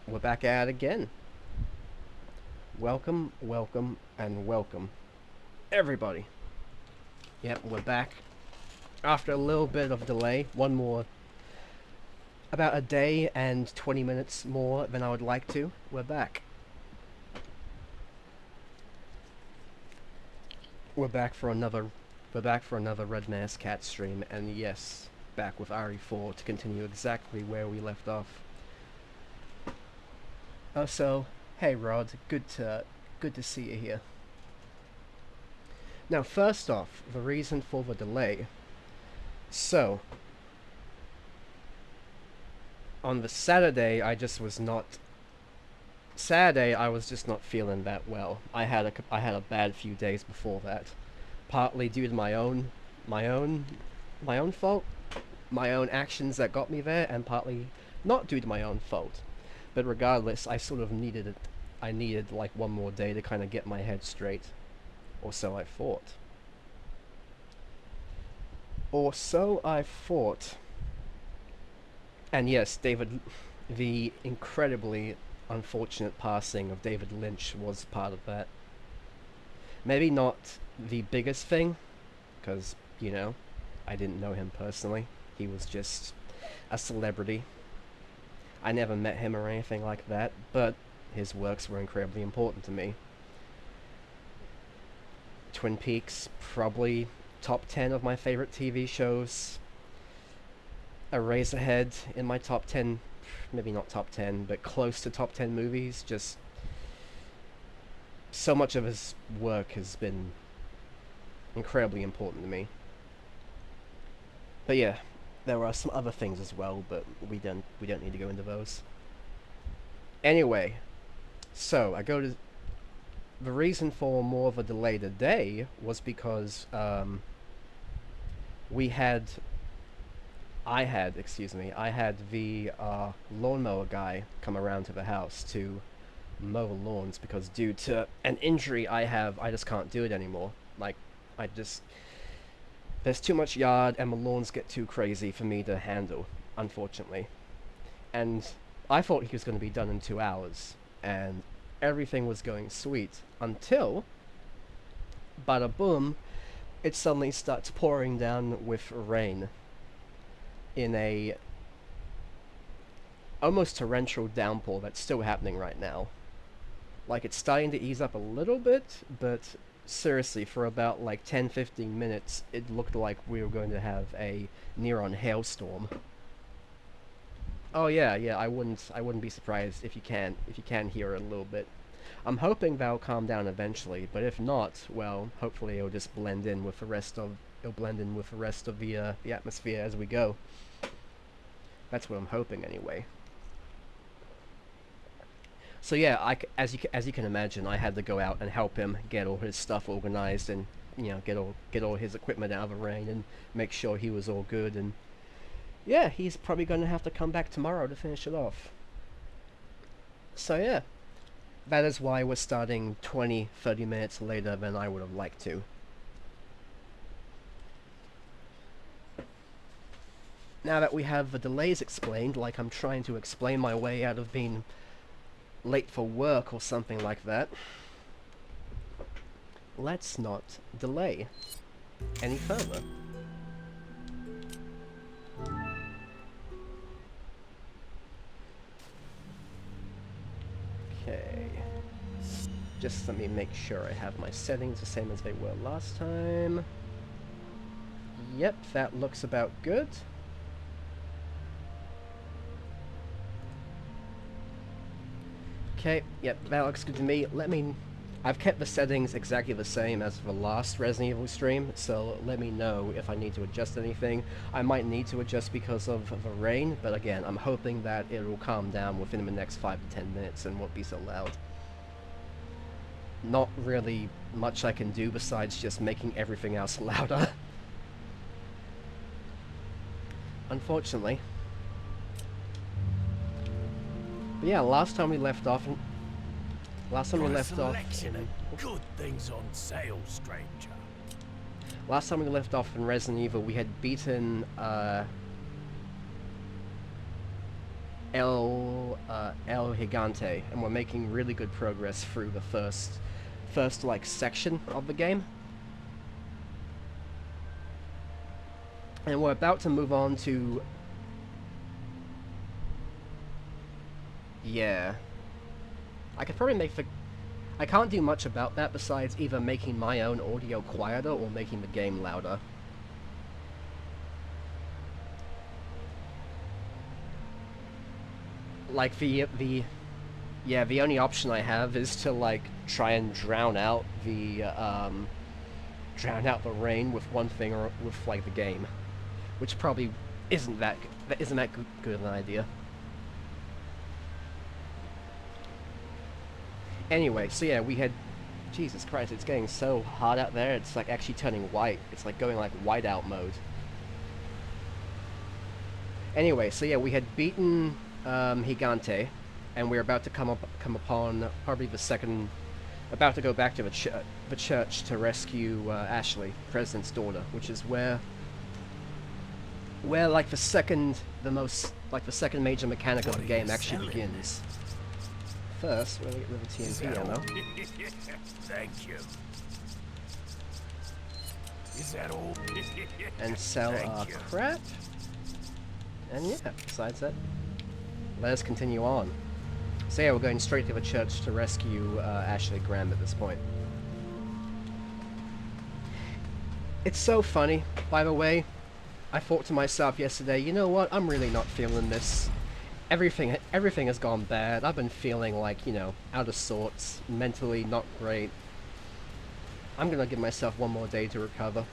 We're back at it again. Welcome, welcome, and welcome, everybody. Yep, we're back. After a little bit of delay, one more, about a day and 20 minutes more than I would like to, we're back. We're back for another Red Mask Cat stream, and yes, back with RE4 to continue exactly where we left off. Oh, so, hey Rod, good to see you here. Now, first off, the reason for the delay. So, on the Saturday, I was just not feeling that well. I had a bad few days before that, partly due to my own fault, my own actions that got me there, and partly not due to my own fault. But regardless, I sort of needed it. I needed like one more day to kind of get my head straight, or so I thought. And yes, the incredibly unfortunate passing of David Lynch was part of that. Maybe not the biggest thing, because, you know, I didn't know him personally. He was just a celebrity. I never met him or anything like that, but his works were incredibly important to me. Twin Peaks, probably top 10 of my favorite TV shows. Eraserhead in my top 10, maybe not top 10, but close to top 10 movies. Just so much of his work has been incredibly important to me. But yeah, there are some other things as well, but we don't need to go into those. Anyway, so the reason for more of a delay today was because I had the lawnmower guy come around to the house to mow the lawns, because due to an injury I just can't do it anymore. Like, there's too much yard and the lawns get too crazy for me to handle, unfortunately. And I thought he was going to be done in 2 hours, and everything was going sweet until, bada boom, it suddenly starts pouring down with rain in a almost torrential downpour that's still happening right now. Like, it's starting to ease up a little bit, but seriously, for about like 10-15 minutes, it looked like we were going to have a near-on hailstorm. Oh yeah, I wouldn't be surprised if you can hear it a little bit. I'm hoping that'll calm down eventually, but if not, well, hopefully it'll just blend in with the rest of the atmosphere as we go. That's what I'm hoping anyway. So yeah, as you can imagine, I had to go out and help him get all his stuff organized, and get all his equipment out of the rain and make sure he was all good. And yeah, he's probably going to have to come back tomorrow to finish it off. So yeah, that is why we're starting 20-30 minutes later than I would have liked to. Now that we have the delays explained, like I'm trying to explain my way out of being late for work or something like that, let's not delay any further. Okay. Just let me make sure I have my settings the same as they were last time. Yep, that looks about good. Okay, yep, that looks good to me. I've kept the settings exactly the same as the last Resident Evil stream, so let me know if I need to adjust anything. I might need to adjust because of the rain, but again, I'm hoping that it will calm down within the next 5 to 10 minutes and won't be so loud. Not really much I can do besides just making everything else louder. Unfortunately. But yeah, last time we left off in good things on sale, stranger. Last time we left off in Resident Evil, we had beaten El Gigante, and we're making really good progress through the first like section of the game. And we're about to move on to... Yeah. I could probably make the... I can't do much about that besides either making my own audio quieter or making the game louder. Like, the only option I have is to, like, try and drown out the rain with one thing or with, like, the game. Which probably isn't that good an idea. Anyway, so yeah, we had... Jesus Christ, it's getting so hot out there, it's like actually turning white. It's like going like whiteout mode. Anyway, so yeah, we had beaten Gigante, and we're about to come upon probably the second... About to go back to the church to rescue Ashley, President's daughter, which is where like the second major mechanic of the game actually begins. First, we're gonna get rid of the TNT ammo. Thank you. Is that all? And sell our crap. And yeah, besides that, let us continue on. So yeah, we're going straight to the church to rescue Ashley Graham at this point. It's so funny, by the way. I thought to myself yesterday, you know what, I'm really not feeling this. Everything has gone bad. I've been feeling like, you know, out of sorts, mentally not great. I'm gonna give myself one more day to recover.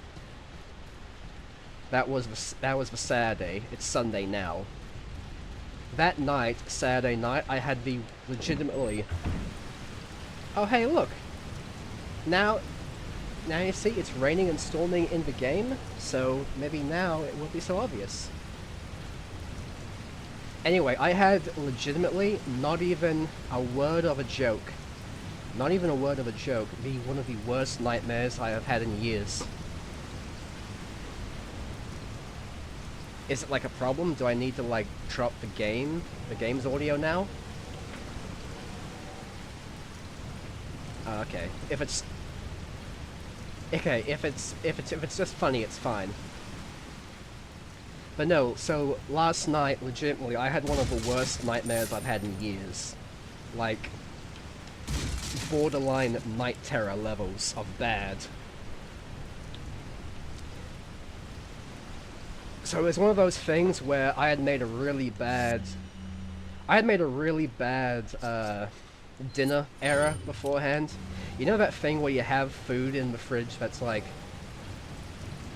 That was the Saturday. It's Sunday now. That night, Saturday night, I had the legitimately... Oh hey, look! Now you see, it's raining and storming in the game, so maybe now it won't be so obvious. Anyway, I had legitimately not even a word of a joke. Not even a word of a joke. One of the worst nightmares I have had in years. Is it like a problem? Do I need to like drop the game's audio now? Okay. If it's just funny, it's fine. But no, so last night, legitimately, I had one of the worst nightmares I've had in years. Like, borderline night terror levels of bad. So it was one of those things where I had made a really bad dinner error beforehand. You know that thing where you have food in the fridge that's like,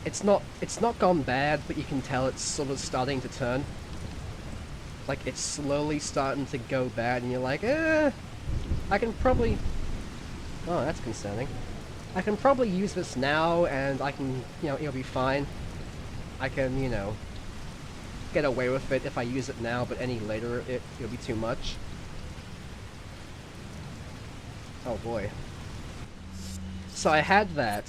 it's not gone bad, but you can tell it's sort of starting to turn. Like, it's slowly starting to go bad, and you're like, I can probably... Oh, that's concerning. I can probably use this now, and I can, you know, it'll be fine. I can, you know, get away with it if I use it now, but any later, it'll be too much. Oh boy. So I had that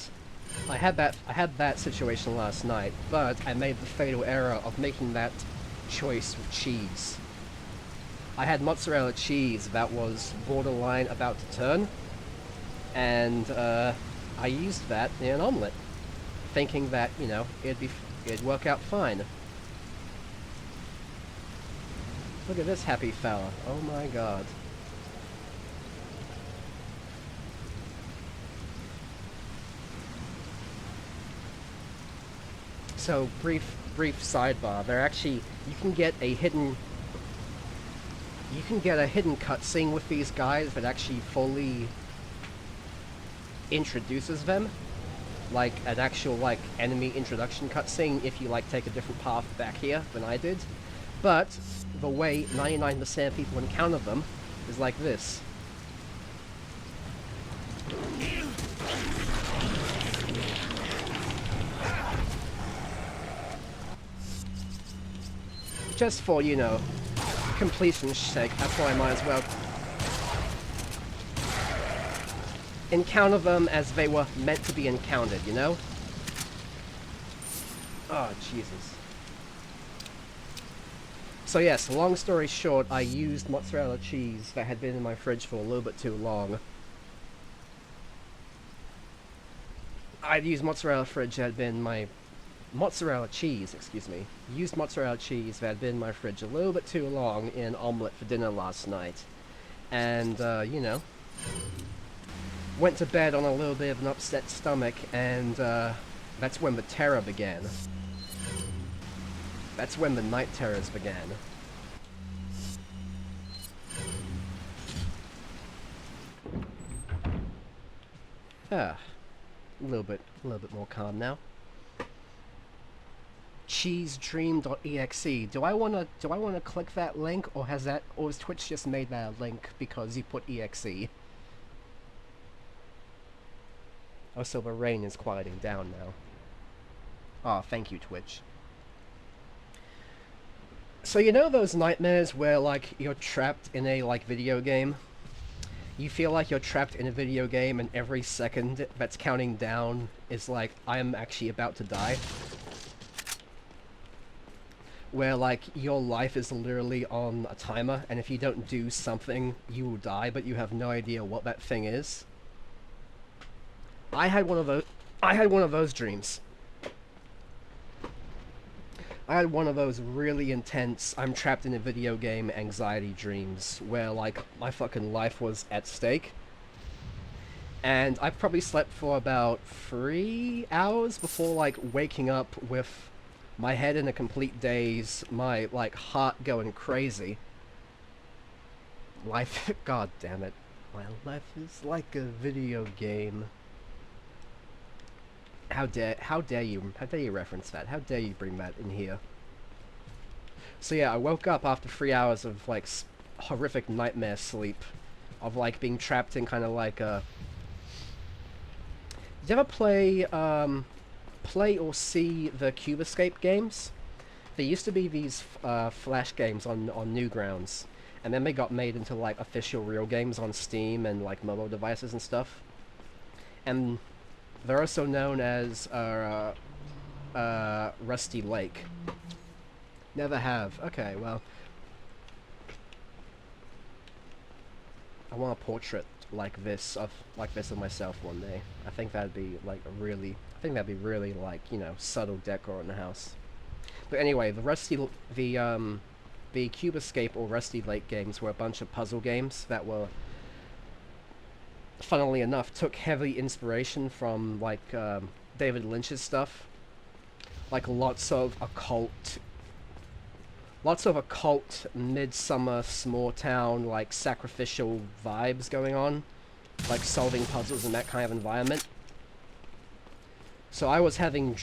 situation last night, but I made the fatal error of making that choice with cheese. I had mozzarella cheese that was borderline about to turn, and I used that in an omelette, thinking that, you know, it'd work out fine. Look at this happy fella. Oh my god. So, brief sidebar. There actually, you can get a hidden cutscene with these guys that actually fully introduces them. Like, an actual, like, enemy introduction cutscene if you, like, take a different path back here than I did. But, the way 99% of people encounter them is like this. Just for, you know, completion's sake, that's why I might as well encounter them as they were meant to be encountered, you know? Oh, Jesus. So yes, long story short, I used mozzarella cheese that had been in my fridge for a little bit too long. I'd used mozzarella fridge that had been my mozzarella cheese, excuse me. Used mozzarella cheese that had been in my fridge a little bit too long in omelette for dinner last night. And, you know, went to bed on a little bit of an upset stomach, and that's when the terror began. That's when the night terrors began. Ah, a little bit more calm now. cheesedream.exe. Do I wanna click that link, or has Twitch just made that a link because you put exe? Oh, so the rain is quieting down now. Oh, thank you, Twitch. So you know those nightmares where, like, you're trapped in a, like, video game? You feel like you're trapped in a video game and every second that's counting down is like, I am actually about to die? Where, like, your life is literally on a timer, and if you don't do something, you will die, but you have no idea what that thing is. I had one of those dreams. I had one of those really intense, I'm trapped in a video game anxiety dreams, where, like, my fucking life was at stake. And I probably slept for about 3 hours before, like, waking up with my head in a complete daze, my, like, heart going crazy. Life, god damn it. My life is like a video game. How dare you reference that? How dare you bring that in here? So yeah, I woke up after 3 hours of, like, horrific nightmare sleep. Of, like, being trapped in kind of like a... Did you ever play or see the Cube Escape games? There used to be these Flash games on Newgrounds, and then they got made into, like, official real games on Steam and, like, mobile devices and stuff. And they're also known as Rusty Lake. Never have. Okay, well, I want a portrait like this of myself one day. I think that'd be like really like, you know, subtle decor in the house. But anyway, the Cube Escape or Rusty Lake games were a bunch of puzzle games that were, funnily enough, took heavy inspiration from, like, David Lynch's stuff. Like, lots of occult, midsummer, small town, like, sacrificial vibes going on. Like, solving puzzles in that kind of environment. So I was having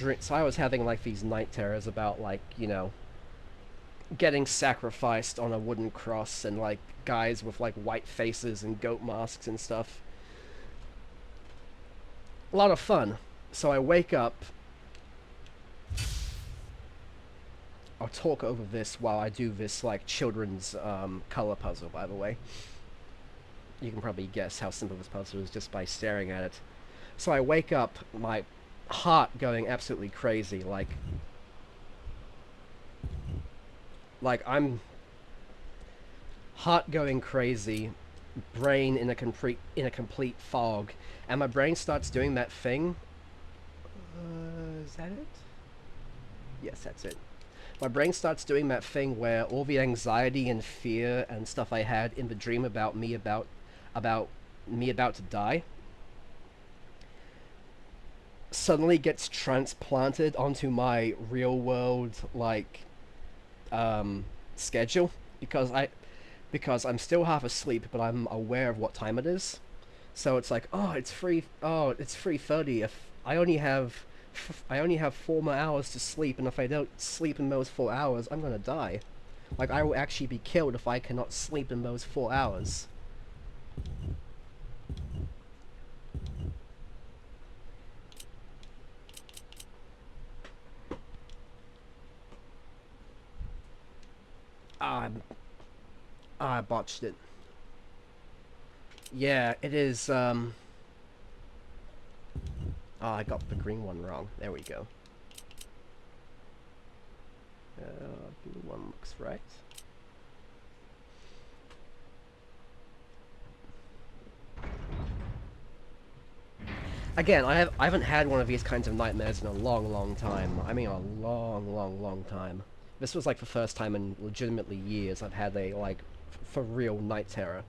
like, these night terrors about, like, you know, getting sacrificed on a wooden cross, and, like, guys with, like, white faces and goat masks and stuff. A lot of fun. So I wake up. I'll talk over this while I do this, like, children's color puzzle, by the way. You can probably guess how simple this puzzle is just by staring at it. So I wake up, my heart going absolutely crazy, like I'm heart going crazy, brain in a complete fog, and my brain starts doing that thing. Is that it? Yes, that's it. My brain starts doing that thing where all the anxiety and fear and stuff I had in the dream about me about to die suddenly gets transplanted onto my real world, like, schedule, because I'm still half asleep, but I'm aware of what time it is. So it's like, it's 3:30. If I only have 4 more hours to sleep, and if I don't sleep in those 4 hours, I'm gonna die. Like, I will actually be killed if I cannot sleep in those 4 hours. I botched it. Yeah, it is, I got the green one wrong. There we go. Blue one looks right. Again, I haven't had one of these kinds of nightmares in a long time. I mean a long time. This was like the first time in legitimately years I've had a like for real night terror.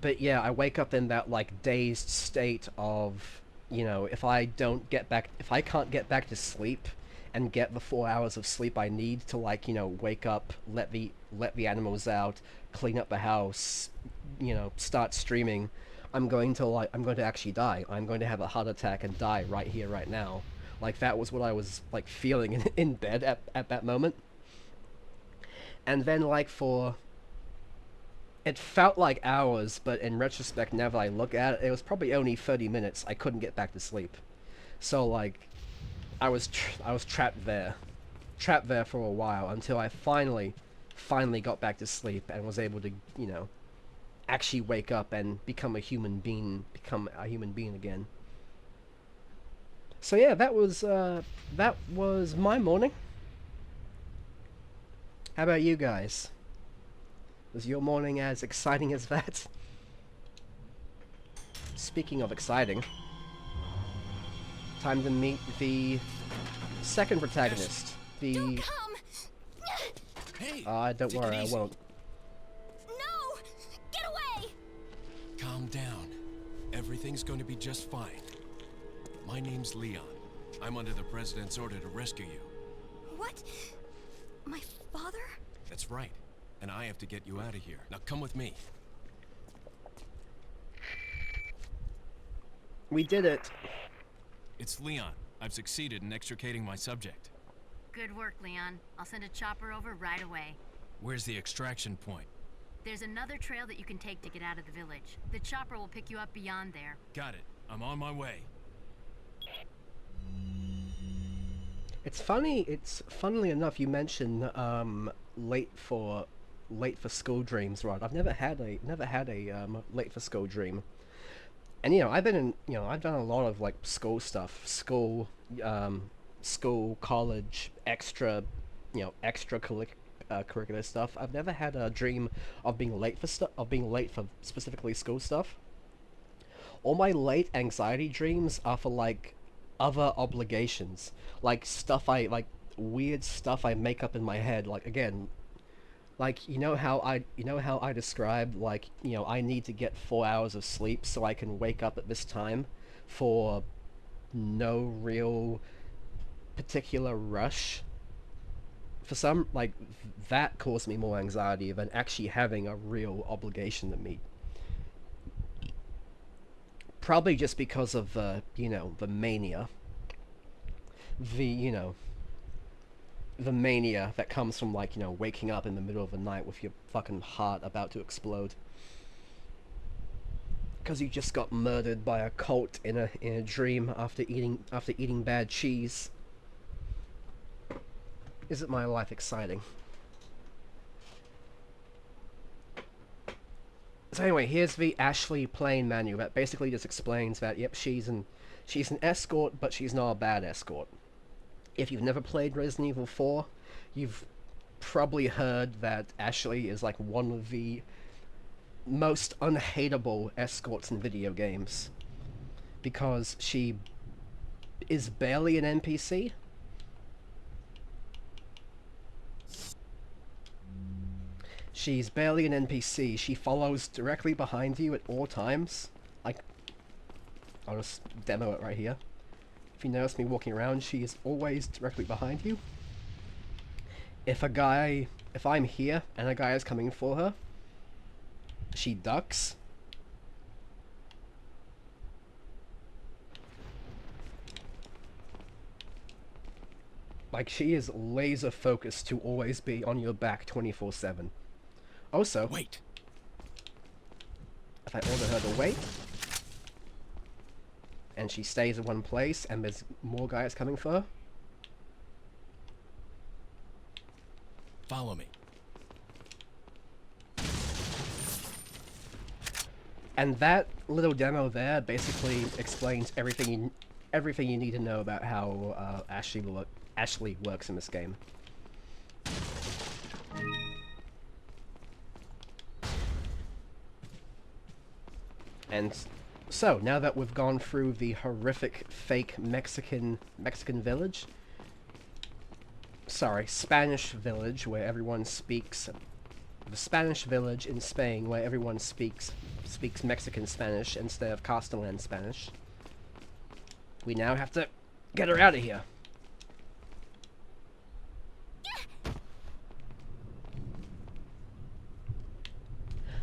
But yeah, I wake up in that like dazed state of, you know, if I can't get back to sleep and get the 4 hours of sleep I need to like, you know, wake up, let the animals out, clean up the house, you know, start streaming, I'm going to actually die. I'm going to have a heart attack and die right here, right now. Like that was what I was like feeling in bed at that moment. And then like for it felt like hours, but in retrospect, now that I look at it, it was probably only 30 minutes. I couldn't get back to sleep. So, like, I was trapped there for a while until I finally got back to sleep and was able to, you know, actually wake up and become a human being again. So yeah, that was my morning. How about you guys? Was your morning as exciting as that? Speaking of exciting, time to meet the second protagonist. Don't The come! Hey, don't take worry, it I easy. won't. No! Get away! Calm down. Everything's going to be just fine. My name's Leon. I'm under the president's order to rescue you. What? My father? That's right. And I have to get you out of here. Now come with me. We did it. It's Leon. I've succeeded in extricating my subject. Good work, Leon. I'll send a chopper over right away. Where's the extraction point? There's another trail that you can take to get out of the village. The chopper will pick you up beyond there. Got it. I'm on my way. It's funny. It's funnily enough you mentioned late for school dreams, right? I've never had a late for school dream. And you know, I've done a lot of like school stuff, school, college, curricular stuff. I've never had a dream of being late for specifically school stuff. All my late anxiety dreams are for like other obligations, like weird stuff I make up in my head. Like again, like you know how I described like you know I need to get 4 hours of sleep so I can wake up at this time for no real particular rush. For some like that caused me more anxiety than actually having a real obligation to meet. Probably just because of the mania, the you know the mania that comes from like waking up in the middle of the night with your fucking heart about to explode because you just got murdered by a cult in a dream after eating bad cheese. Isn't my life exciting? So anyway, here's the Ashley Plain manual that basically just explains that yep, she's an escort, but she's not a bad escort. If you've never played Resident Evil 4, you've probably heard that Ashley is like one of the most unhateable escorts in video games because she is barely an NPC. She's barely an NPC. She follows directly behind you at all times. Like, I'll just demo it right here. If you notice me walking around, she is always directly behind you. If I'm here and a guy is coming for her, she ducks. Like, she is laser focused to always be on your back 24/7. Also, Wait. if I order her to wait, and she stays in one place, and there's more guys coming for her, Follow me. and that little demo there basically explains everything you need to know about how Ashley works in this game. And so, now that we've gone through the horrific fake Mexican village, sorry, Spanish village where everyone speaks, the Spanish village in Spain where everyone speaks Mexican Spanish instead of Castellan Spanish, we now have to get her out of here.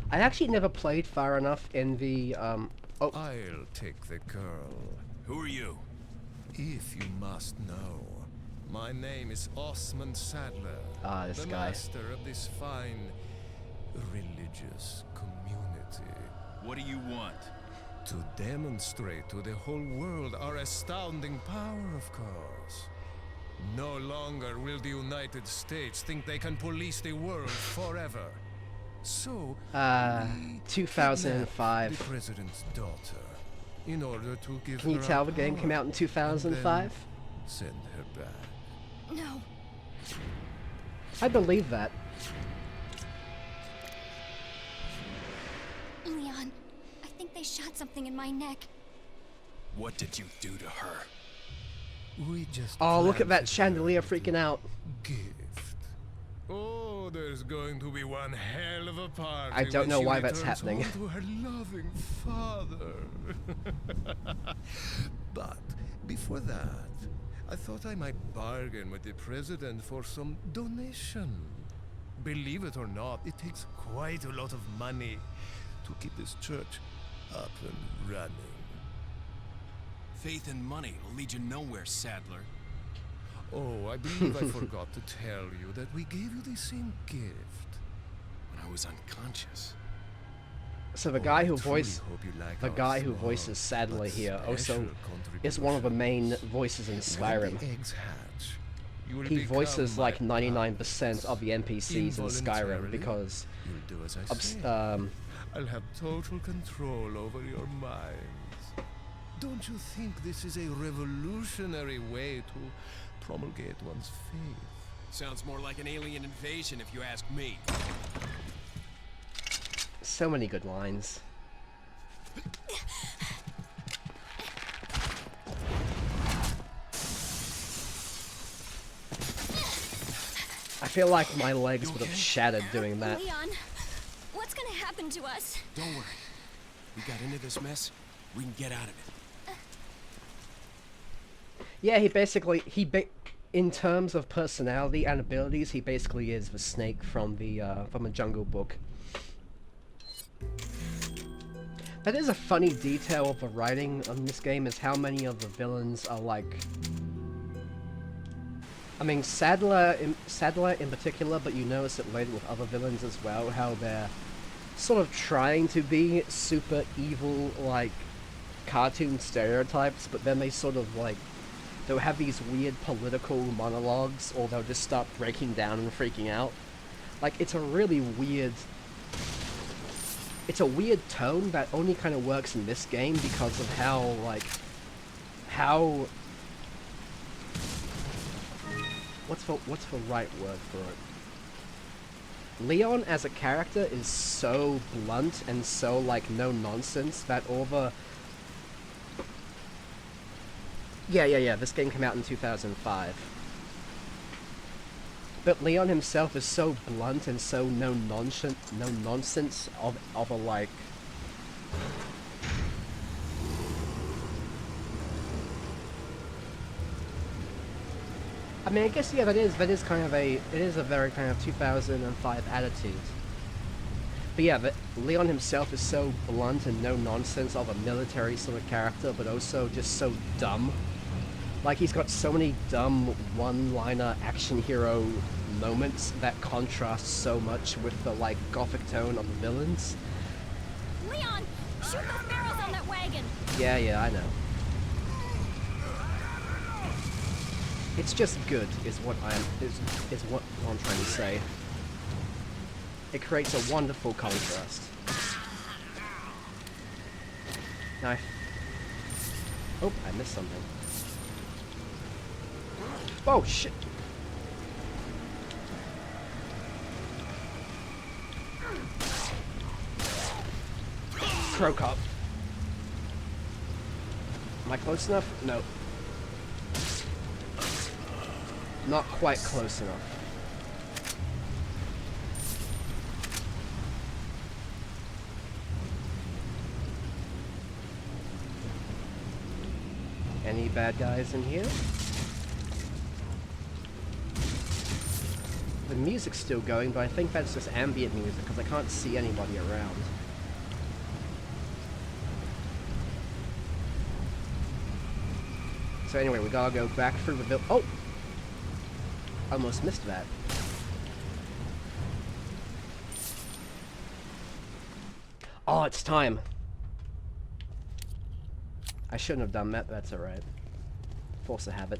I actually never played far enough in the, oh. I'll take the girl. Who are you? If you must know, my name is Osmond Sadler. Ah, this the guy. master of this fine religious community. What do you want? To demonstrate to the whole world our astounding power, of course. No longer will the United States think they can police the world forever. So, we 2005. kidnapped the president's daughter in order to give Can you her tell our the game came power out in and 2005? then send her back. No. I believe that. Leon, I think they shot something in my neck. What did you do to her? We just Oh, look at that planted chandelier her freaking out. gift. Oh, there's going to be one hell of a party. I don't when know she why that's returns happening. home to her loving father. But before that, I thought I might bargain with the president for some donation. Believe it or not, it takes quite a lot of money to keep this church up and running. Faith and money will lead you nowhere, Sadler. Oh, I believe I forgot to tell you that we gave you the same gift. When I was unconscious. So the guy who truly voiced hope you like the our guy who small voices Sadler but here also special is one of the main contributions. voices in When Skyrim. the eggs hatch, you will He become voices my like 99% of the NPCs in Skyrim Involuntarily, because you'll do as I of, say. I'll have total control over your minds. Don't you think this is a revolutionary way to promulgate one's faith? Sounds more like an alien invasion if you ask me. so many good lines. I feel like my legs would have shattered doing that. Leon, what's gonna happen to us? Don't worry. We got into this mess. We can get out of it. Yeah, he basically in terms of personality and abilities, he basically is the snake from the Jungle Book. That is a funny detail of the writing on this game, is how many of the villains are like. I mean, Sadler in particular, but you notice it later with other villains as well, how they're sort of trying to be super evil, like, cartoon stereotypes, but then they sort of, like, they'll have these weird political monologues, or they'll just start breaking down and freaking out. Like, it's a really weird... It's a weird tone that only kind of works in this game because of how, like... How... What's the right word for it? Leon as a character is so blunt and so, like, no-nonsense that all the... Yeah, this game came out in 2005. But Leon himself is so blunt and so no-nonsense of a, like... I mean, I guess, yeah, that is kind of a... It is a very kind of 2005 attitude. But yeah, Leon himself is so blunt and no-nonsense of a military sort of character, but also just so dumb. Like, he's got so many dumb one-liner action hero moments that contrast so much with the, like, gothic tone of the villains. Leon, shoot those barrels on that wagon. Yeah, I know. It's just good, is what I'm trying to say. It creates a wonderful contrast. Now oh, I missed something. Oh, shit! Crow Cop. Am I close enough? No. Not quite close enough. Any bad guys in here? The music's still going, but I think that's just ambient music because I can't see anybody around. So anyway, we gotta go back through the village. Oh! Almost missed that. Oh, it's time. I shouldn't have done that, but that's alright. Force of habit.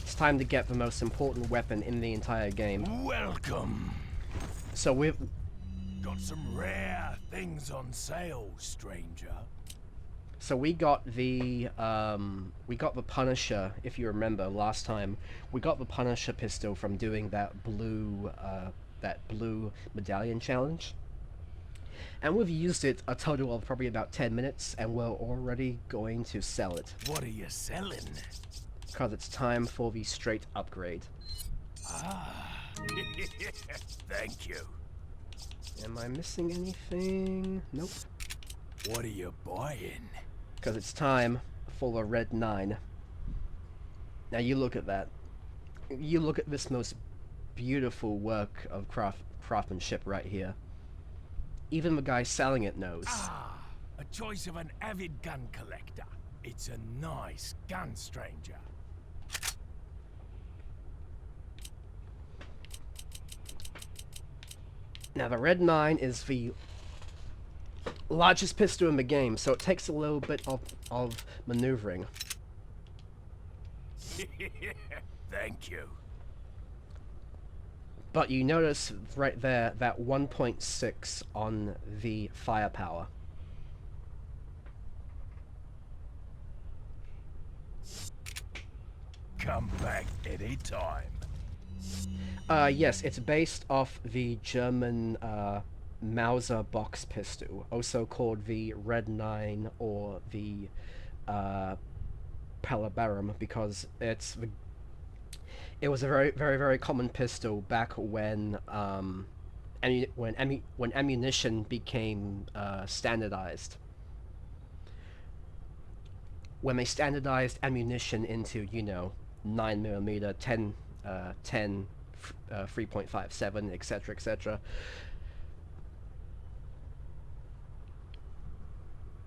It's time to get the most important weapon in the entire game. Welcome. So we've... Got some rare things on sale, stranger. So we got the Punisher, if you remember last time. We got the Punisher pistol from doing that blue medallion challenge. And we've used it a total of probably about 10 minutes, and we're already going to sell it. What are you selling? Because it's time for the straight upgrade. Ah. Thank you. Am I missing anything? Nope. What are you buying? Because it's time for the Red 9. Now you look at that. You look at this most beautiful work of craftsmanship right here. Even the guy selling it knows. Ah, a choice of an avid gun collector. It's a nice gun, stranger. Now the Red 9 is the largest pistol in the game, so it takes a little bit of maneuvering. Thank you. But you notice right there that 1.6 on the firepower. Come back anytime. Yes, it's based off the German Mauser box pistol, also called the Red 9 or the Palabarum, because it was a very common pistol back when ammunition became standardized. When they standardized ammunition into, you know, 9mm, 10, 3.57, etc., etc.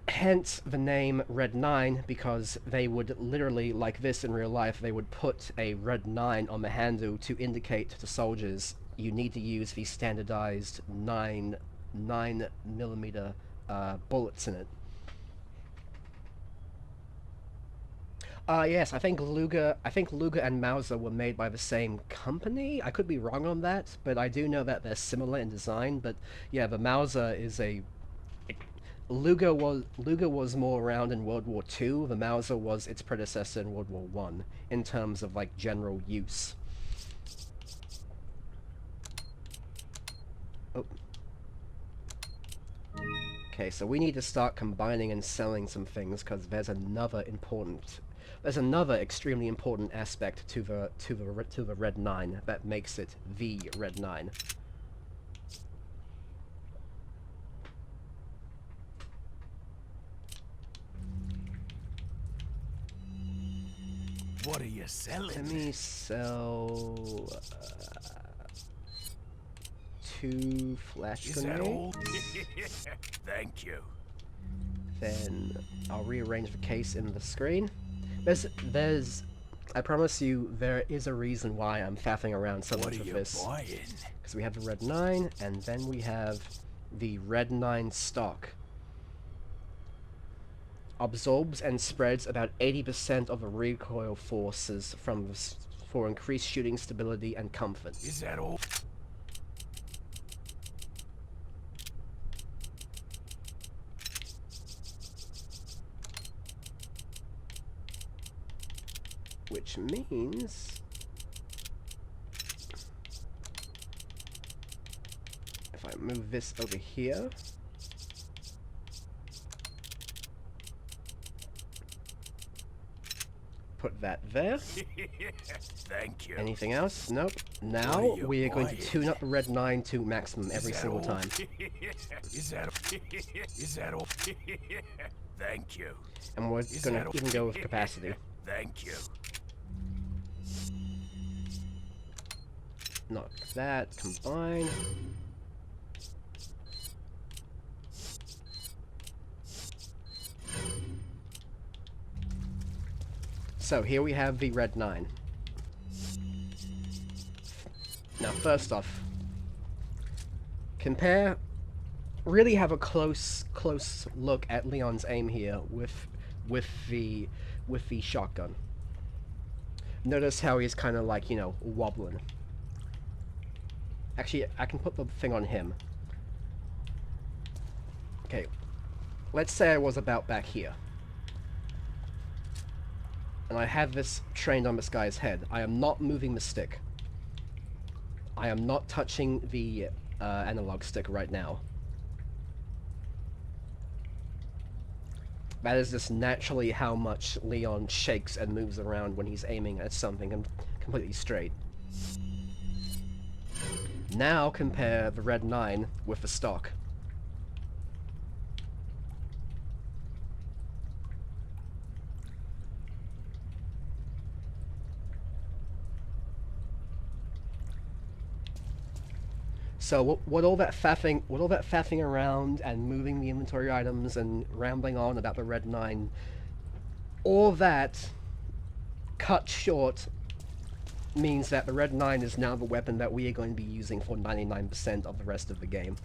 Hence the name Red 9, because they would literally, like this in real life, they would put a Red 9 on the handle to indicate to soldiers you need to use the standardized 9mm bullets in it. Yes, I think Luger and Mauser were made by the same company. I could be wrong on that, but I do know that they're similar in design. But yeah, the Mauser is a... Luger was more around in World War II. The Mauser was its predecessor in World War I, in terms of, like, general use. Oh. Okay, so we need to start combining and selling some things, because there's another extremely important aspect to the Red 9 that makes it the Red 9. What are you selling? Let me sell 2 flash Is that all? grenades. Thank you. Then I'll rearrange the case in the screen. I promise you, there is a reason why I'm faffing around so much with this. What are you buying? Because we have the Red 9, and then we have the Red 9 stock. Absorbs and spreads about 80% of the recoil forces for increased shooting stability and comfort. Is that all? Which means... if I move this over here... put that there. Thank you. Anything else? Nope. Now What are you we are going to buying? tune up the Red 9 to maximum every Is that single all? time. Is that all? Thank you. And we're Is gonna that all? even go with capacity. Thank you. Knock that, combine. So here we have the Red 9. Now first off, really have a close look at Leon's aim here with the shotgun. Notice how he's kind of like, you know, wobbling. Actually, I can put the thing on him. Okay, let's say I was about back here. And I have this trained on this guy's head. I am not moving the stick. I am not touching the analog stick right now. That is just naturally how much Leon shakes and moves around when he's aiming at something completely straight. Now compare the Red 9 with the stock. So what all that faffing around and moving the inventory items and rambling on about the Red 9, all that cut short means that the Red 9 is now the weapon that we are going to be using for 99% of the rest of the game.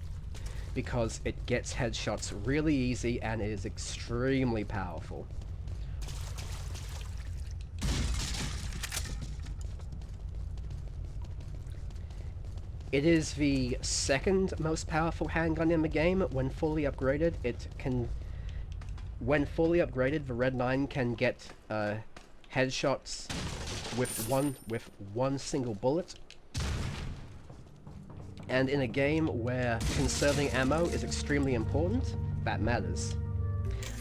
Because it gets headshots really easy and it is extremely powerful. It is the second most powerful handgun in the game. When fully upgraded, when fully upgraded, the Red 9 can get headshots with one single bullet. And in a game where conserving ammo is extremely important, that matters.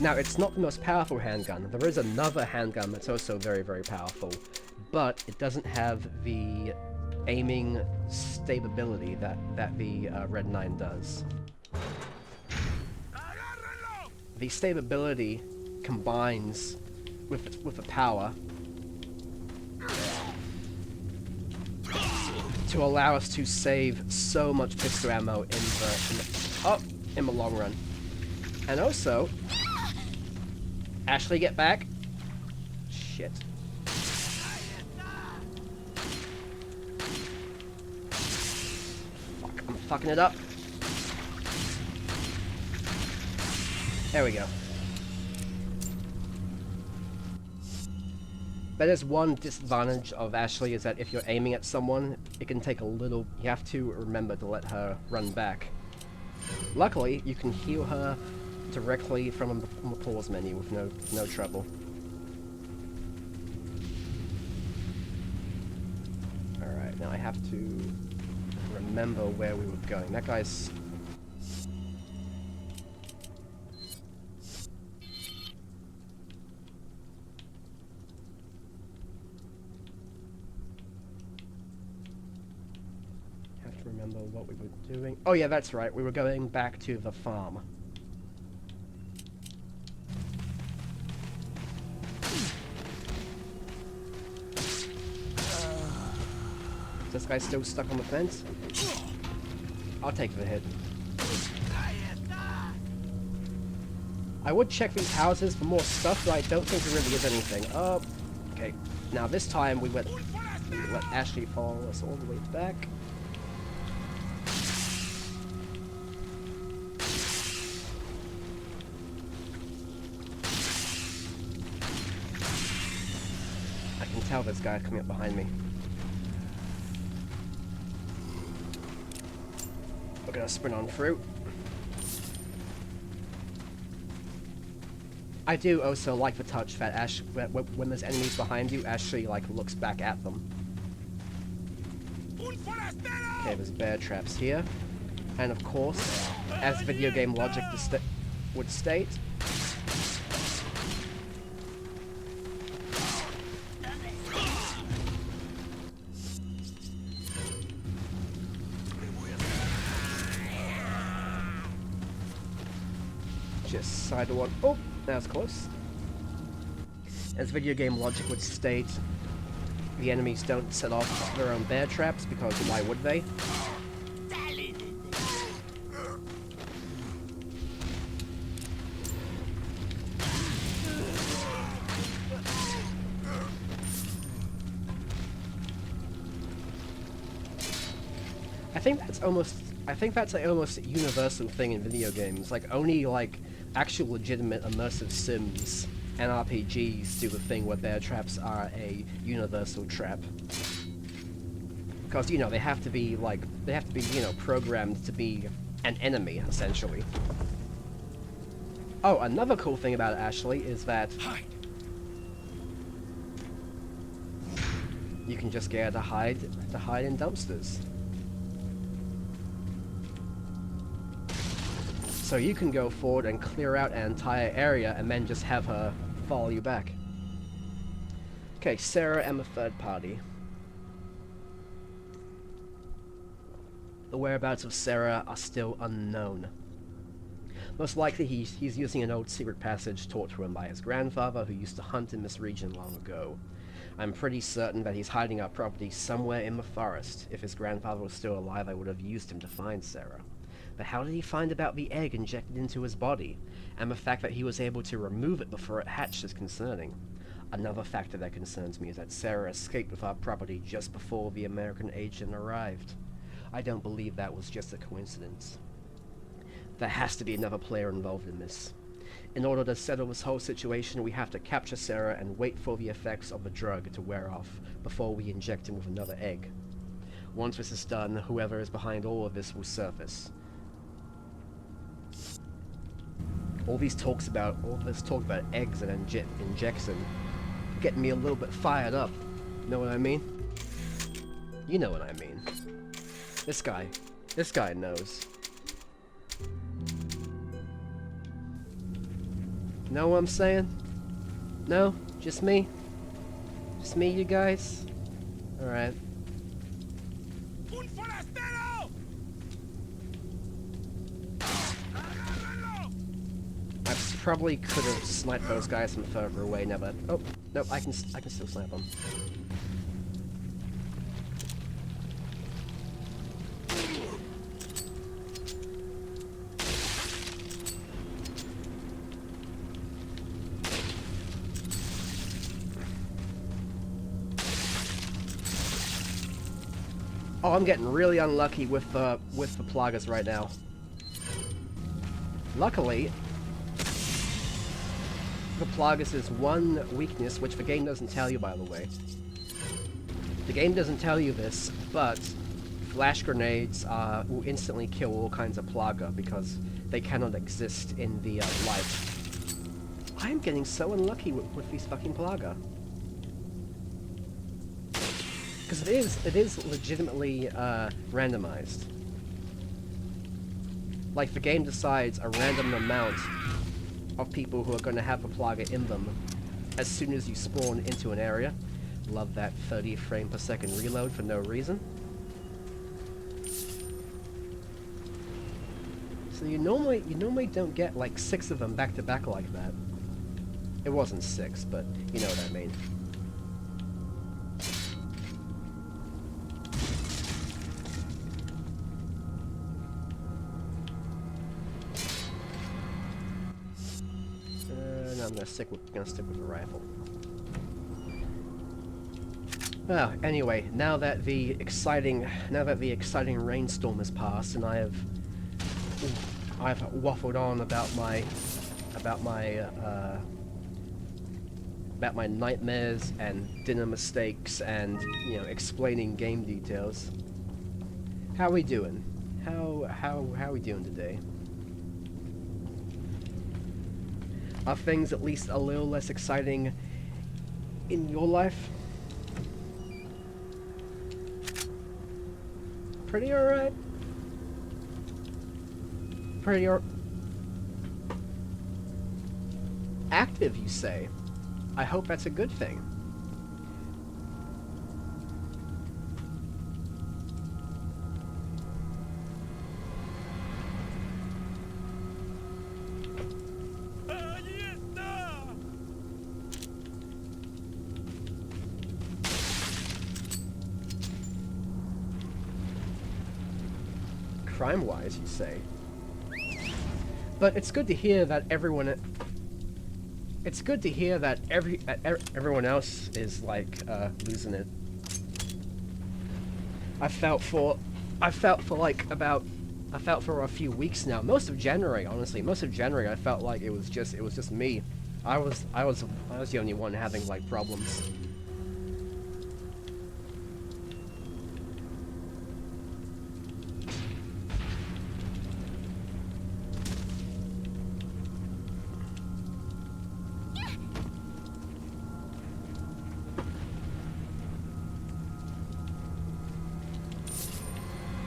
Now, it's not the most powerful handgun. There is another handgun that's also very, very powerful, but it doesn't have the aiming stability that the Red 9 does. The stability combines with the power to allow us to save so much pistol ammo in the long run. And also, Ashley, get back. Shit. I'm fucking it up. There we go. That is one disadvantage of Ashley, is that if you're aiming at someone, it can take a little... You have to remember to let her run back. Luckily, you can heal her directly from the pause menu with no trouble. Alright, now I have to remember where we were going. That guy's... Have to remember what we were doing. Oh yeah, that's right. We were going back to the farm. Is this guy still stuck on the fence? I'll take the hit. I would check these houses for more stuff, but I don't think there really is anything. Okay. Now this time we let Ashley follow us all the way back. I can tell this guy coming up behind me. We're gonna sprint on through. I do also like the touch that when there's enemies behind you, Ashley like looks back at them. Okay, there's bear traps here, and of course, as video game logic would state, Decide one. Oh, that was close. As video game logic would state, the enemies don't set off their own bear traps, because why would they? I think that's like almost a universal thing in video games. Like only like actual legitimate immersive sims and RPGs do the thing where bear traps are a universal trap. Because, you know, they have to be, you know, programmed to be an enemy, essentially. Oh, another cool thing about it, Ashley, is that you can just get her to hide in dumpsters. So you can go forward and clear out an entire area and then just have her follow you back. Okay, Sarah and the third party. The whereabouts of Sarah are still unknown. Most likely he's using an old secret passage taught to him by his grandfather, who used to hunt in this region long ago. I'm pretty certain that he's hiding our property somewhere in the forest. If his grandfather was still alive, I would have used him to find Sarah. But how did he find about the egg injected into his body? And the fact that he was able to remove it before it hatched is concerning. Another factor that concerns me is that Sarah escaped with our property just before the American agent arrived. I don't believe that was just a coincidence. There has to be another player involved in this. In order to settle this whole situation, we have to capture Sarah and wait for the effects of the drug to wear off before we inject him with another egg. Once this is done, whoever is behind all of this will surface. All this talk about eggs and injection getting me a little bit fired up. Know what I mean? You know what I mean. This guy knows. Know what I'm saying? No? Just me? Just me, you guys? Alright. I probably could have sniped those guys from further away now, but oh nope, I can still snipe them. Oh, I'm getting really unlucky with the Plagas right now. Luckily, the Plagas' one weakness, which the game doesn't tell you, by the way. The game doesn't tell you this, but flash grenades will instantly kill all kinds of Plaga because they cannot exist in the light. I am getting so unlucky with these fucking Plaga. Because it is legitimately randomized. Like, the game decides a random amount of people who are going to have a Plaga in them as soon as you spawn into an area. Love that 30 frame per second reload for no reason. So you normally don't get like 6 of them back to back like that. It wasn't 6, but you know what I mean. No, I'm gonna stick with the rifle. Well, anyway, now that the exciting rainstorm has passed, and I've waffled on about my nightmares and dinner mistakes and, you know, explaining game details. How we doing? How we doing today? Are things at least a little less exciting in your life? Pretty alright? Pretty active, you say? I hope that's a good thing. crime-wise, you say. But it's good to hear that everyone... It's good to hear that everyone else is, like, losing it. I felt for a few weeks now. Most of January, honestly. Most of January I felt like it was just me. I was the only one having, like, problems.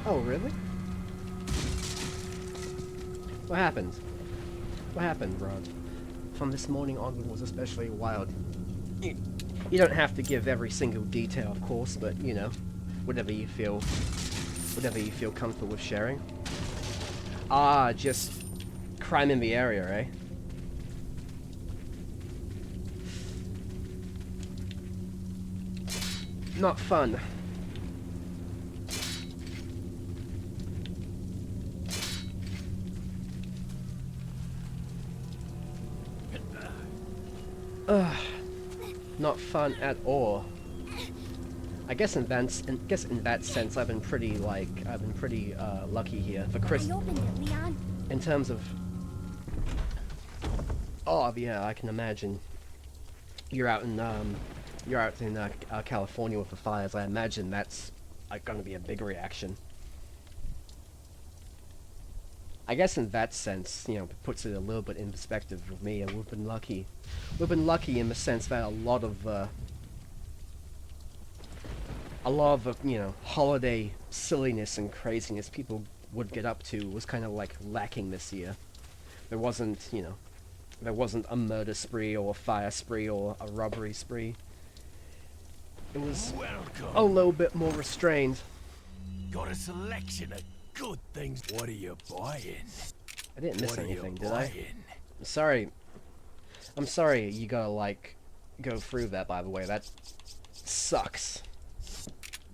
Oh, really? What happened? What happened, Rod? From this morning onward was especially wild. You don't have to give every single detail, of course, but, you know, whatever you feel comfortable with sharing. Ah, just crime in the area, eh? Not fun. Ugh, not fun at all. I guess in that sense, I've been pretty lucky here for Chris. I opened it, Leon. In terms of, oh yeah, I can imagine. You're out in California with the fires. I imagine that's like going to be a big reaction. I guess in that sense, you know, it puts it a little bit in perspective with me, and we've been lucky. We've been lucky in the sense that a lot of you know, holiday silliness and craziness people would get up to was kind of like lacking this year. There wasn't, you know, there wasn't a murder spree or a fire spree or a robbery spree. It was a little bit more restrained. Got a selection of good things. What are you buying? I didn't miss What are you anything, did I? buying? I'm sorry you gotta, like, go through that, by the way. That sucks.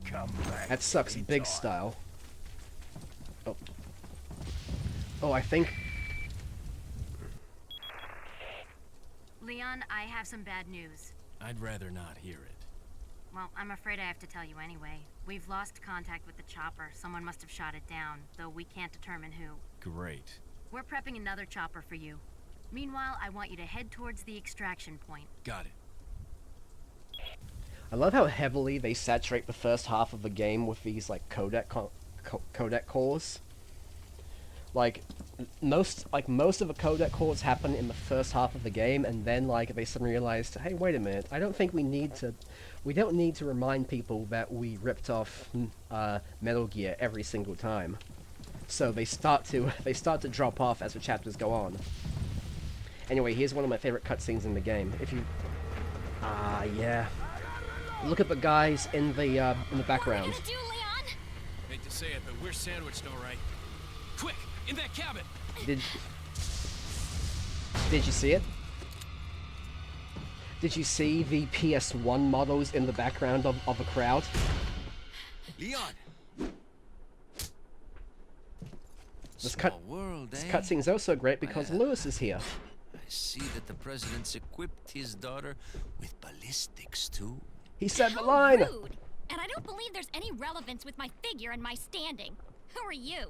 Come back. That sucks big anytime. style. Oh. Oh, I think... Leon, I have some bad news. I'd rather not hear it. Well, I'm afraid I have to tell you anyway. We've lost contact with the chopper. Someone must have shot it down, though we can't determine who. Great. We're prepping another chopper for you. Meanwhile, I want you to head towards the extraction point. Got it. I love how heavily they saturate the first half of the game with these, like, codec calls. Like most of the codec calls happen in the first half of the game, and then, like, they suddenly realized, hey, wait a minute, I don't think we don't need to remind people that we ripped off Metal Gear every single time. So they start to drop off as the chapters go on. Anyway, here's one of my favorite cutscenes in the game. If you, yeah, look at the guys in the background. What are you gonna do, Leon? Hate to say it, but we're sandwiched all right. Quick, in that cabin! Did you see it? Did you see the PS1 models in the background of a crowd? Leon! This World, eh? cutscene's also great because Lewis is here. I see that the president's equipped his daughter with ballistics, too. He said the How line! rude. And I don't believe there's any relevance with my figure and my standing. Who are you?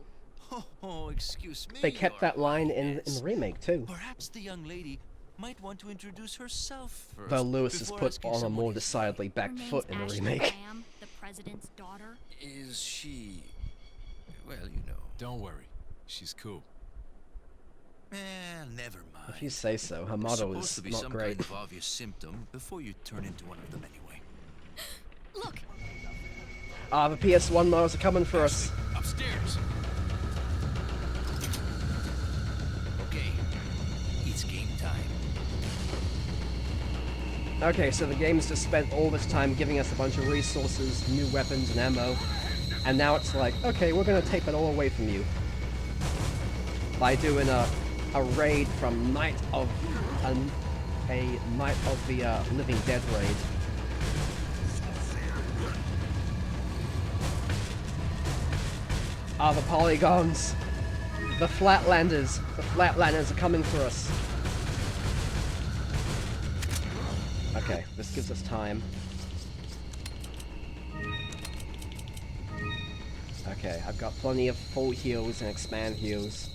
Oh, excuse me. They kept that line in Highness. the remake too. Perhaps the young lady might want to introduce herself first. Though Lewis has before put asking on a someone more his decidedly back Her name's foot in the Ashley remake. Graham, the president's daughter. Is she... well, you know. Don't worry. She's cool. Never mind. If you say so, her There's motto supposed is to be not some great. kind of obvious symptom before you turn into one of them anyway. Look, Ah, the PS1 models are coming for us. Upstairs. Okay, it's game time. Okay, so the game's just spent all this time giving us a bunch of resources, new weapons and ammo, and now it's like, okay, we're gonna take it all away from you. By doing a raid from Night of the Living Dead raid. Ah, the polygons. The Flatlanders. The Flatlanders are coming for us. Okay, this gives us time. Okay, I've got plenty of full heals and expand heals.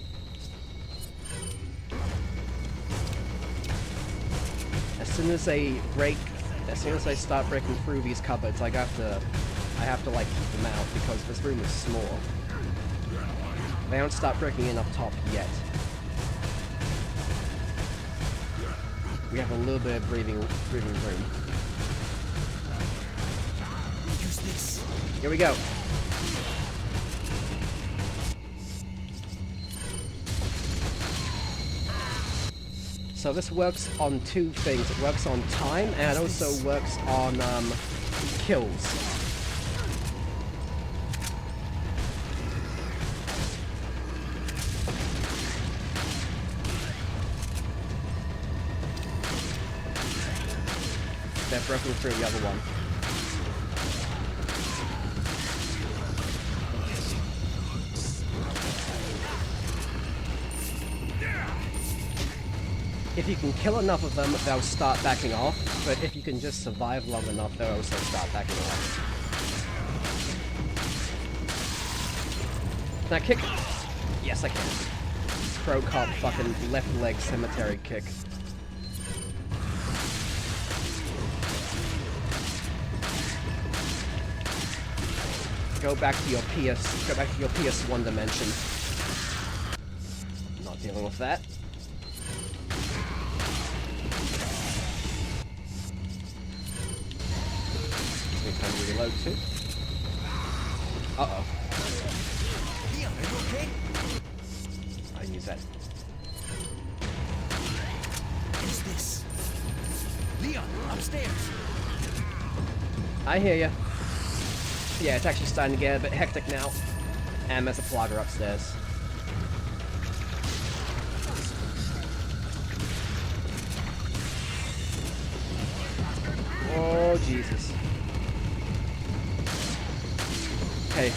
As soon as they start breaking through these cupboards, I have to like keep them out because this room is small. They don't start breaking in up top yet. We have a little bit of breathing room. Use this. Here we go. So this works on two things. It works on time, and it also works on kills. They're broken through the other one. If you can kill enough of them, they'll start backing off, but if you can just survive long enough, they'll also start backing off. Can I kick? Yes, I can. Pro cop fucking left leg cemetery kick. Go back to your PS1 dimension. Not dealing with that. Time to reload too. Uh-oh. Leon, are you okay? I use that. Use this. Leon, upstairs. I hear ya. Yeah, it's actually starting to get a bit hectic now. And there's a flogger upstairs. Oh, Jesus. Hey.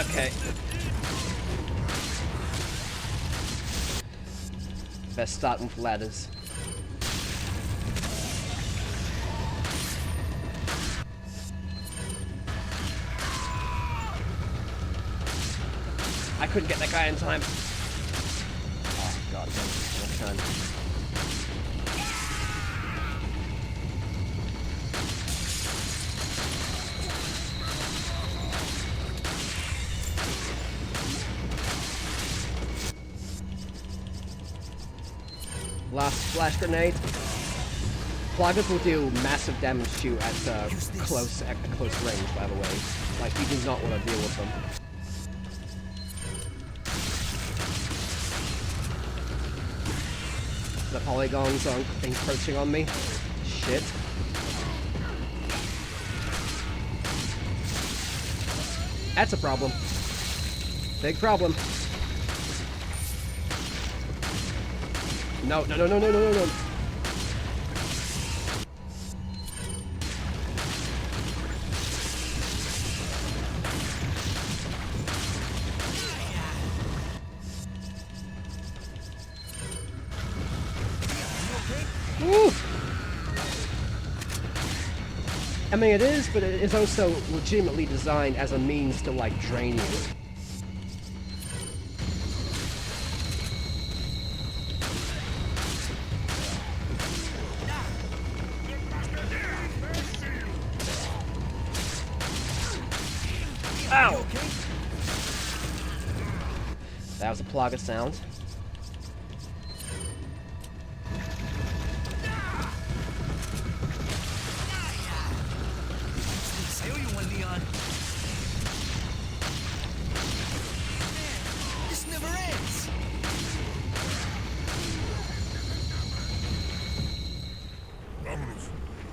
Okay. Best starting with ladders. I couldn't get that guy in time. Oh god, one turn. Last flash grenade. Floggers will do massive damage to you at close range, by the way. Like, you do not want to deal with them. The polygons are encroaching on me. Shit. That's a problem. Big problem. No, no, no, no, no, no, no, no. Woo! I mean, it is, but it is also legitimately designed as a means to, like, drain you. Ow! That was a Plaga sound. I owe you one, Leon. This never ends.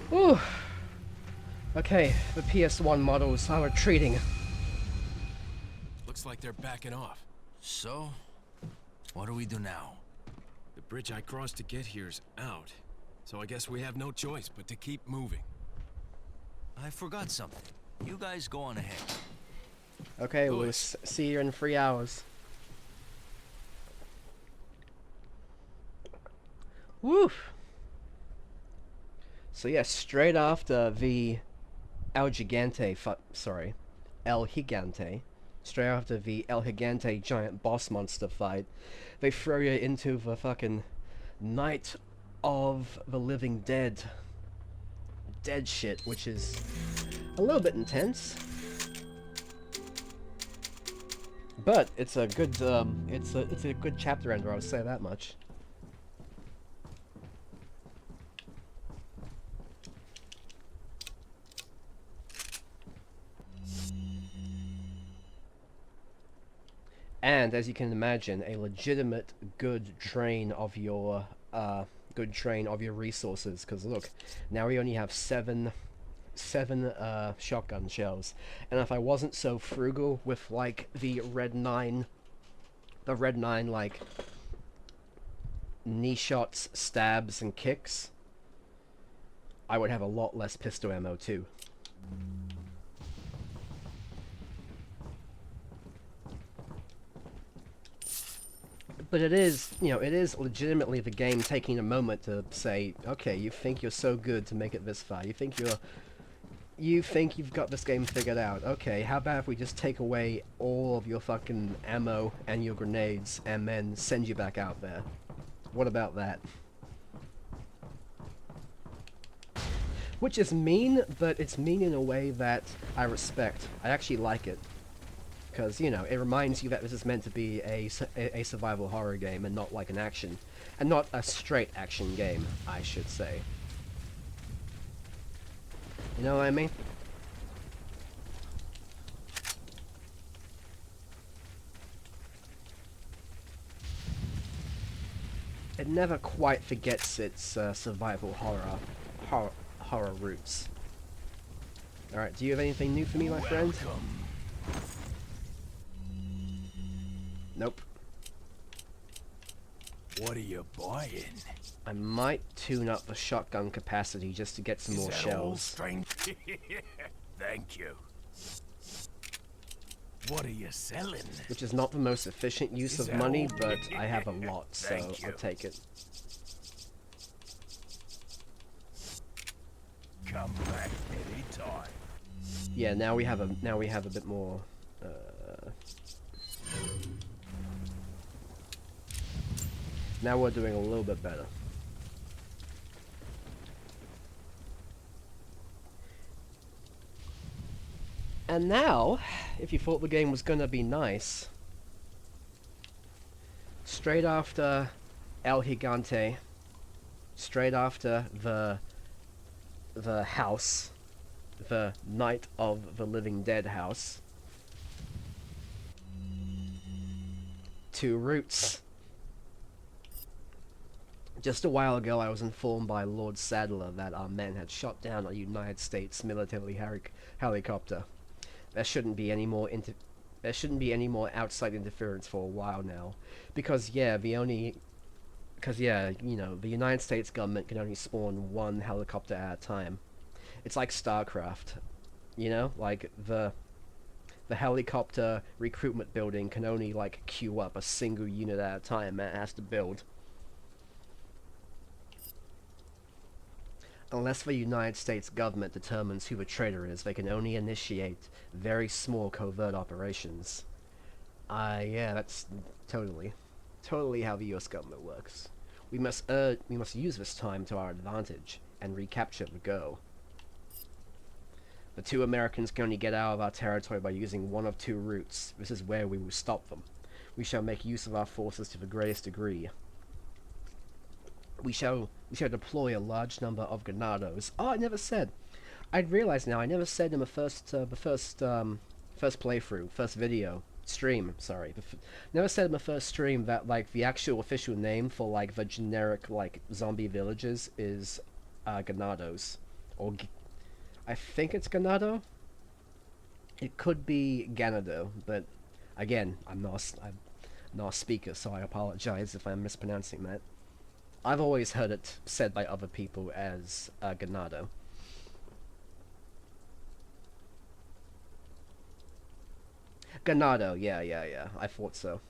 Whew. Okay, the PS1 models are retreating. Looks like they're backing off. So, what do we do now? The bridge I crossed to get here's out. So I guess we have no choice but to keep moving. I forgot something. You guys go on ahead. Okay, we'll Lewis. see you in 3 hours. Woof. So yeah, straight after the El Gigante, straight after the El Gigante giant boss monster fight, they throw you into the fucking Night of the Living Dead shit, which is a little bit intense. But it's a good it's a good chapter ender, I'll say that much. And as you can imagine, a legitimate good drain of your resources. Because look, now we only have seven shotgun shells, and if I wasn't so frugal with like the red 9 like knee shots, stabs, and kicks, I would have a lot less pistol ammo too. But it is, you know, it is legitimately the game taking a moment to say, okay, you think you're so good to make it this far. You think you've got this game figured out. Okay, how about if we just take away all of your fucking ammo and your grenades and then send you back out there? What about that? Which is mean, but it's mean in a way that I respect. I actually like it. Because, you know, it reminds you that this is meant to be a survival horror game and not like an action. And not a straight action game, I should say. You know what I mean? It never quite forgets its survival horror roots. Alright, do you have anything new for me, my friend? Nope. What are you buying? I might tune up the shotgun capacity just to get some more shells. Thank you. What are you selling? Which is not the most efficient use of money, but I have a lot, so I'll take it. Come back anytime. Yeah, now we have a bit more. Now we're doing a little bit better. And now, if you thought the game was gonna be nice, straight after El Gigante, straight after the house, the Night of the Living Dead house, 2 routes. Just a while ago, I was informed by Lord Sadler that our men had shot down a United States military helicopter. There shouldn't be any more outside interference for a while now, because you know, the United States government can only spawn 1 helicopter at a time. It's like StarCraft, you know, like the helicopter recruitment building can only like queue up a single unit at a time and it has to build. Unless the United States government determines who the traitor is, they can only initiate very small covert operations. Yeah, that's totally how the US government works. We must use this time to our advantage and recapture the girl. The 2 Americans can only get out of our territory by using one of 2 routes. This is where we will stop them. We shall make use of our forces to the greatest degree. We shall deploy a large number of granados. Oh, I never said. I'd realized now. I never said in the first playthrough, first video stream. Sorry, never said in the first stream that like the actual official name for like the generic like zombie villages is granados, or I think it's ganado. It could be ganado, but again, I'm not a speaker, so I apologize if I'm mispronouncing that. I've always heard it said by other people as Ganado. Ganado, yeah, I thought so.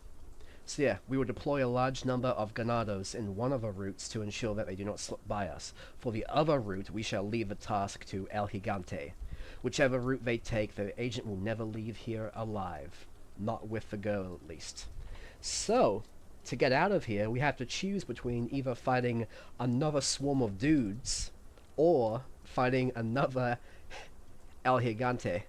So yeah, we will deploy a large number of Ganados in one of our routes to ensure that they do not slip by us. For the other route, we shall leave the task to El Gigante. Whichever route they take, the agent will never leave here alive. Not with the girl, at least. So, to get out of here, we have to choose between either fighting another swarm of dudes, or fighting another El Gigante.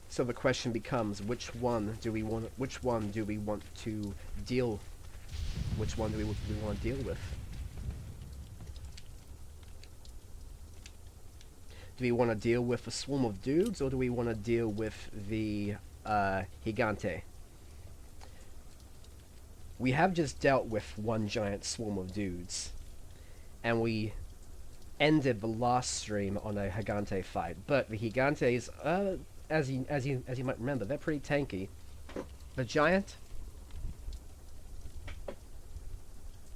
So the question becomes, which one do we want to deal with? Which one do we want to deal with? Do we want to deal with a swarm of dudes, or do we want to deal with the Gigante? We have just dealt with one giant swarm of dudes, and we ended the last stream on a Gigante fight. But the Gigantes, as you might remember, they're pretty tanky. The giant?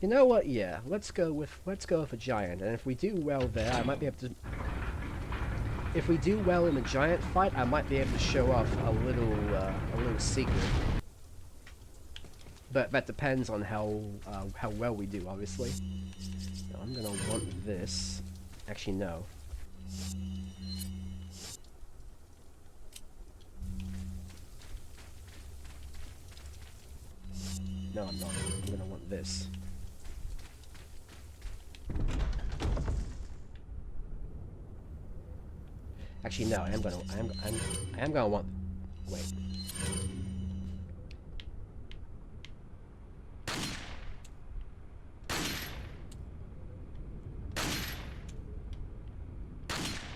You know what? Yeah, let's go with a giant. And if we do well there, I might be able to. If we do well in the giant fight, I might be able to show off a little secret. But that depends on how well we do, obviously. Now, I'm gonna want this. Actually, no. No, I'm not. I'm gonna want this. Actually, no. I am gonna want. Wait.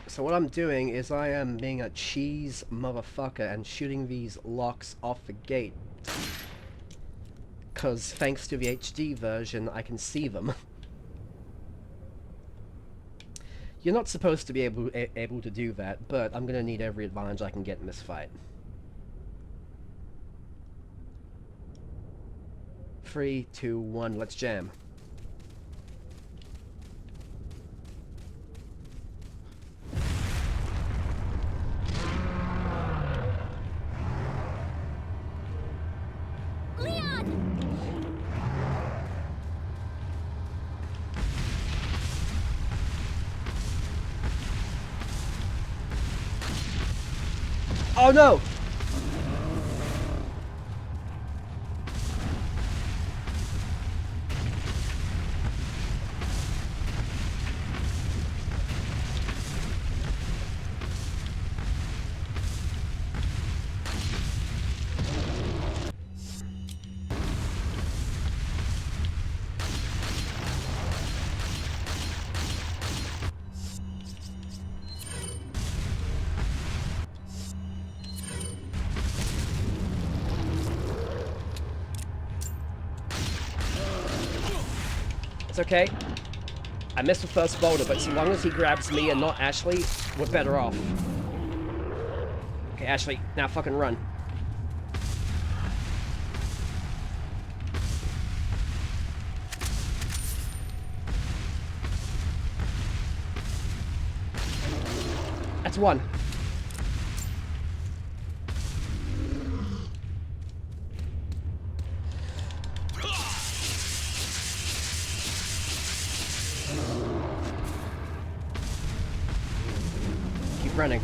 So what I'm doing is I am being a cheese motherfucker and shooting these locks off the gate. Because thanks to the HD version, I can see them. You're not supposed to be able to do that, but I'm gonna need every advantage I can get in this fight. 3, 2, 1, let's jam. Oh no! It's okay. I missed the first boulder, but as long as he grabs me and not Ashley, we're better off. Okay, Ashley, now fucking run. That's one. Running.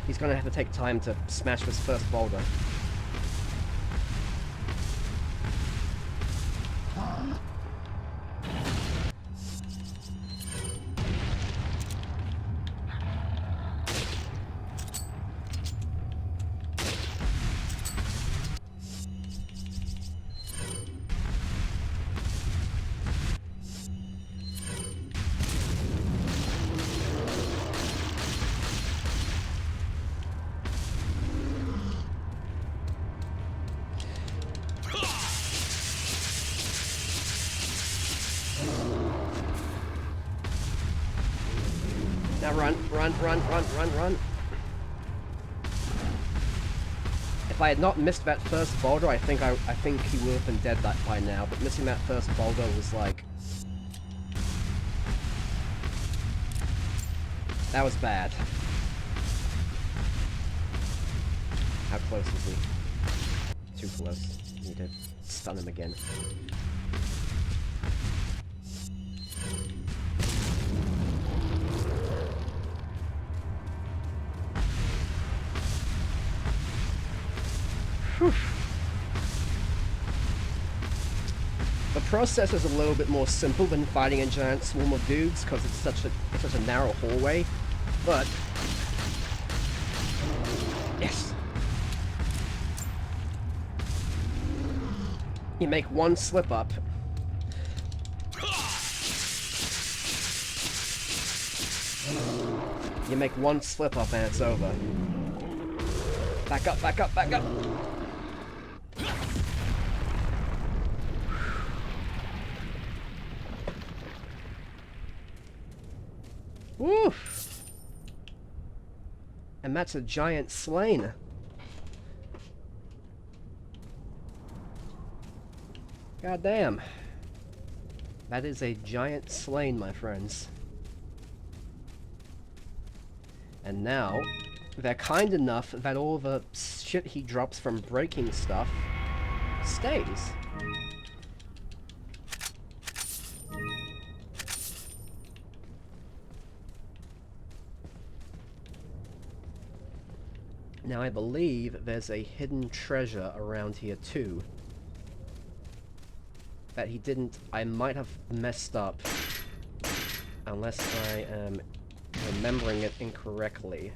He's gonna have to take time to smash this first boulder. Now run, run, run, run, run, run. If I had not missed that first boulder, I think he would have been dead by now. But missing that first boulder was like, that was bad. How close is he? Too close. Need to stun him again. Whew. The process is a little bit more simple than fighting a giant swarm of dudes because it's such a narrow hallway, but yes, you make one slip up. You make one slip up and it's over. Back up, back up, back up. Woo! And that's a giant slain. God damn. That is a giant slain, my friends. And now, they're kind enough that all the shit he drops from breaking stuff stays. Now I believe there's a hidden treasure around here too. That he didn't... I might have messed up. Unless I am remembering it incorrectly.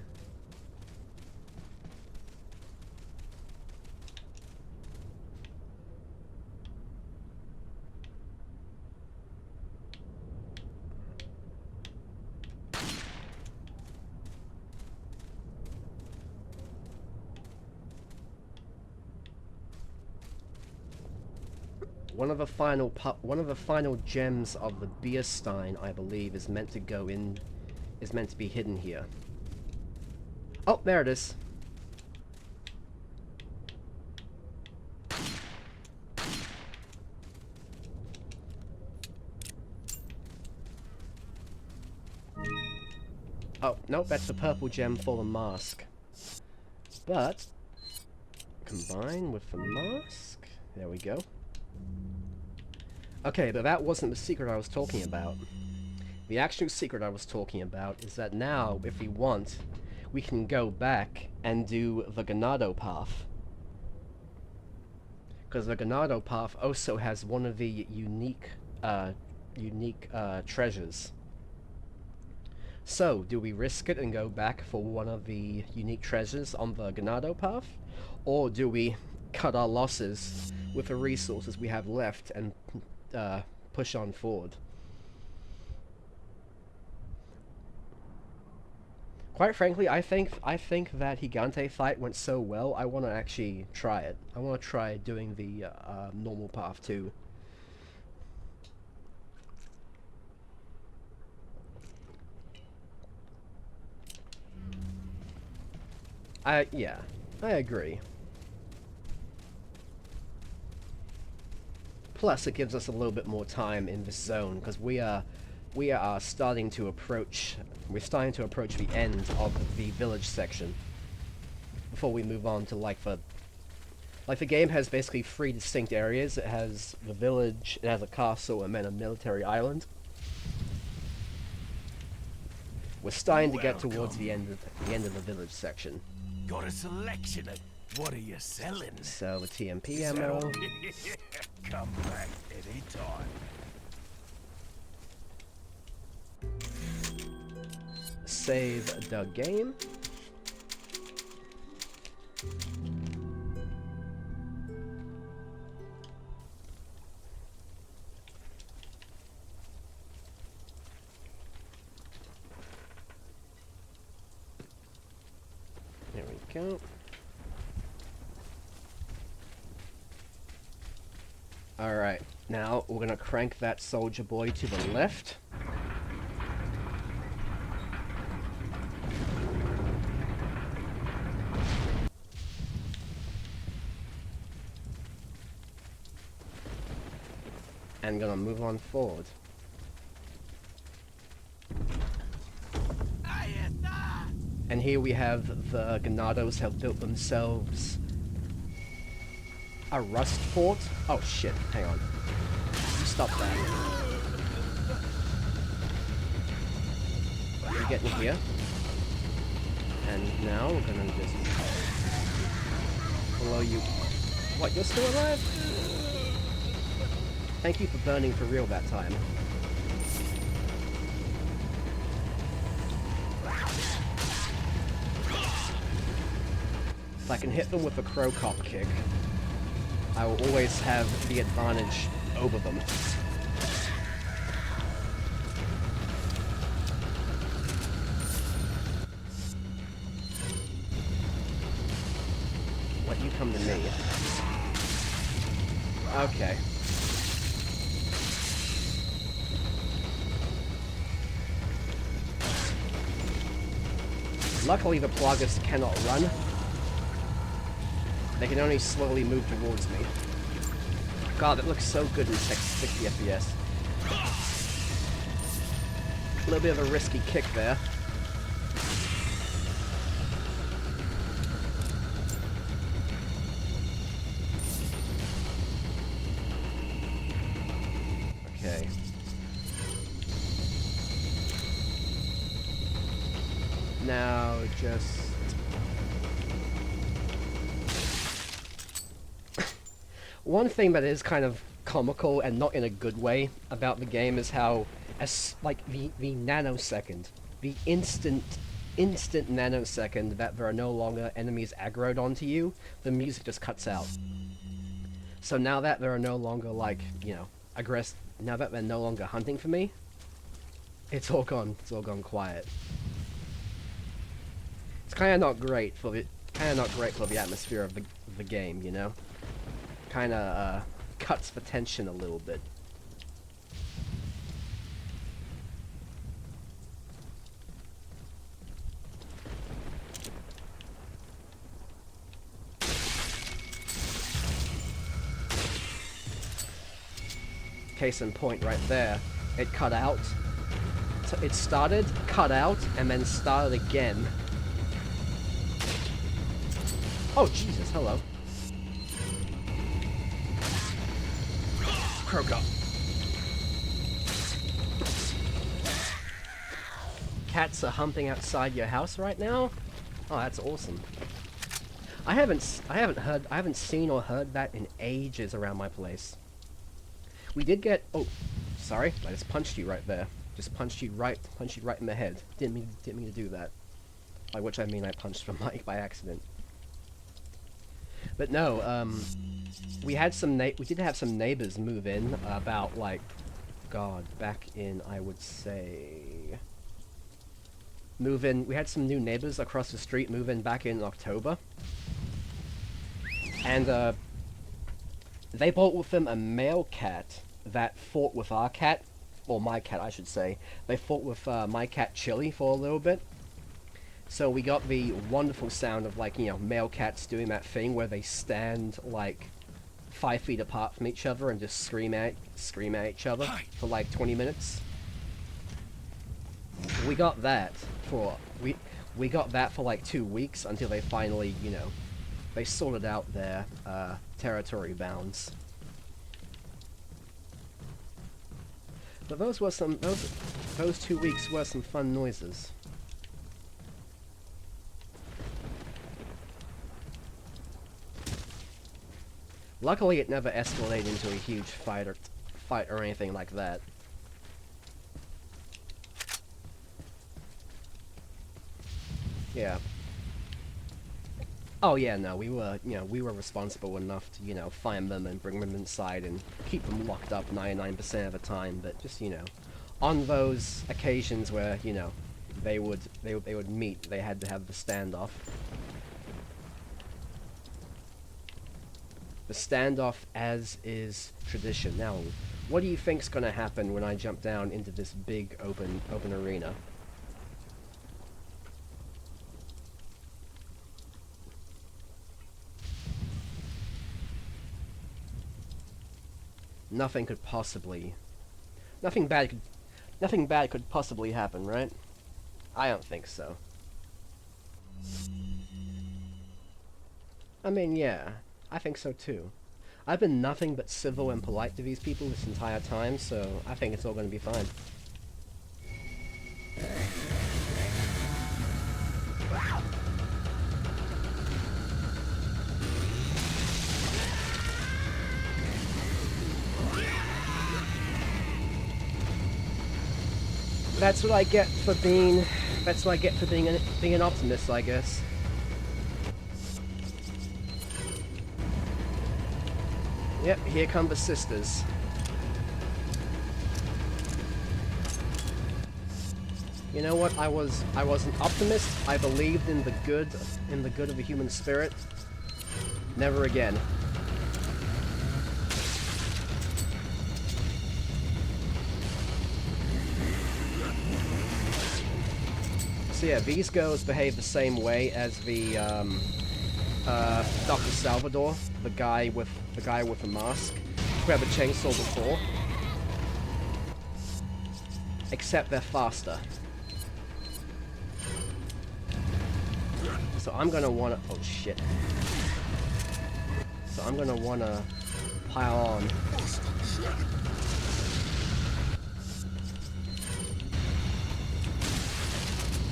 One of the final gems of the beer stein, I believe, is meant to be hidden here. Oh, there it is. Oh, nope, that's the purple gem for the mask. But combine with the mask. There we go. Okay, but that wasn't the secret I was talking about. The actual secret I was talking about is that now, if we want, we can go back and do the Ganado path. Because the Ganado path also has one of the unique treasures. So, do we risk it and go back for one of the unique treasures on the Ganado path? Or do we cut our losses with the resources we have left and push on forward? Quite frankly, I think that Gigante fight went so well, I want to actually try it. I want to try doing the normal path too. Yeah, I agree. Plus, it gives us a little bit more time in this zone because we are starting to approach. We're starting to approach the end of the village section before we move on to the game has basically 3 distinct areas. It has the village, it has a castle, and then a military island. We're starting to get towards the end of the village section. Got a selection of what are you selling? So the TMP ammo. Come back anytime. Save the game. There we go. Alright, now we're gonna crank that soldier boy to the left. And gonna move on forward. And here we have the Ganados have built themselves a rust fort. Oh shit, hang on. You stop that. You get in here. And now we're gonna just blow you. What, you're still alive? Thank you for burning for real that time. If I can hit them with a crow cop kick, I will always have the advantage over them. What, you come to me? Okay. Luckily the Plagas cannot run. They can only slowly move towards me. God, it looks so good in 60 FPS. A little bit of a risky kick there. Okay. Now, just... One thing that is kind of comical, and not in a good way, about the game is how, like, the nanosecond, the instant nanosecond that there are no longer enemies aggroed onto you, the music just cuts out. So now that there are no longer, like, you know, now that they're no longer hunting for me, it's all gone quiet. It's kind of not great for the atmosphere of the game, you know? Kind of cuts the tension a little bit. Case in point right there. It cut out. It started, cut out, and then started again. Oh, Jesus, hello. Croco. Cats are humping outside your house right now? Oh, that's awesome. I haven't seen or heard that in ages around my place. We did get, oh, sorry, I just punched you right there. Just punched you right in the head. Didn't mean to do that. By which I mean I punched the mic by accident. But no, we did have some neighbors move in about, like, God, back in, I would say, we had some new neighbors across the street move in back in October. And, they brought with them a male cat that fought with our cat, or my cat, I should say. They fought with, my cat Chili for a little bit. So we got the wonderful sound of, like, you know, male cats doing that thing where they stand, like, 5 feet apart from each other and just scream at each other for, like, 20 minutes. We got that for, we got that for, like, 2 weeks until they finally, you know, they sorted out their, territory bounds. But those 2 weeks were some fun noises. Luckily, it never escalated into a huge fight or anything like that. Yeah. Oh yeah, no, we were responsible enough to, you know, find them and bring them inside and keep them locked up 99% of the time. But just, you know, on those occasions where, you know, they would meet, they had to have the standoff. The standoff as is tradition. Now, What do you think's gonna happen when I jump down into this big open arena? Nothing could possibly... Nothing bad could possibly happen, right? I don't think so. I mean, yeah, I think so too. I've been nothing but civil and polite to these people this entire time, so I think it's all going to be fine. That's what I get for being... That's what I get for being an optimist, I guess. Yep, here come the sisters. You know what? I was an optimist. I believed in the good of the human spirit. Never again. So yeah, these girls behave the same way as the Dr. Salvador, the guy with a mask, who had a chainsaw before. Except they're faster. So I'm gonna wanna... Oh shit. So I'm gonna wanna pile on.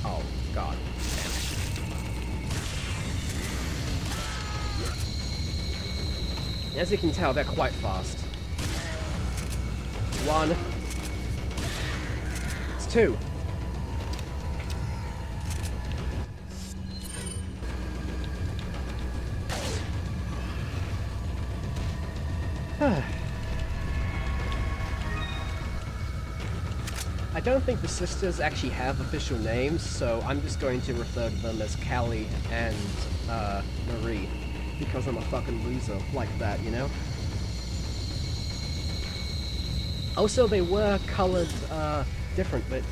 Oh god. As you can tell, they're quite fast. One. It's two. I don't think the sisters actually have official names, so I'm just going to refer to them as Callie and Marie, because I'm a fucking loser like that, you know? Also, they were colored different, but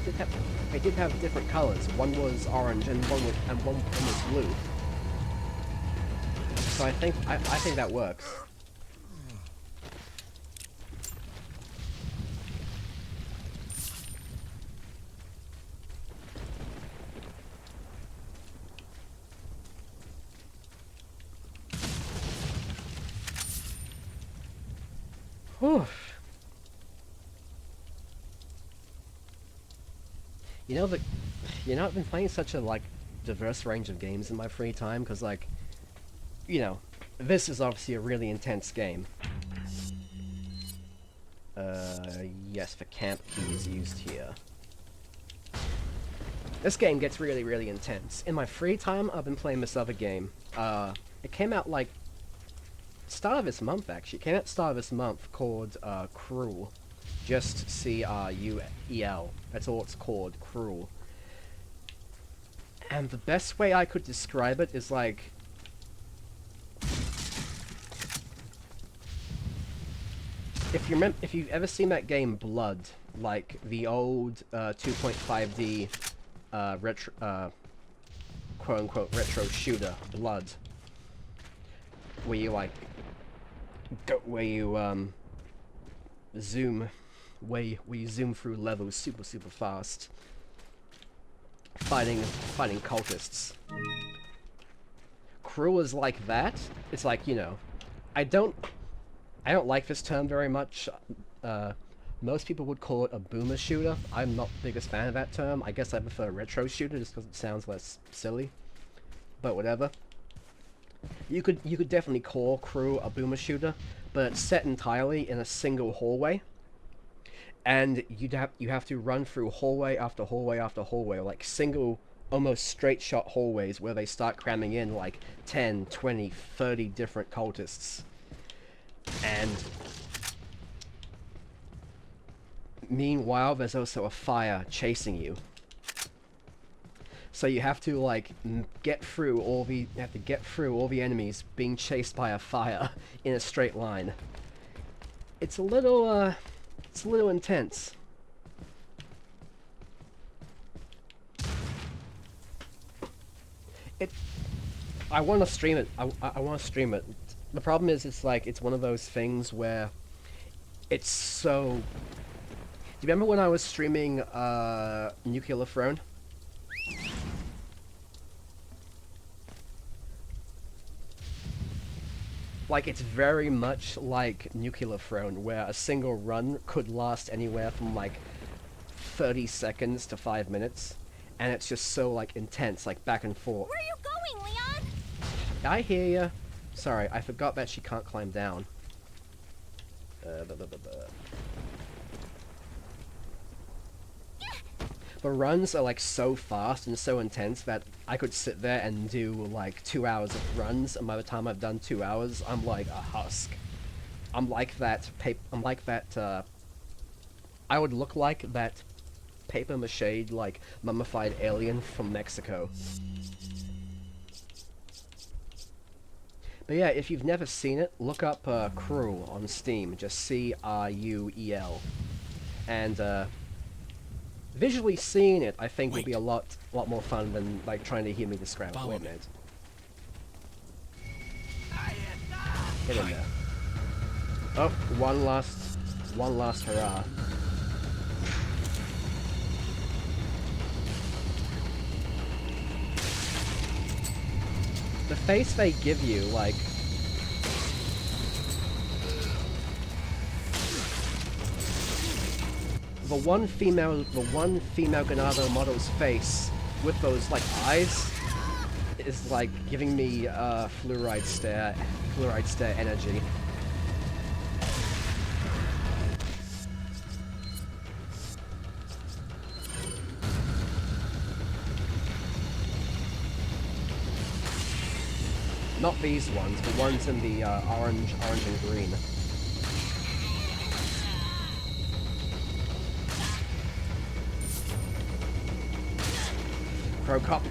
they did have different colors. One was orange and one was blue. So I think that works. Whew. I've been playing such a, like, diverse range of games in my free time, because, like, this is obviously a really intense game. Yes, the camp key is used here. This game gets really, really intense. In my free time, I've been playing this other game. It came out, like, start of this month, actually. It came out start of this month, called, Cruel. Just C-R-U-E-L. That's all it's called, Cruel. And the best way I could describe it is, like... If you've ever seen that game Blood, like the old 2.5D retro, quote-unquote retro shooter, Blood, where you like zoom through levels super fast, fighting cultists. Cruel is like that. It's like, I don't like this term very much. Most people would call it a boomer shooter. I'm not the biggest fan of that term. I guess I prefer retro shooter just because it sounds less silly. But whatever. You could definitely call Crew a boomer shooter, but it's set entirely in a single hallway. And you have to run through hallway after hallway after hallway, like single, almost straight shot hallways where they start cramming in like 10, 20, 30 different cultists. And meanwhile, there's also a fire chasing you. So you have to like get through all the enemies being chased by a fire in a straight line. It's a little It's a little intense. I want to stream it. I want to stream it. The problem is, it's like, it's one of those things where it's so... Do you remember when I was streaming Nuclear Throne? Like, it's very much like Nuclear Throne, where a single run could last anywhere from like 30 seconds to 5 minutes, and it's just so like intense, like back and forth. Where are you going, Leon? I hear ya. Sorry, I forgot that she can't climb down. The runs are like so fast and so intense that I could sit there and do like 2 hours of runs, and by the time I've done 2 hours, I'm like a husk. I'm like that I would look like that paper mache like mummified alien from Mexico. But yeah, if you've never seen it, look up Cruel on Steam, just C-R-U-E-L. And visually seeing it, I think, will be a lot more fun than like trying to hear me describe it. Wait a minute. Get in there. Oh, one last hurrah. The face they give you, like... The one female Ganado model's face with those, like, eyes is, like, giving me, fluoride stare energy. Not these ones, the ones in the orange and green. Crow cop.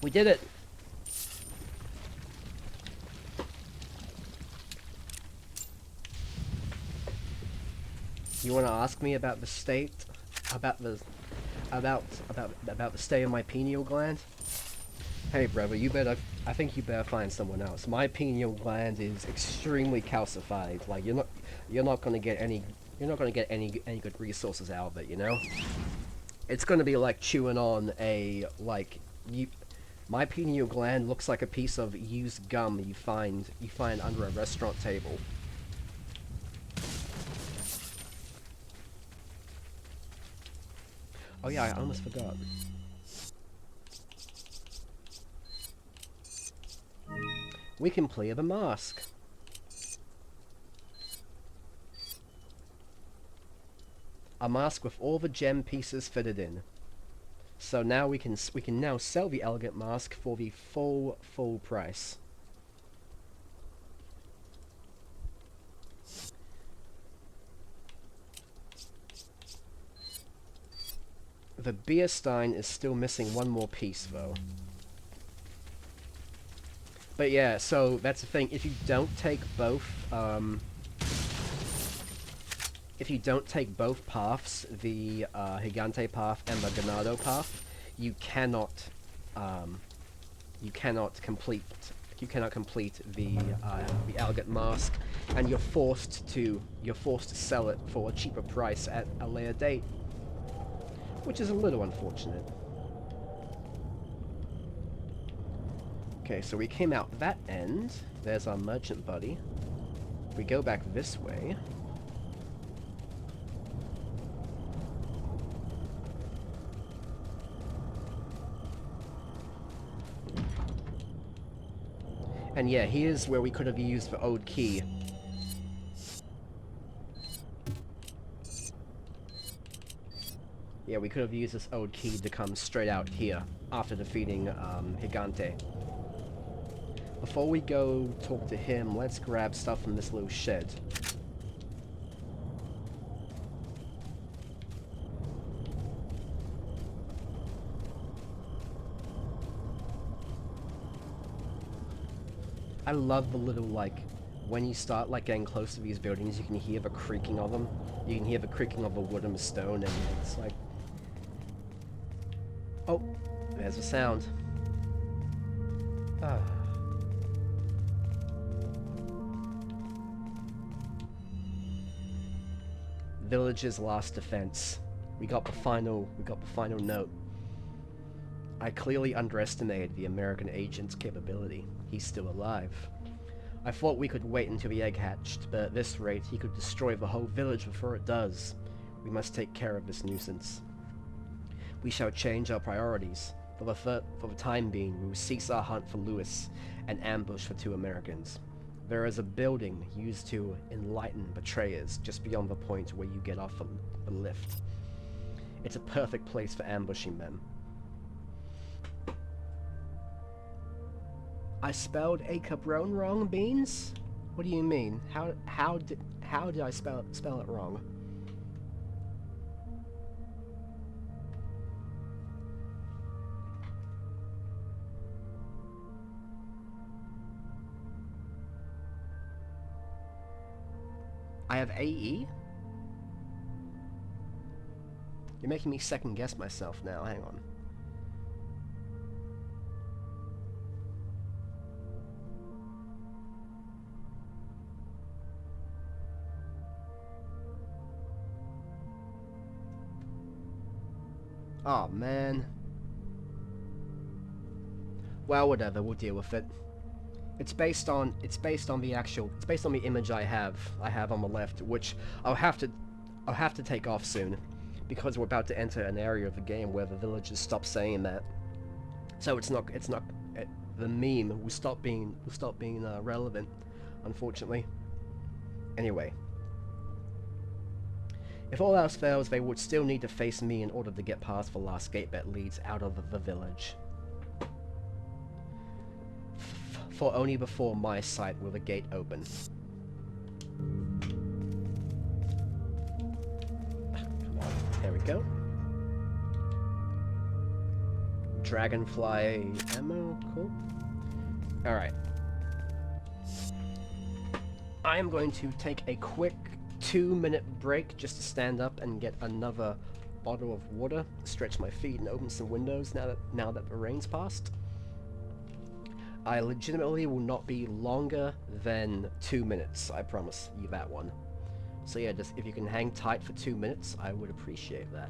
We did it. You want to ask me about the state, about the state of my pineal gland? Hey, brother, I think you better find someone else. My pineal gland is extremely calcified. Like, you're not gonna get any good resources out of it, you know? It's gonna be like chewing on my pineal gland looks like a piece of used gum you find under a restaurant table. Oh yeah, I almost forgot. We can clear the mask. A mask with all the gem pieces fitted in. So now we can now sell the elegant mask for the full price. The beer stein is still missing one more piece, though. But yeah, so that's the thing. If you don't take both, paths, the Gigante path and the Ganado path, you cannot complete the elegant mask, and you're forced to sell it for a cheaper price at a later date. Which is a little unfortunate. Okay, so we came out that end. There's our merchant buddy. We go back this way. And yeah, here's where we could have used the old key. Yeah, we could have used this old key to come straight out here after defeating Gigante. Before we go talk to him, let's grab stuff from this little shed. I love the little, like, when you start, like, getting close to these buildings, you can hear the creaking of them. You can hear the creaking of the wood and the stone, and it's like... Oh, there's a sound. Ah. Village's last defense. We got the final note. I clearly underestimated the American agent's capability. He's still alive. I thought we could wait until the egg hatched, but at this rate he could destroy the whole village before it does. We must take care of this nuisance. We shall change our priorities. For the time being, we will cease our hunt for Lewis and ambush the 2 Americans. There is a building used to enlighten betrayers just beyond the point where you get off the lift. It's a perfect place for ambushing them. I spelled a cabron wrong, Beans? What do you mean? How did I spell it wrong? I have AE? You're making me second guess myself now, hang on. Oh man. Well, whatever, we'll deal with it. It's based on the image I have on the left, which I'll have to take off soon, because we're about to enter an area of the game where the villagers stop saying that. So the meme will stop being relevant, unfortunately. Anyway. If all else fails, they would still need to face me in order to get past the last gate that leads out of the village. For only before my sight will the gate open. Come on, there we go. Dragonfly ammo, cool. Alright. I am going to take a quick 2-minute break just to stand up and get another bottle of water, stretch my feet and open some windows now that the rain's passed. I legitimately will not be longer than 2 minutes, I promise you that one. So yeah, just if you can hang tight for 2 minutes, I would appreciate that.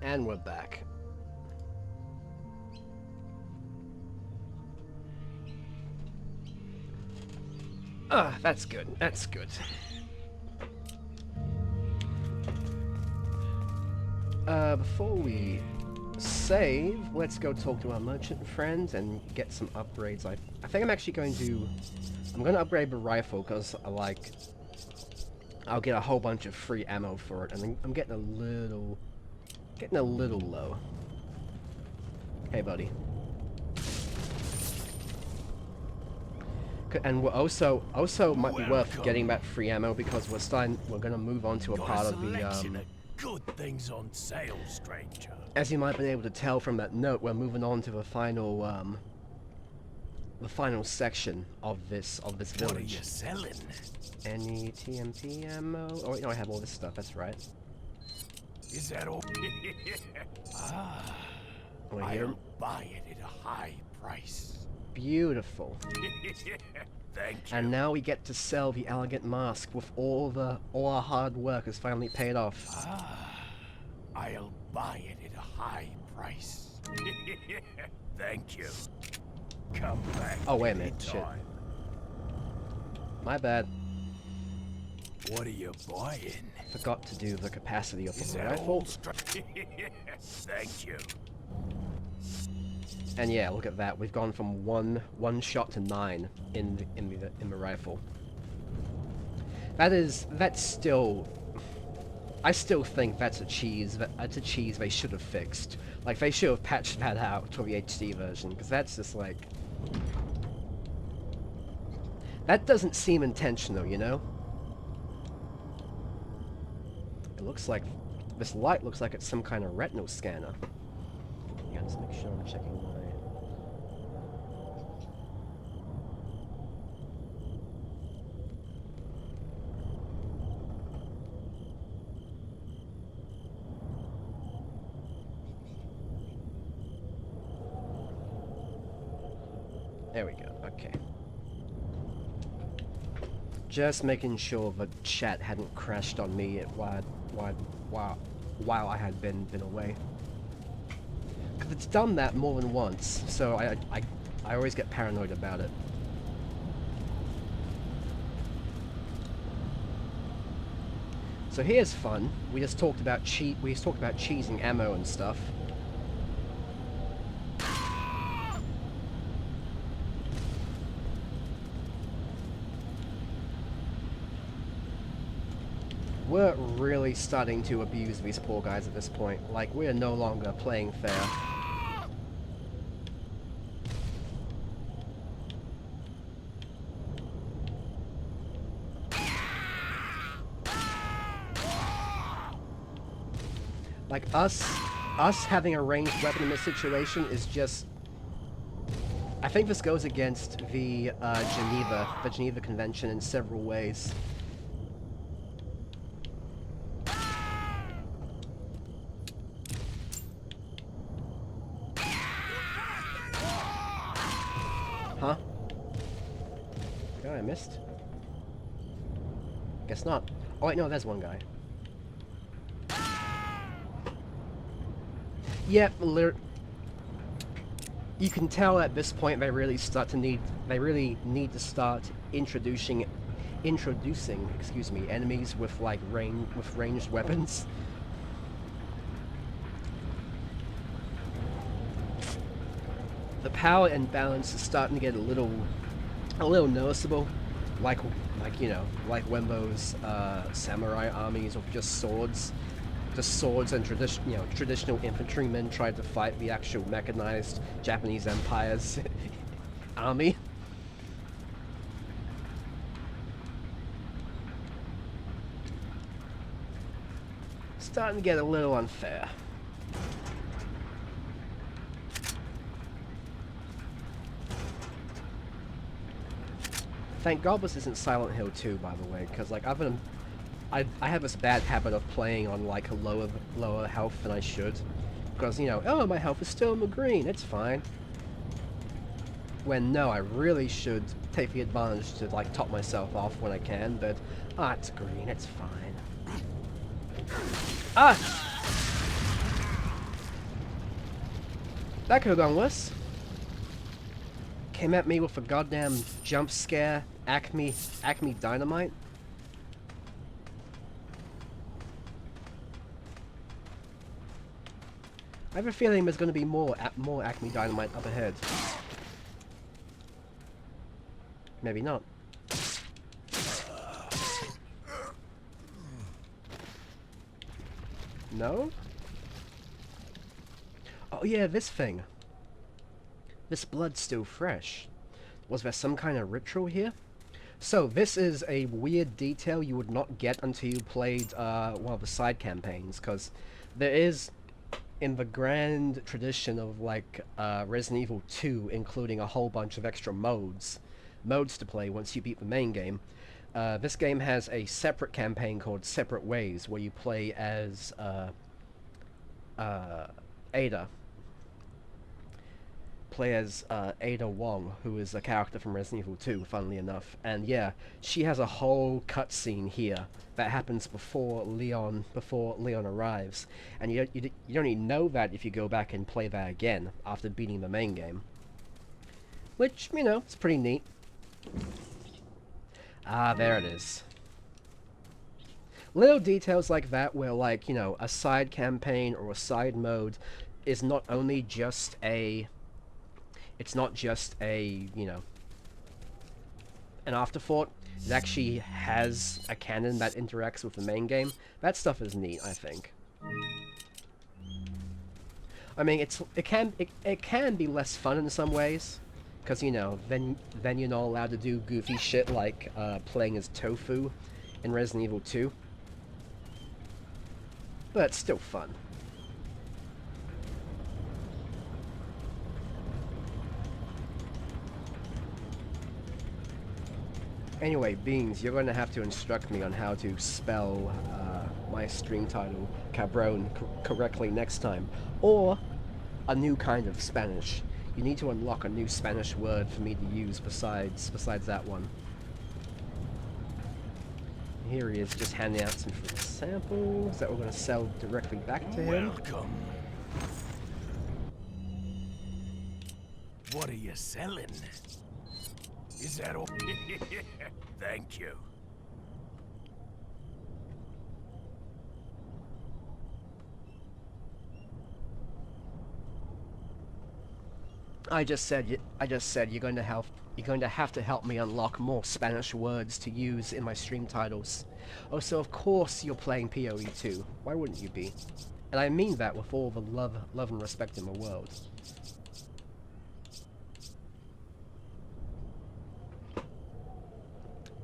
And we're back. Ah, that's good. That's good. Before we save, let's go talk to our merchant friends and get some upgrades. I think I'm actually going to... I'm going to upgrade the rifle because I'll get a whole bunch of free ammo for it, and I'm getting a little low. Hey, buddy. And we're also might be worth getting that free ammo because we're gonna move on to a part of the good things on sale, stranger. As you might be able to tell from that note, we're moving on to the final section of this village. What are you selling? Any TMP ammo? Oh wait, no, I have all this stuff. That's right. Is that all? I'll buy it at a high price. Beautiful. Thank you. And now we get to sell the elegant mask with all our hard work has finally paid off. I'll buy it at a high price. Thank you. Come back. Oh wait a minute, shit. anytime. My bad. What are you buying? Forgot to do the capacity of Is the that rifle. all? Thank you. And yeah, look at that. We've gone from one shot to 9 in the rifle. That's still. I still think that's a cheese. That's a cheese they should have fixed. Like they should have patched that out for the HD version, because that's just like. That doesn't seem intentional, you know. It looks like this light looks like it's some kind of retinal scanner. Yeah, just make sure I'm checking my. There we go. Okay. Just making sure the chat hadn't crashed on me while I had been away. Because it's done that more than once, so I always get paranoid about it. So here's fun. We just talked about cheesing ammo and stuff. We're really starting to abuse these poor guys at this point. Like, we are no longer playing fair. Like, us having a ranged weapon in this situation is just... I think this goes against the Geneva Convention in several ways. Huh? Guy I missed? Guess not. Oh wait, no, there's one guy. Yep, you can tell at this point they really need to start introducing, excuse me, enemies with like ranged weapons. The power and balance is starting to get a little noticeable, like you know, like when those samurai armies of just swords and traditional infantrymen tried to fight the actual mechanized Japanese Empire's army. Starting to get a little unfair. Thank God this isn't Silent Hill 2, by the way, because like I have this bad habit of playing on like a lower health than I should, because you know, oh, my health is still in the green, it's fine. When no, I really should take the advantage to like top myself off when I can, but it's green, it's fine. Ah! That could have gone worse. Came at me with a goddamn jump scare, Acme Dynamite. I have a feeling there's going to be more Acme Dynamite up ahead. Maybe not. No? Oh yeah, this thing. This blood's still fresh. Was there some kind of ritual here? So, this is a weird detail you would not get until you played one of the side campaigns, because there is, in the grand tradition of, like, Resident Evil 2, including a whole bunch of extra modes to play once you beat the main game, this game has a separate campaign called Separate Ways, where you play as, Ada. Play as Ada Wong, who is a character from Resident Evil 2, funnily enough. And yeah, she has a whole cutscene here that happens before Leon arrives. And you don't even know that if you go back and play that again after beating the main game. Which, you know, it's pretty neat. Ah, there it is. Little details like that where, like, you know, a side campaign or a side mode is not only just a... It's not just a, you know, an afterthought. It actually has a canon that interacts with the main game. That stuff is neat, I think. I mean, it can be less fun in some ways, because, you know, then you're not allowed to do goofy shit like playing as Tofu in Resident Evil 2. But it's still fun. Anyway, Beans, you're going to have to instruct me on how to spell my stream title, Cabron, correctly next time. Or a new kind of Spanish. You need to unlock a new Spanish word for me to use besides that one. Here he is, just handing out some free samples that we're going to sell directly back to him. Welcome. What are you selling? Is that all? Thank you. I just said you're going to have to help me unlock more Spanish words to use in my stream titles. Oh, so of course you're playing PoE 2. Why wouldn't you be? And I mean that with all the love and respect in the world.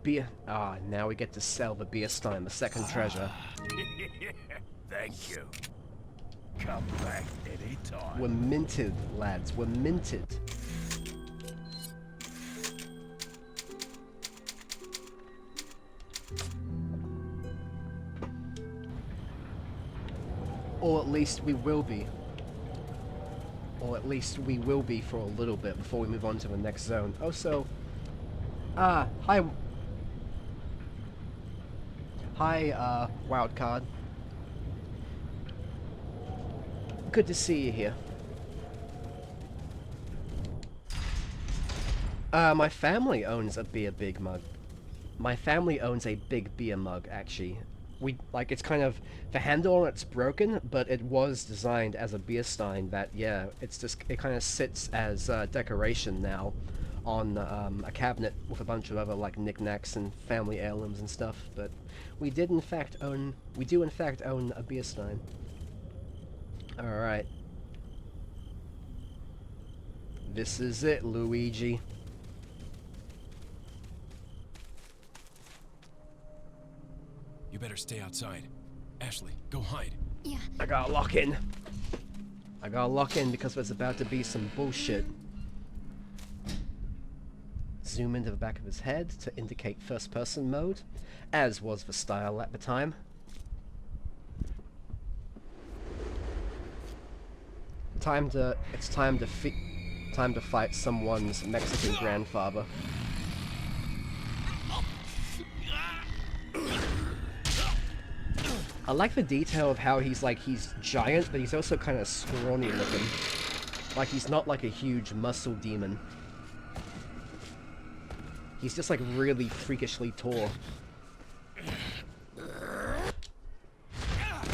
Beer. Ah, now we get to sell the Beerstein, the second treasure. Thank you. Come back anytime. We're minted, lads. We're minted. Or at least we will be. Or at least we will be for a little bit before we move on to the next zone. Oh, so... hi... Hi, Wildcard. Good to see you here. My family owns a big mug. My family owns a big beer mug, actually. It's kind of... The handle on it's broken, but it was designed as a beer stein that, yeah, it kind of sits as decoration now on a cabinet with a bunch of other, like, knickknacks and family heirlooms and stuff, but we do in fact own a beer stein. Alright. This is it, Luigi. You better stay outside. Ashley, go hide. Yeah. I gotta lock in. Because there's about to be some bullshit. Zoom into the back of his head to indicate first-person mode, as was the style at the time. It's time to fight someone's Mexican grandfather. I like the detail of how he's giant, but he's also kind of scrawny looking. Like, he's not like a huge muscle demon. He's just like really freakishly tall.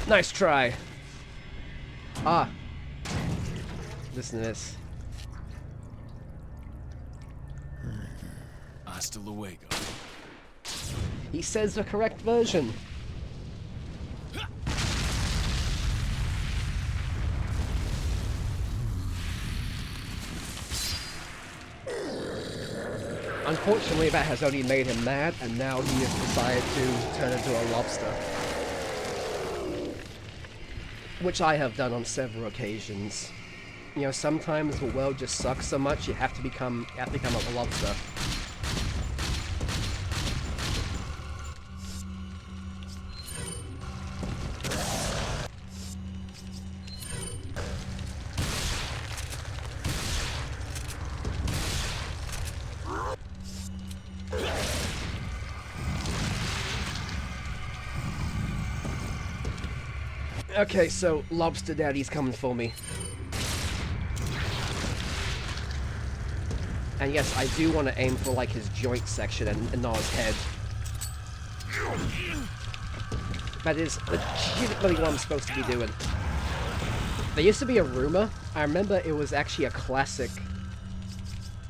Nice try! Ah! Listen to this. Hasta luego. He says the correct version! Unfortunately, that has only made him mad, and now he has decided to turn into a lobster. Which I have done on several occasions. You know, sometimes the world just sucks so much, you have to become a lobster. Okay, so Lobster Daddy's coming for me. And yes, I do want to aim for like his joint section and not his head. That is legitimately what I'm supposed to be doing. There used to be a rumor. I remember it was actually a classic.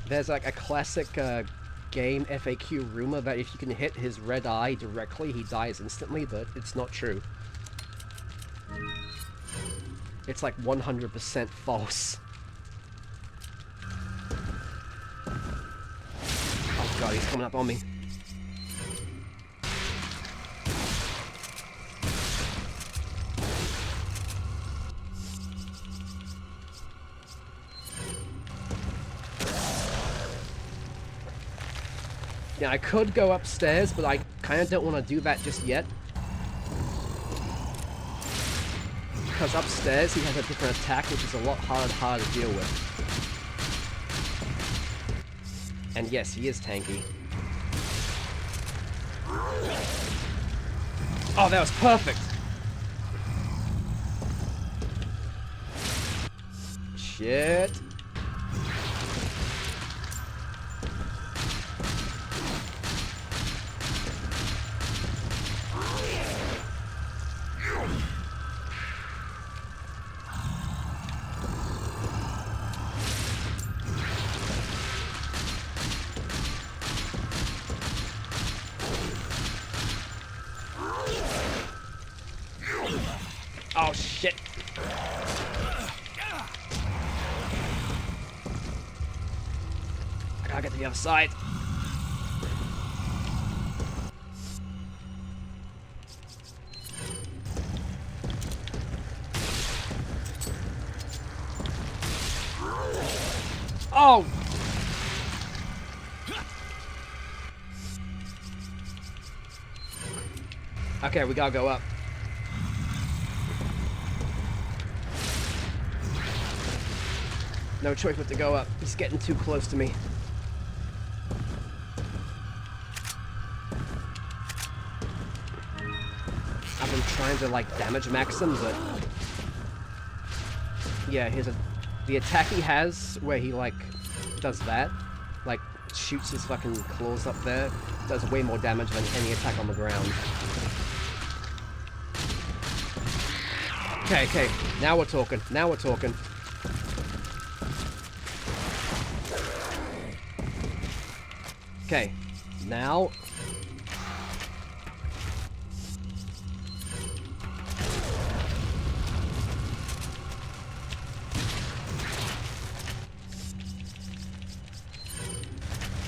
There's like a classic game FAQ rumor that if you can hit his red eye directly, he dies instantly, but it's not true. It's like 100% false. Oh god, he's coming up on me. Yeah, I could go upstairs, but I kind of don't want to do that just yet. Because upstairs he has a different attack, which is a lot harder to deal with. And yes, he is tanky. Oh, that was perfect! Shit. Oh shit. I gotta get to the other side. Oh! Okay, we gotta go up. No choice but to go up. He's getting too close to me. I've been trying to like damage max him, but yeah, the attack he has where he like does that, like shoots his fucking claws up there, does way more damage than any attack on the ground. Okay, okay, now we're talking. Now we're talking. Okay, now...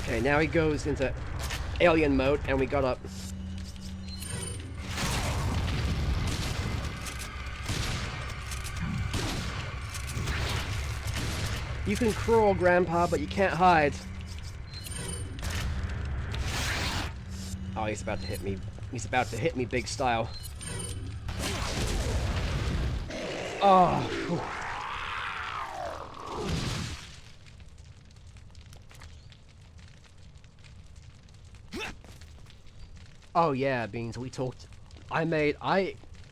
Okay, now he goes into alien mode, and we got up. You can crawl, Grandpa, but you can't hide. Oh, he's about to hit me. He's about to hit me big style. Oh. Whew. Oh yeah, Beans, we talked. I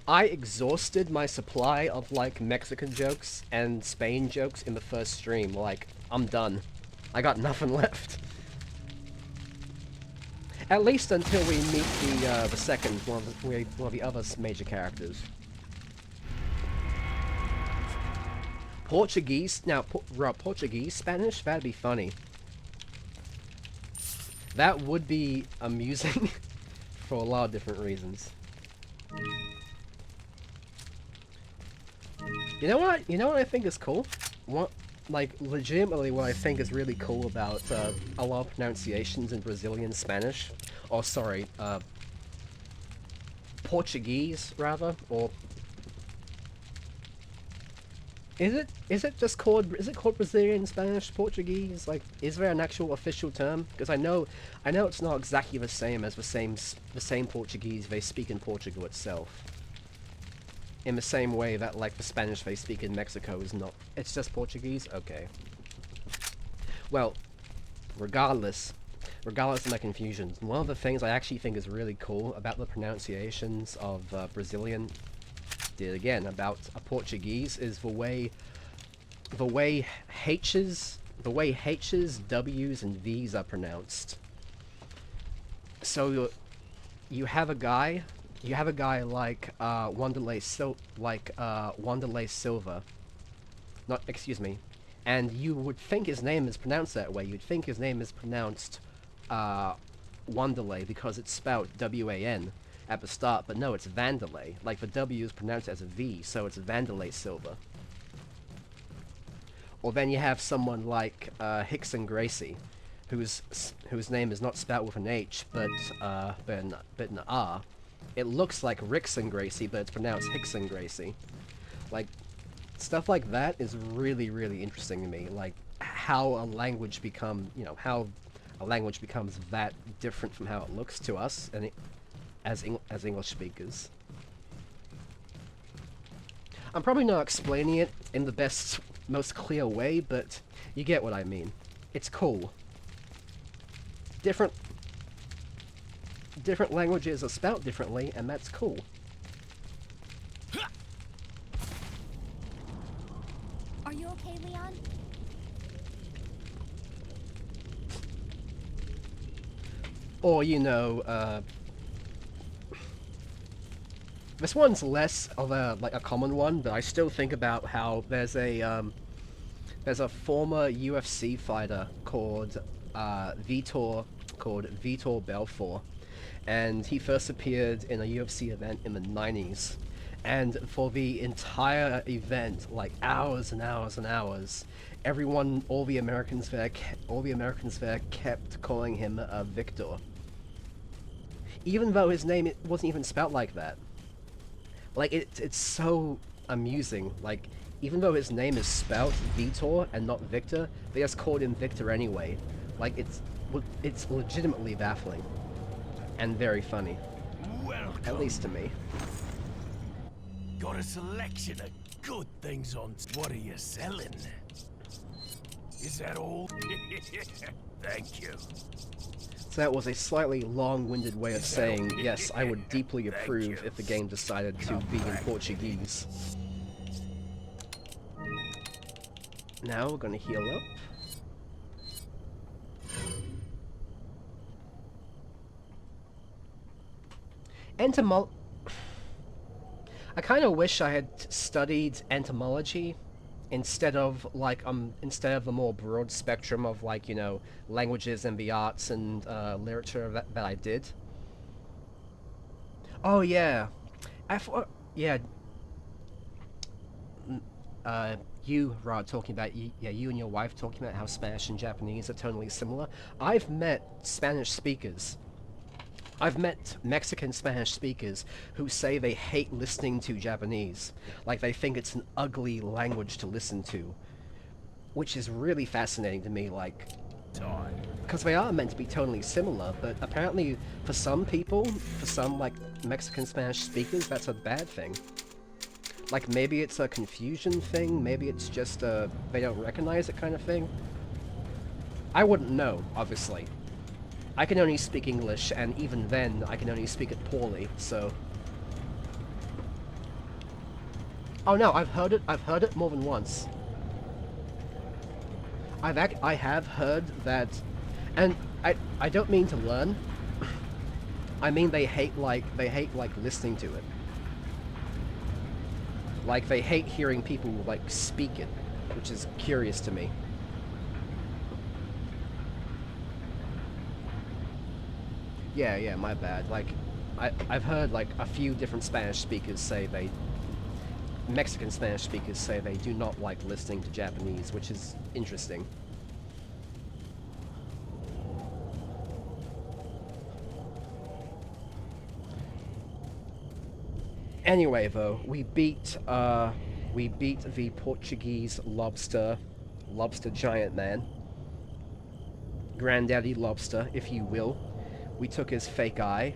I exhausted my supply of, like, Mexican jokes and Spain jokes in the first stream. Like, I'm done. I got nothing left. At least until we meet the second, one of the other major characters. Portuguese? Now, Portuguese Spanish? That'd be funny. That would be amusing for a lot of different reasons. You know what I think is cool? Like, legitimately what I think is really cool about a lot of pronunciations in Brazilian Spanish, or sorry, Portuguese, rather, or... Is it called Brazilian Spanish, Portuguese? Like, is there an actual official term? Because I know it's not exactly the same as the same Portuguese they speak in Portugal itself. In the same way that, like, the Spanish they speak in Mexico is not... It's just Portuguese? Okay. Well, regardless of my confusion, one of the things I actually think is really cool about the pronunciations of Brazilian, about Portuguese, is the way H's, W's, and V's are pronounced. So you have a guy like Wanderlei Silva. Not, excuse me. And you would think his name is pronounced that way. You'd think his name is pronounced Wanderlei because it's spelled W-A-N at the start, but no, it's Vanderlei. Like, the W is pronounced as a V, so it's Vanderlei Silva. Or then you have someone like Hickson Gracie, whose name is not spelled with an H, but an R. It looks like Rickson Gracie, but it's pronounced Hickson Gracie. Like, stuff like that is really, really interesting to me. Like, how a language becomes that different from how it looks to us, and as English speakers. I'm probably not explaining it in the best, most clear way, but you get what I mean. It's cool. Different languages are spelt differently, and that's cool. Are you okay, Leon? Or, you know, this one's less of a common one, but I still think about how there's a former UFC fighter called Vitor Belfort, and he first appeared in a UFC event in the 90s, and for the entire event, like hours and hours and hours, all the Americans there kept calling him Victor, even though his name wasn't even spelled like that. Like, it's so amusing. Like, even though his name is spelled Vitor and not Victor, they just called him Victor anyway. Like, it's legitimately baffling. And very funny. Welcome. At least to me. Got a selection of good things on. What are you selling? Is that all? Thank you. So that was a slightly long-winded way of saying, yes, I would deeply approve if the game decided to be in Portuguese. Now we're gonna heal up. I kind of wish I had studied entomology instead of the more broad spectrum of, like, you know, languages and the arts and literature that I did. Oh yeah, you, Rod, talking about you and your wife talking about how Spanish and Japanese are totally similar. I've met Spanish speakers. I've met Mexican Spanish speakers who say they hate listening to Japanese. Like, they think it's an ugly language to listen to. Which is really fascinating to me, like... Because they are meant to be totally similar, but apparently for some people, for some, like, Mexican Spanish speakers, that's a bad thing. Like, maybe it's a confusion thing, maybe it's just a they don't recognize it kind of thing. I wouldn't know, obviously. I can only speak English, and even then, I can only speak it poorly, so... Oh no, I've heard it. I've heard it more than once. I have heard that, and I don't mean to learn. I mean they hate like listening to it. Like they hate hearing people like speak it, which is curious to me. Yeah, my bad. Like I've heard like a few different Spanish speakers say Mexican Spanish speakers say they do not like listening to Japanese, which is interesting. Anyway, though, we beat the Portuguese lobster giant man, Granddaddy Lobster, if you will. We took his fake eye,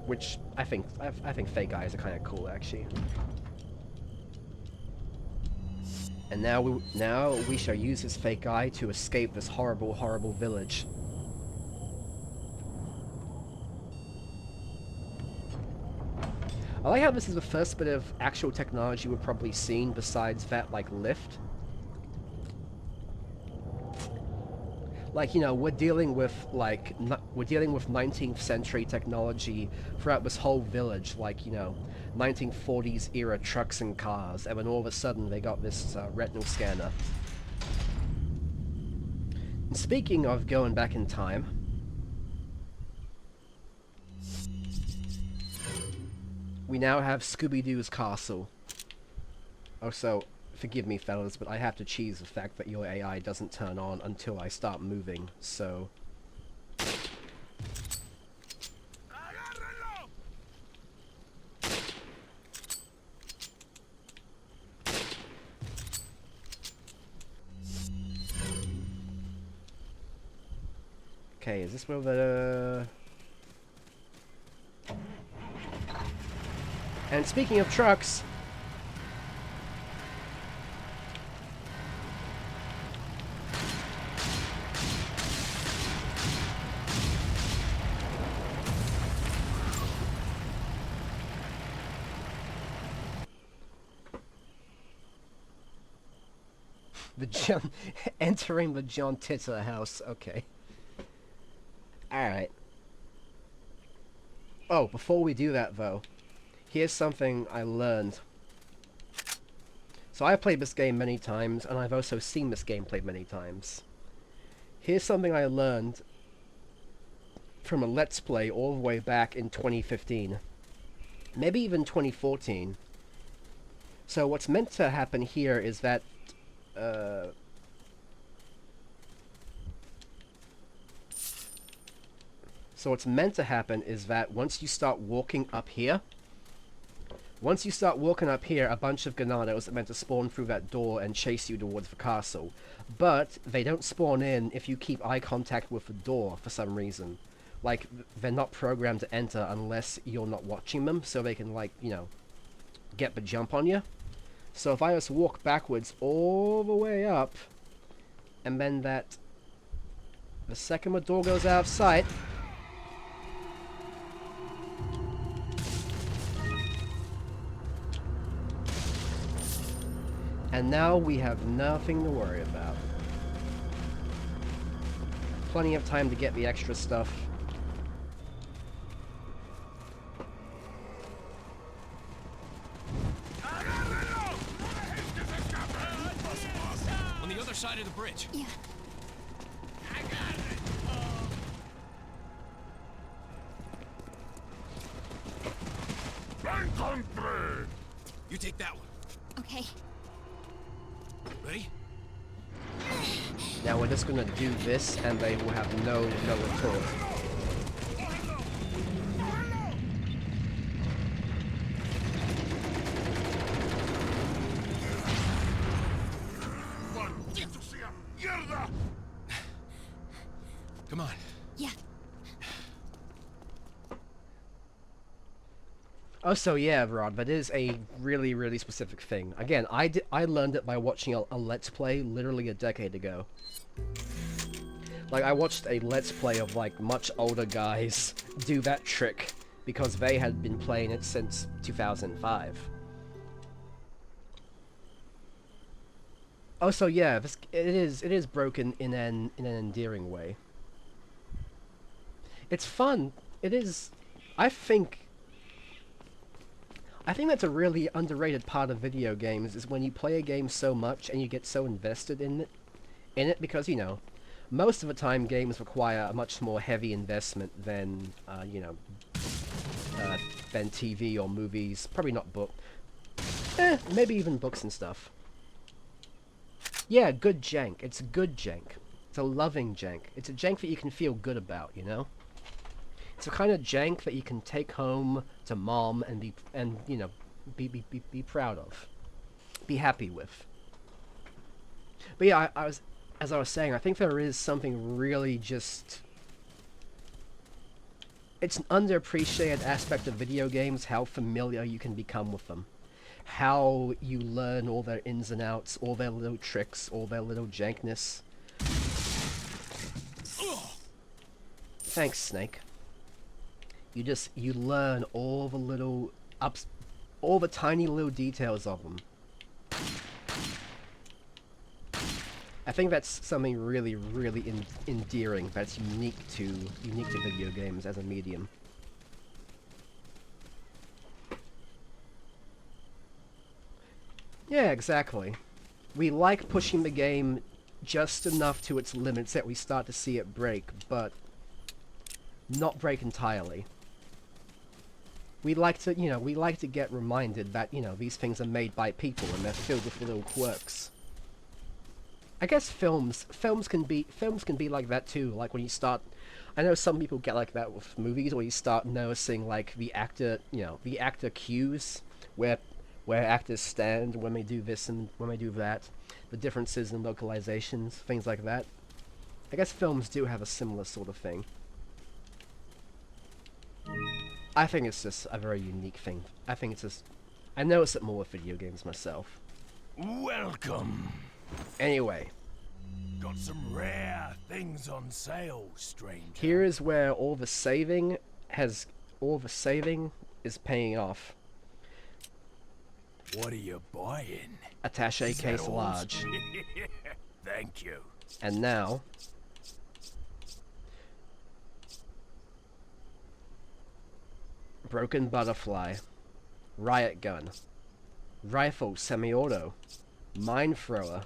which I think fake eyes are kind of cool, actually. And now we shall use his fake eye to escape this horrible, horrible village. I like how this is the first bit of actual technology we've probably seen besides that, like, lift. Like, you know, we're dealing with 19th century technology throughout this whole village, like, you know, 1940s era trucks and cars, and then all of a sudden they got this retinal scanner. And speaking of going back in time, we now have Scooby-Doo's castle. Oh, so, forgive me, fellas, but I have to cheese the fact that your AI doesn't turn on until I start moving, so... Okay, is this where the... And speaking of trucks... entering the John Titter house, okay. Alright. Oh, before we do that, though, here's something I learned. So I've played this game many times, and I've also seen this game played many times. Here's something I learned from a Let's Play all the way back in 2015. Maybe even 2014. So what's meant to happen here is that so what's meant to happen is that once you start walking up here, a bunch of Ganados are meant to spawn through that door and chase you towards the castle. But they don't spawn in if you keep eye contact with the door for some reason. Like, they're not programmed to enter unless you're not watching them, so they can, like, you know, get the jump on you. So if I just walk backwards all the way up, and then the second the door goes out of sight, and now we have nothing to worry about. Plenty of time to get the extra stuff. On the other side of the bridge. Yeah. You take that one. Okay. Ready? Now we're just gonna do this, and they will have no retort. Come on. Yeah. Oh, so yeah, Rod, that is a really, really specific thing. Again, I learned it by watching a Let's Play literally a decade ago. Like, I watched a Let's Play of, like, much older guys do that trick because they had been playing it since 2005. Also, yeah, it is broken in an endearing way. It's fun. It is. I think I think that's a really underrated part of video games is when you play a game so much and you get so invested in it because most of the time games require a much more heavy investment than than TV or movies. Probably not book. Maybe even books and stuff. Yeah, good jank. It's good jank. It's a loving jank. It's a jank that you can feel good about, you know? It's a kind of jank that you can take home to mom and be proud of. Be happy with. But yeah, as I was saying, I think there is something really just... It's an underappreciated aspect of video games, how familiar you can become with them. How you learn all their ins and outs, all their little tricks, all their little jankness. Thanks, Snake. You learn all the little all the tiny little details of them. I think that's something really, really endearing. That's unique to video games as a medium. Yeah, exactly. We like pushing the game just enough to its limits that we start to see it break, but not break entirely. We like to get reminded that, these things are made by people and they're filled with little quirks. I guess films can be like that too. Like when you start, I know some people get like that with movies, where you start noticing like the actor cues, where actors stand when they do this and when they do that, the differences in localizations, things like that. I guess films do have a similar sort of thing. I think it's just a very unique thing. I notice it more with video games myself. Welcome. Anyway. Got some rare things on sale, stranger. Here is where all the saving is paying off. What are you buying? Attaché case large. Thank you. And now... Broken butterfly. Riot gun. Rifle semi-auto. Mine thrower.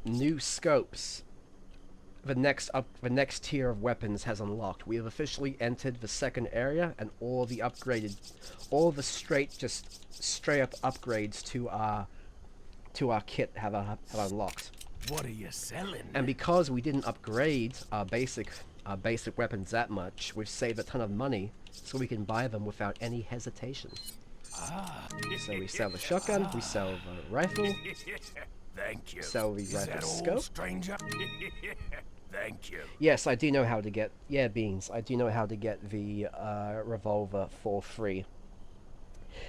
New scopes. The next tier of weapons has unlocked. We have officially entered the second area, and all the straight up upgrades to our kit have unlocked. What are you selling? And because we didn't upgrade our basic weapons that much, we've saved a ton of money, so we can buy them without any hesitation. So we sell the shotgun, we sell the rifle. Thank you. Sell the rifle scope. Stranger? Thank you. Yes, I do know how to get... Yeah, Beans. I do know how to get the revolver for free.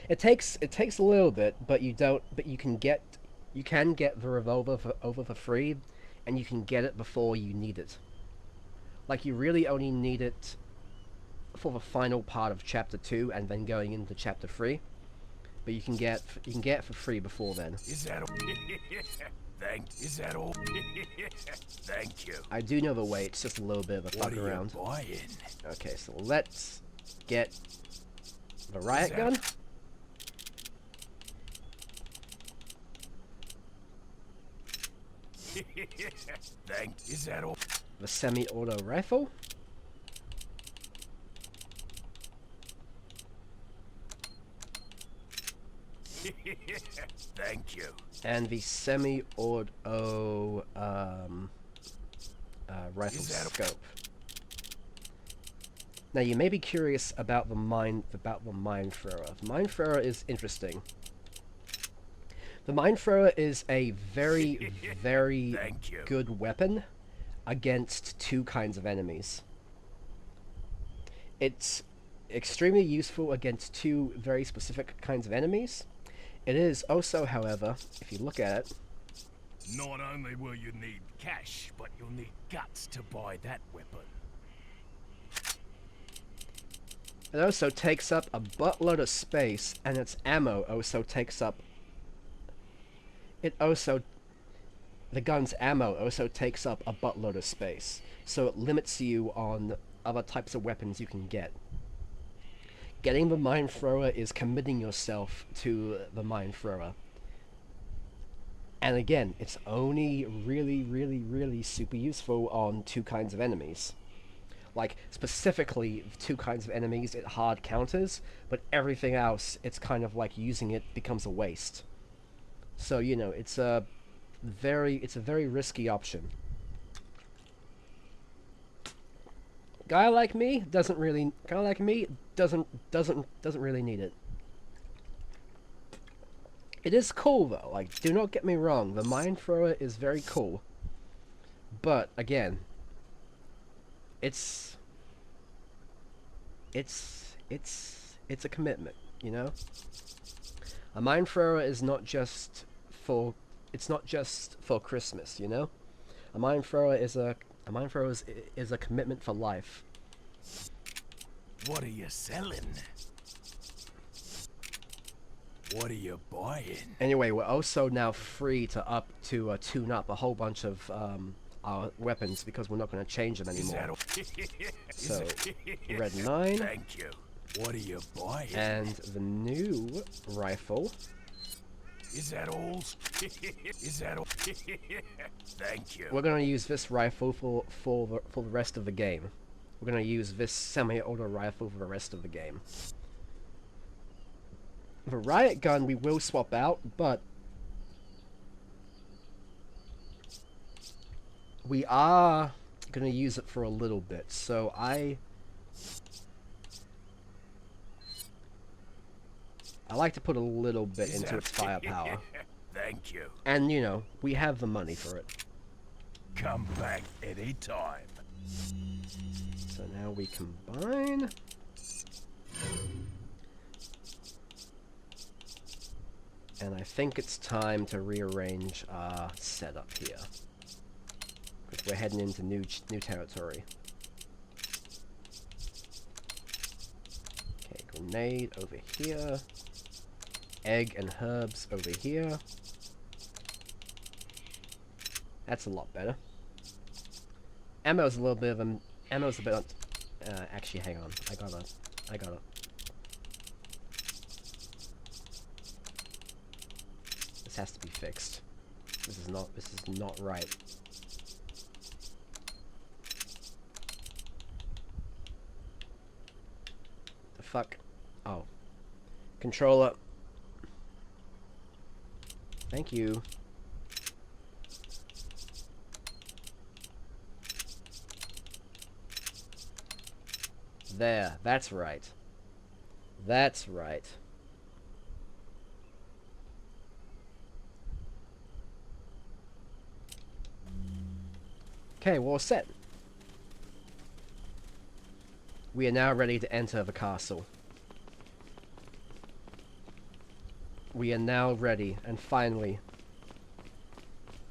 It takes a little bit, but you can get the revolver for free, and you can get it before you need it. Like, you really only need it for the final part of Chapter 2 and then going into Chapter 3. But you can get it for free before then. Is that all? Is that all? Thank you. I do know the way, it's just a little bit of a fuck around. What are you buying? Okay, so let's get the riot gun. Is that all? The semi-auto rifle. Thank you. And the semi-auto rifle scope. Now you may be curious about the mine thrower. The mine thrower is interesting. The mine thrower is a very, very good weapon against two kinds of enemies. It's extremely useful against two very specific kinds of enemies. It is also, however, if you look at it... Not only will you need cash, but you'll need guts to buy that weapon. It also takes up a buttload of space, and its ammo also takes up it also, the gun's ammo also takes up a buttload of space, so it limits you on other types of weapons you can get. Getting the mine thrower is committing yourself to the mine thrower. And again, it's only really super useful on two kinds of enemies. Like, specifically, two kinds of enemies it hard counters, but everything else, it's kind of like using it becomes a waste. So, you know, it's a very risky option. Guy like me doesn't really need it. It is cool though, like, do not get me wrong, the mine thrower is very cool. But again, it's a commitment, you know? A mine thrower is not just for Christmas, you know? A mine thrower is a commitment for life. What are you selling? What are you buying? Anyway, we're also now free to tune up a whole bunch of our weapons because we're not going to change them anymore. So, red 9. Thank you. What are you buying? And the new rifle. Is that all? Is that all? Thank you. We're going to use this rifle for the rest of the game. We're going to use this semi-auto rifle for the rest of the game. The riot gun we will swap out, but we are going to use it for a little bit, so I like to put a little bit into its firepower. Thank you. And, you know, we have the money for it. Come back any time. So now we combine. And I think it's time to rearrange our setup here. Because we're heading into new territory. Okay, grenade over here. Egg and herbs over here. That's a lot better. Ammo's a little bit of a... Ammo's a bit... actually, hang on. I gotta... This has to be fixed. This is not right. The fuck? Oh. Controller. Thank you. There, that's right. That's right. Okay, we're all set. We are now ready to enter the castle. We are now ready, and finally,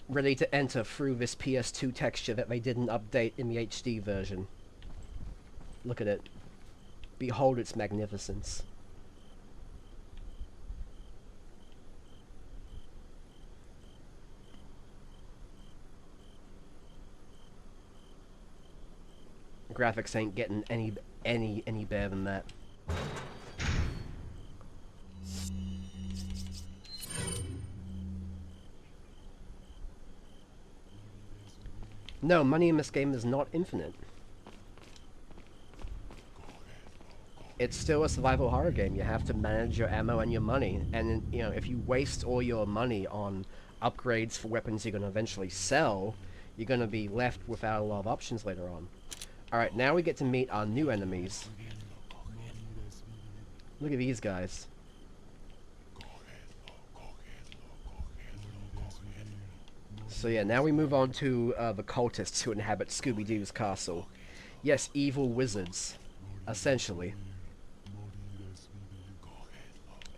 ready to enter through this PS2 texture that they didn't update in the HD version. Look at it. Behold its magnificence. Graphics ain't getting any better than that. No, money in this game is not infinite. It's still a survival horror game. You have to manage your ammo and your money. And, you know, if you waste all your money on upgrades for weapons you're going to eventually sell, you're going to be left without a lot of options later on. Alright, now we get to meet our new enemies. Look at these guys. So yeah, now we move on to the cultists who inhabit Scooby-Doo's castle. Yes, evil wizards, essentially.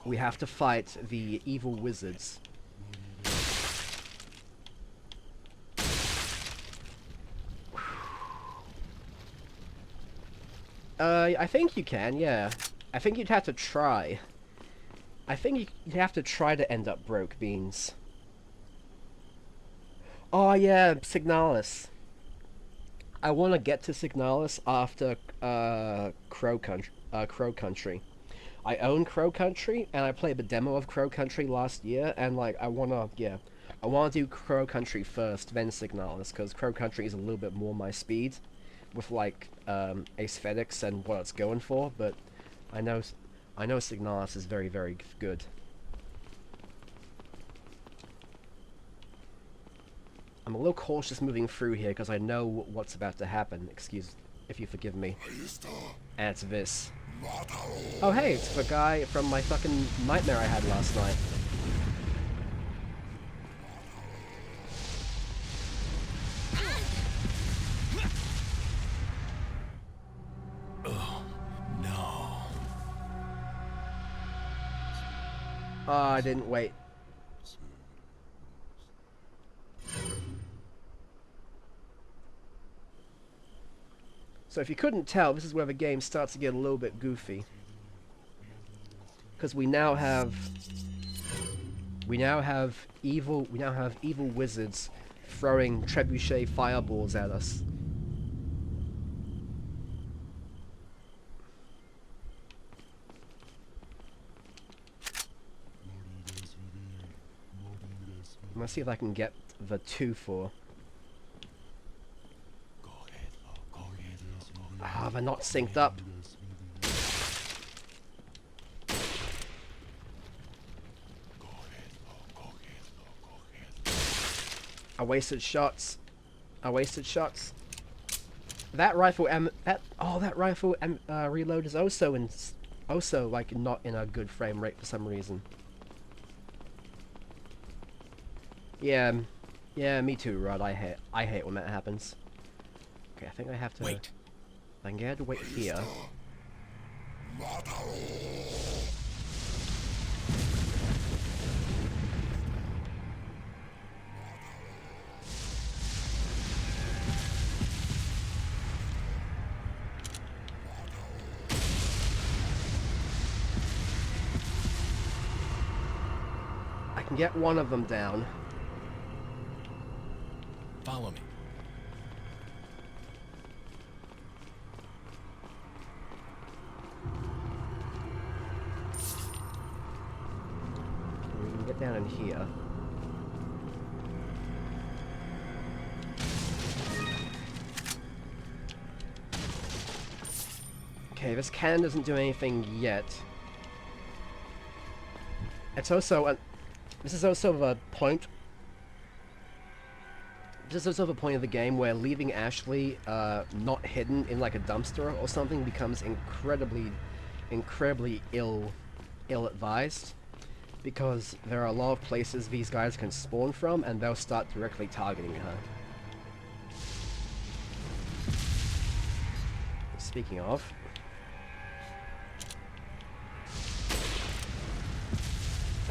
We have to fight the evil wizards. I think you can, yeah. I think you'd have to try. I think you'd have to try to end up broke, Beans. Oh yeah, Signalis. I want to get to Signalis after Crow Country. I own Crow Country, and I played the demo of Crow Country last year, and like I wanna, yeah, I wanna do Crow Country first, then Signalis, because Crow Country is a little bit more my speed, with like aesthetics and what it's going for. But I know, I know Signalis is very, very good. I'm a little cautious moving through here because I know what's about to happen. Excuse, if you forgive me. And it's this. Oh hey, it's the guy from my fucking nightmare I had last night. Oh, no. Oh, I didn't wait. So if you couldn't tell, this is where the game starts to get a little bit goofy. Because we now have evil wizards throwing trebuchet fireballs at us. I'm gonna see if I can get the 2-4. Ah, they're not synced up. I wasted shots. That rifle reload is also like not in a good frame rate for some reason. Yeah, me too, Rod. I hate when that happens. Okay, I think I have to Wait. I'm gonna have to wait here. I can get one of them down. Follow me. We can get down in here. Okay, this cannon doesn't do anything yet. It's also a... This is also the point... This is also the point of the game where leaving Ashley not hidden in like a dumpster or something becomes incredibly ill-advised. Because there are a lot of places these guys can spawn from, and they'll start directly targeting her. Speaking of...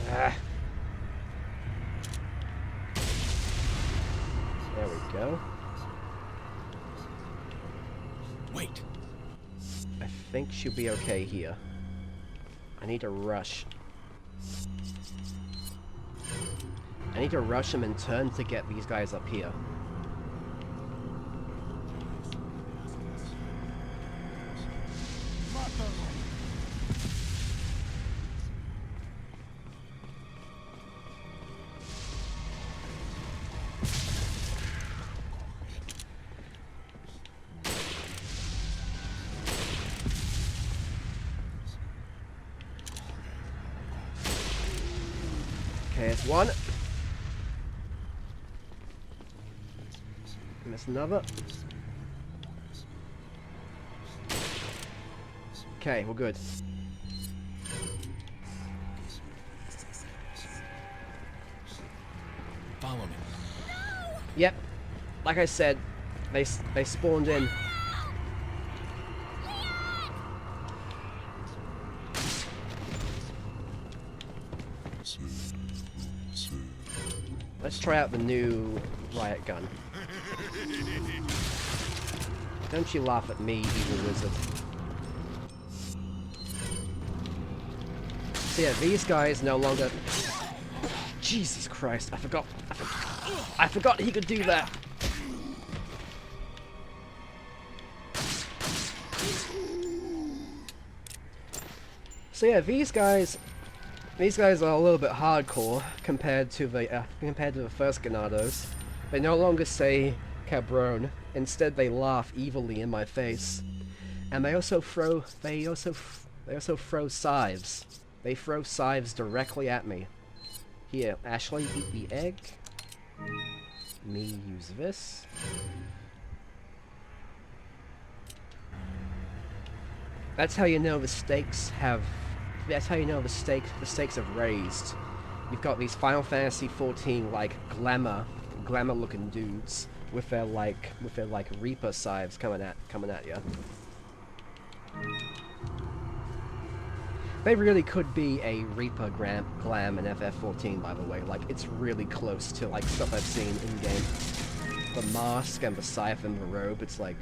Ah. There we go. Wait. I think she'll be okay here. I need to rush. I need to rush him and turn to get these guys up here. Okay, it's one. And there's another. Okay, we're good. Follow me. Yep. Like I said, they spawned in. Let's try out the new riot gun. Don't you laugh at me, evil wizard. So yeah, these guys no longer... Jesus Christ, I forgot. I forgot he could do that. So yeah, these guys are a little bit hardcore compared to the first Ganados. They no longer say cabron. Instead, they laugh evilly in my face, and they also throw scythes. They throw scythes directly at me. Here, Ashley, eat the egg. Me use this. That's how you know the stakes have. That's how you know the stakes have raised. You've got these Final Fantasy XIV like glamour looking dudes with their Reaper scythes coming at you. They really could be a Reaper glam in FF14, by the way. Like, it's really close to like stuff I've seen in game. The mask and the scythe and the robe. It's like.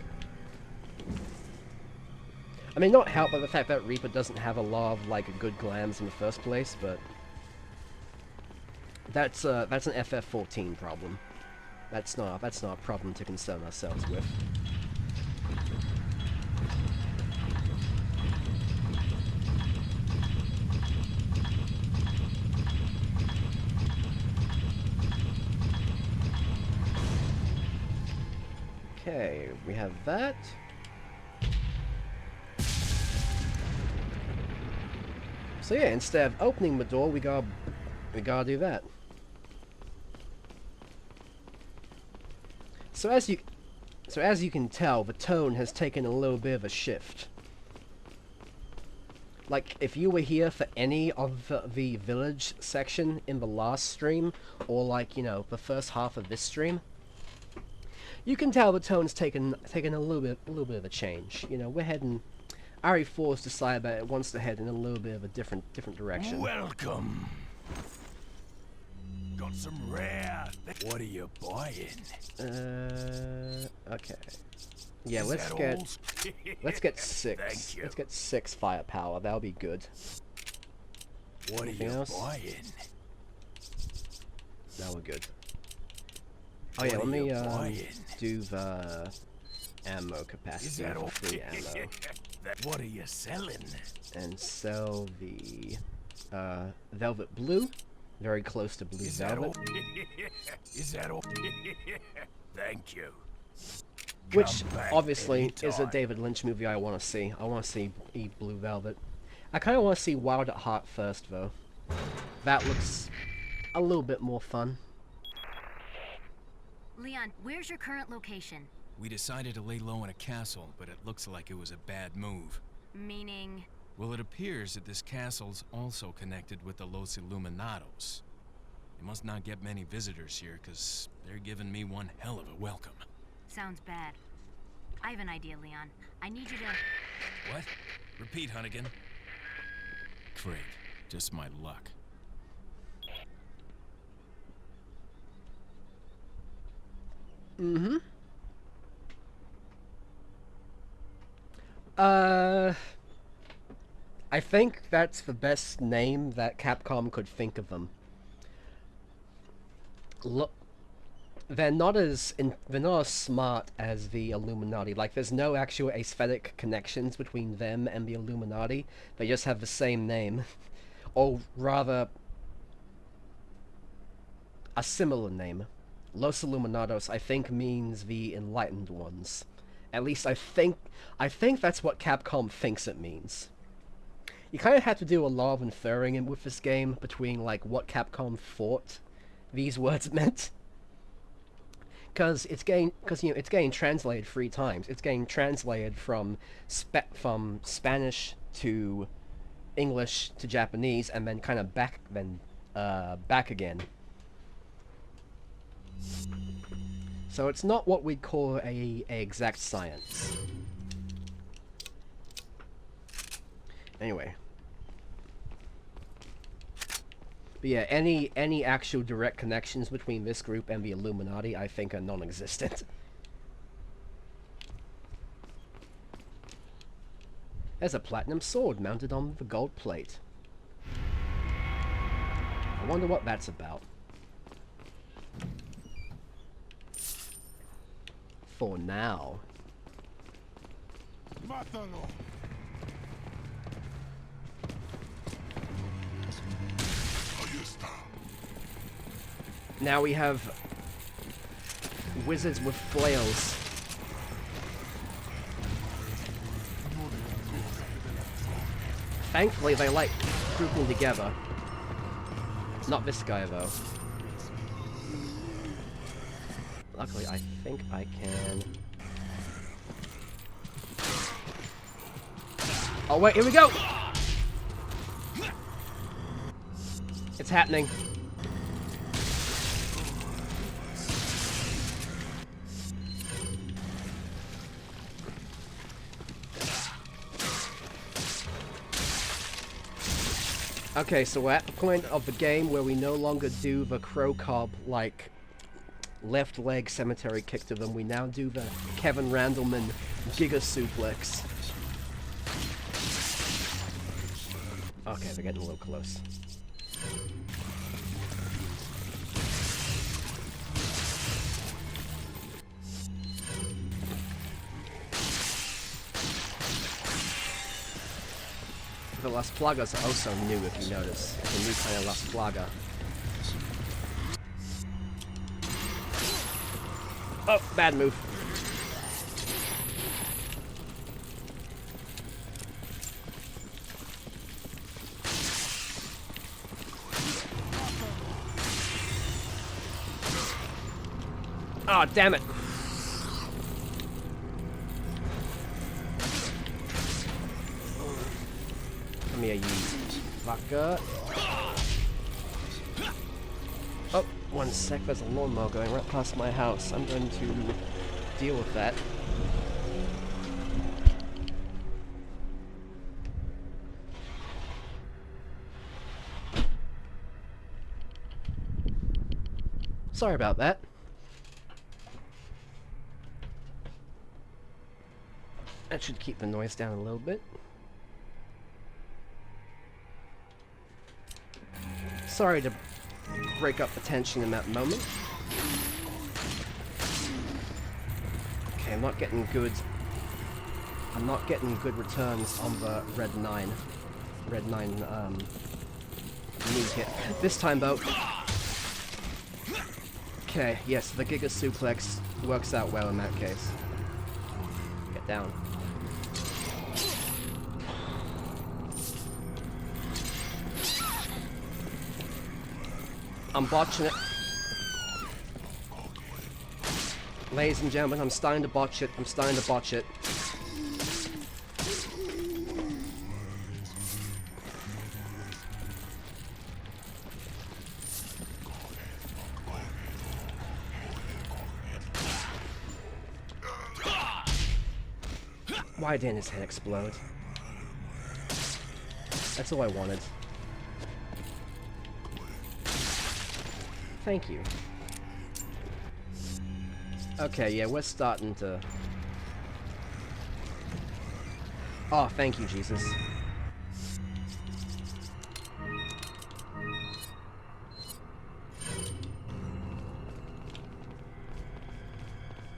I mean, not helped by the fact that Reaper doesn't have a lot of like good glams in the first place, but that's an FF14 problem. That's not a problem to concern ourselves with. Okay, we have that. So yeah, instead of opening the door, we gotta do that. So as you can tell, the tone has taken a little bit of a shift. Like, if you were here for any of the village section in the last stream, or like, you know, the first half of this stream, you can tell the tone's taken a little bit of a change. You know, we're heading. RE4's decided that it wants to head in a little bit of a different direction. Welcome. Got some rare. What are you buying? Okay. Yeah, let's get 6. Thank you. Let's get 6 firepower. That'll be good. What Anything are you else? buying? Now we're good. Oh yeah, let me do the ammo capacity Is that for all? free ammo. What are you selling? And sell the velvet blue, very close to blue velvet, Is that all? Thank you. which Come back obviously is a anytime. David Lynch movie I want to see. I want to see Blue Velvet. I kind of want to see Wild at Heart first, though. That looks a little bit more fun. Leon, where's your current location? We decided to lay low in a castle, but it looks like it was a bad move. Meaning... Well, it appears that this castle's also connected with the Los Illuminados. They must not get many visitors here, because they're giving me one hell of a welcome. Sounds bad. I have an idea, Leon. I need you to... What? Repeat, Hunnigan. Great. Just my luck. Mm-hmm. I think that's the best name that Capcom could think of them. Look, they're not as smart as the Illuminati. Like, there's no actual aesthetic connections between them and the Illuminati. They just have the same name, or rather, a similar name. Los Illuminados, I think, means the Enlightened Ones. At least I think that's what Capcom thinks it means. You kind of have to do a lot of inferring with this game between like what Capcom thought these words meant, because it's getting translated 3 times. It's getting translated from Spanish to English to Japanese, and then kind of back again. So it's not what we'd call a exact science. Anyway. But yeah, any actual direct connections between this group and the Illuminati, I think, are non-existent. There's a platinum sword mounted on the gold plate. I wonder what that's about. for now. Now we have wizards with flails. Thankfully, they like grouping together. Not this guy, though. Luckily, I think I can... Oh, wait, here we go! It's happening. Okay, so we're at the point of the game where we no longer do the Crow Cobb, like, left leg cemetery kick to them. We now do the Kevin Randleman Giga Suplex. Okay, they're getting a little close. The Las Plagas are also new, if you notice. It's a new kind of Las Plaga. Oh, bad move. Oh, damn it. Come here, you fucker. Oh, one sec, there's a lawnmower going right past my house. I'm going to deal with that. Sorry about that. That should keep the noise down a little bit. Sorry to break up the tension in that moment. Okay, I'm not getting good returns on the red 9 knee hit. This time though. Okay, yes, the Giga Suplex works out well in that case. Get down. I'm botching it. Ladies and gentlemen, I'm starting to botch it. I'm starting to botch it. Why didn't his head explode? That's all I wanted. Thank you. Okay, yeah, we're starting to... Oh, thank you, Jesus.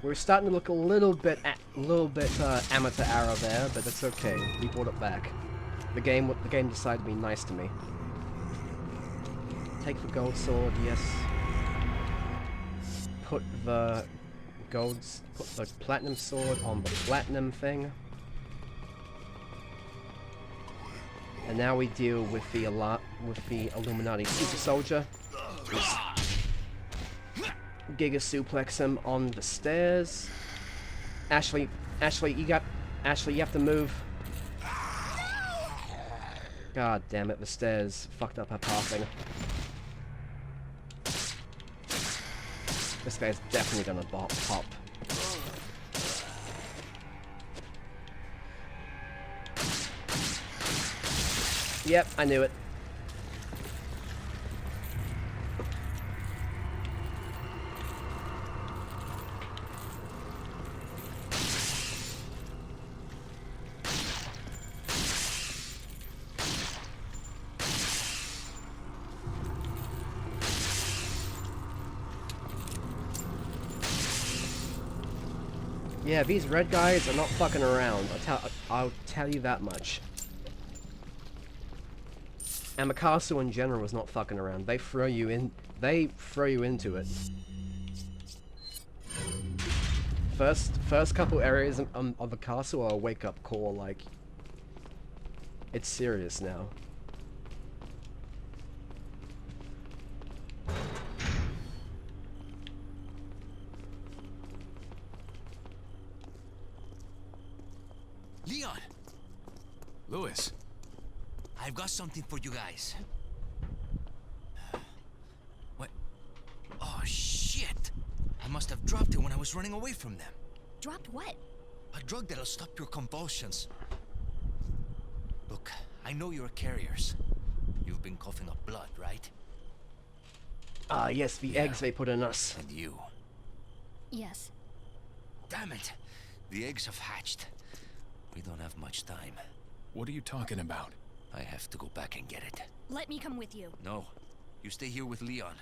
We're starting to look a little bit amateur hour there, but that's okay. We brought it back. The game decided to be nice to me. Take the gold sword, yes. Put the platinum sword on the platinum thing. And now we deal with the Illuminati super soldier. Giga suplex him on the stairs. Ashley, you have to move. God damn it, the stairs fucked up her pathing. This guy's definitely gonna pop. Yep, I knew it. Yeah, these red guys are not fucking around. I'll tell you that much. And the castle in general is not fucking around. They throw you in. They throw you into it. First couple areas of the castle are a wake-up call. Like, it's serious now. Leon! Louis, I've got something for you guys. What? Oh, shit! I must have dropped it when I was running away from them. Dropped what? A drug that'll stop your convulsions. Look, I know you're carriers. You've been coughing up blood, right? Ah, yes, the eggs they put in us. And you. Yes. Damn it! The eggs have hatched. We don't have much time. what are you talking about? I have to go back and get it. Let me come with you. No, you stay here with Leon.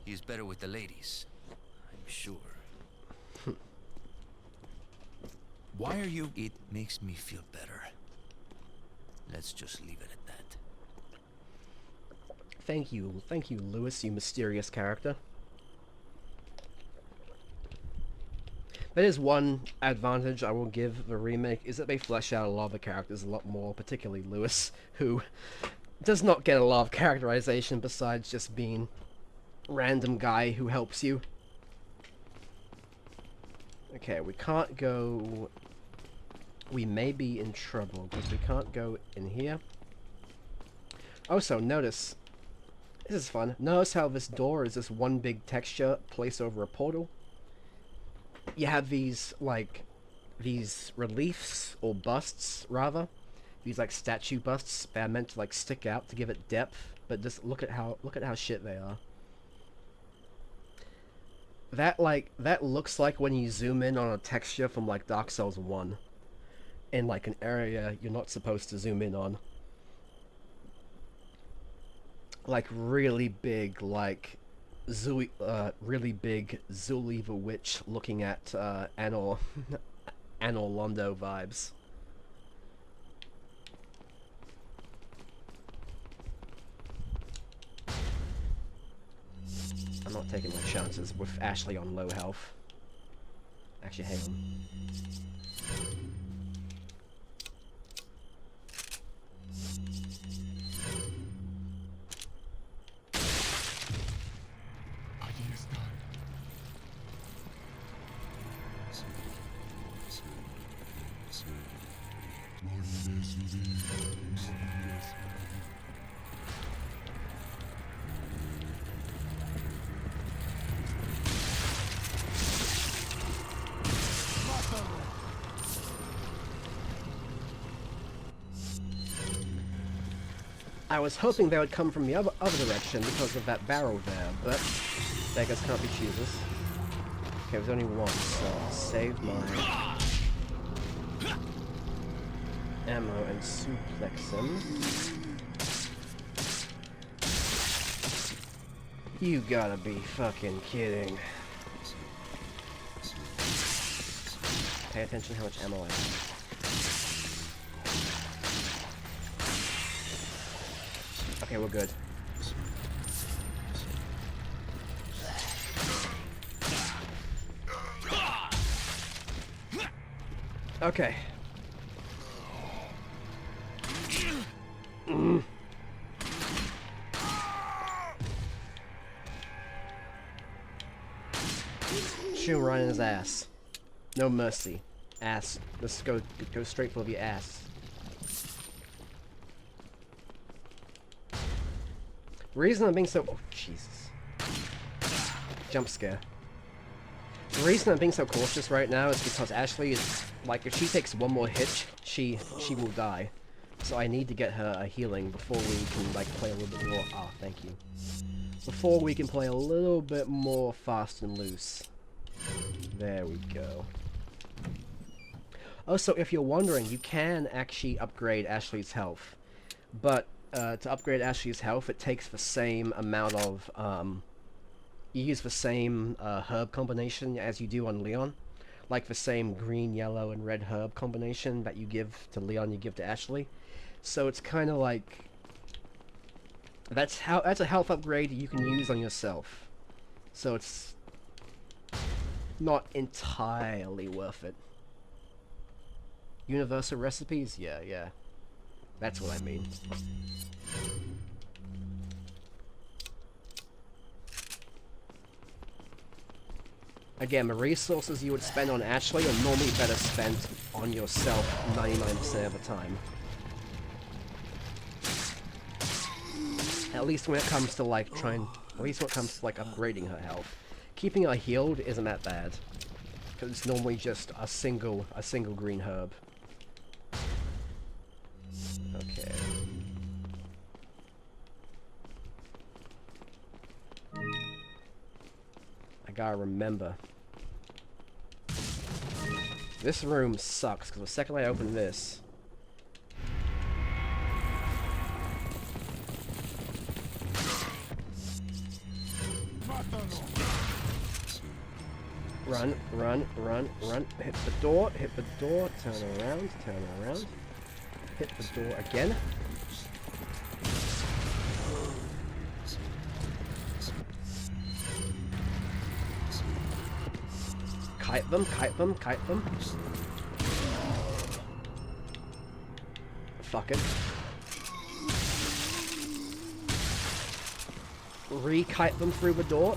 He's better with the ladies, I'm sure. Why are you... It makes me feel better. Let's just leave it at that. Thank you, Louis, you mysterious character. That is one advantage I will give the remake, is that they flesh out a lot of the characters a lot more, particularly Louis, who does not get a lot of characterization besides just being random guy who helps you. Okay, we can't go... We may be in trouble, because we can't go in here. Also, notice... This is fun. Notice how this door is this one big texture placed over a portal? You have these, like, these reliefs, or busts, rather. These, like, statue busts that are meant to, like, stick out to give it depth. But just look at how shit they are. That looks like when you zoom in on a texture from, like, Dark Souls 1. In, like, an area you're not supposed to zoom in on. Like, really big, like... really big Zuli the Witch looking at Anor Londo vibes. I'm not taking my chances with Ashley on low health. Actually, hang on. I was hoping they would come from the other direction because of that barrel there, but beggars can't be choosers. Okay, there's only one, so I'll save my ammo and suplex him. You gotta be fucking kidding. Pay attention how much ammo I have. Okay, we're good. Okay. Shoot him right in his ass. No mercy. Ass. Let's go straight for the ass. The reason I'm being so... Oh, Jesus. Jump scare. The reason I'm being so cautious right now is because Ashley is... Like, if she takes one more hit, she will die. So I need to get her a healing before we can, like, play a little bit more... Ah, thank you. Before we can play a little bit more fast and loose. There we go. Also, if you're wondering, you can actually upgrade Ashley's health. But... to upgrade Ashley's health, it takes the same amount of, you use the same herb combination as you do on Leon. like the same green, yellow, and red herb combination that you give to Leon, you give to Ashley. So it's kind of like that's a health upgrade you can use on yourself. So it's not entirely worth it. Universal recipes? Yeah, yeah. That's what I mean. Again, the resources you would spend on Ashley are normally better spent on yourself 99% of the time. At least when it comes to like at least when it comes to like upgrading her health. Keeping her healed isn't that bad. Because it's normally just a single green herb. Okay. I gotta remember. This room sucks, because the second I open this... Run, run, run, run. Hit the door, turn around, hit the door again. Kite them, kite them, kite them. Fuck it. Re-kite them through the door.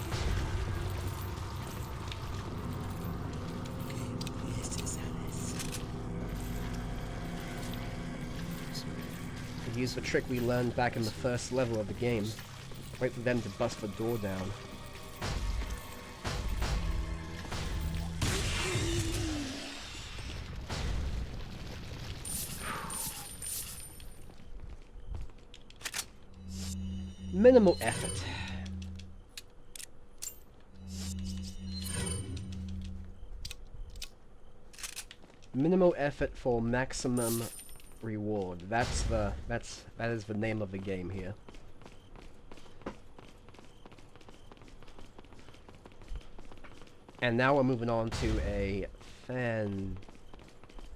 Use the trick we learned back in the first level of the game. Wait for them to bust the door down. Minimal effort. Minimal effort for maximum reward. That is the name of the game here. And now we're moving on to a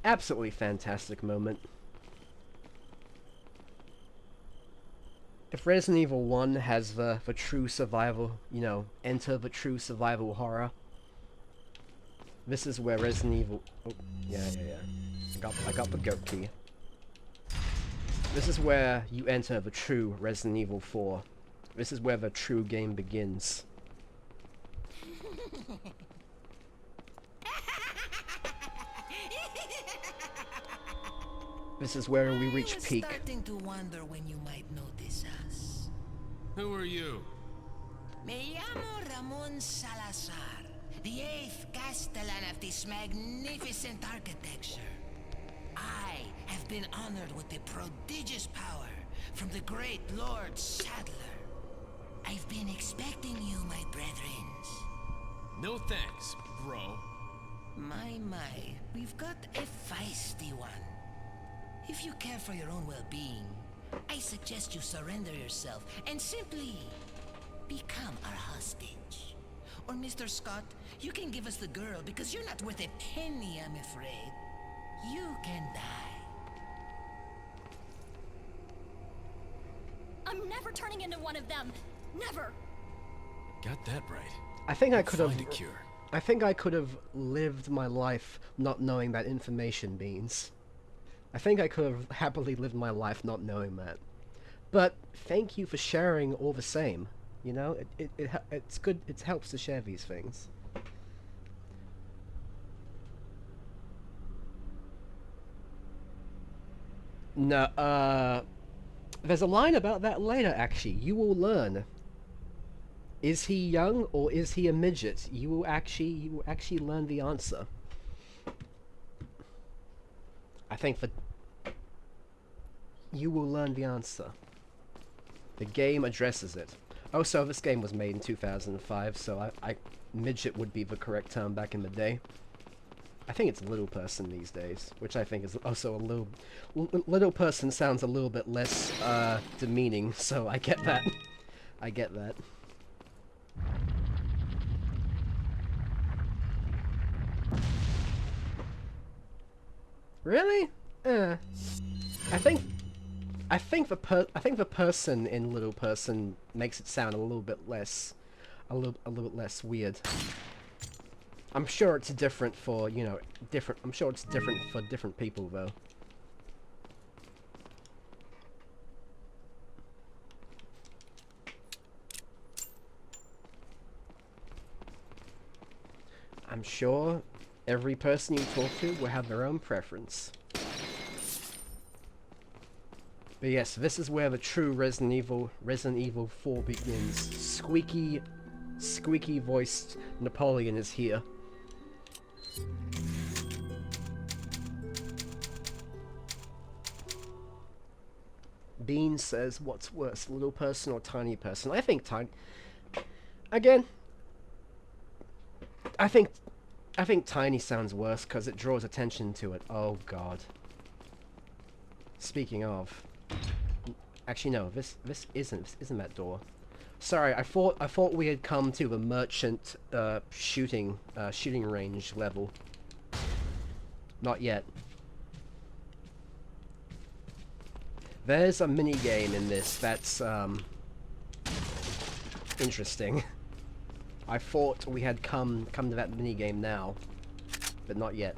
absolutely fantastic moment. If Resident Evil 1 has the true survival, you know, enter the true survival horror, this is where Resident Evil... Oh, yeah. I got the goat key. This is where you enter the true Resident Evil 4. This is where the true game begins. This is where we reach peak. Starting to wonder when you might notice us. Who are you? Me llamo Ramon Salazar, the 8th Castellan of this magnificent architecture. I have been honored with the prodigious power from the great Lord Sadler. I've been expecting you, my brethrens. No thanks, bro. My, we've got a feisty one. If you care for your own well-being, I suggest you surrender yourself and simply become our hostage. Or Mr. Scott, you can give us the girl because you're not worth a penny, I'm afraid. You can die. I'm never turning into one of them. Never. Got that right. I think I could have... Find a cure. I think I could have lived my life not knowing that information means. I think I could have happily lived my life not knowing that. But thank you for sharing all the same. You know, it's good. It helps to share these things. No, there's a line about that later, actually. You will learn. Is he young or is he a midget? You will actually learn the answer. I think you will learn the answer. The game addresses it. Oh, so this game was made in 2005, so midget would be the correct term back in the day. I think it's little person these days, which I think is also a little person sounds a little bit less demeaning, so I get that. I get that. Really? I think the person in Little Person makes it sound a little bit less weird. I'm sure it's different for, you know, I'm sure it's different for different people though. I'm sure every person you talk to will have their own preference. But yes, this is where the true Resident Evil 4 begins. Squeaky voiced Napoleon is here. Bean says, what's worse, little person or tiny person? I think tiny. Again, I think tiny sounds worse because it draws attention to it. Oh god. Speaking of, actually no, this isn't that door. Sorry, I thought we had come to the merchant shooting range level. Not yet. There's a mini game in this that's interesting. I thought we had come to that mini game now, but not yet.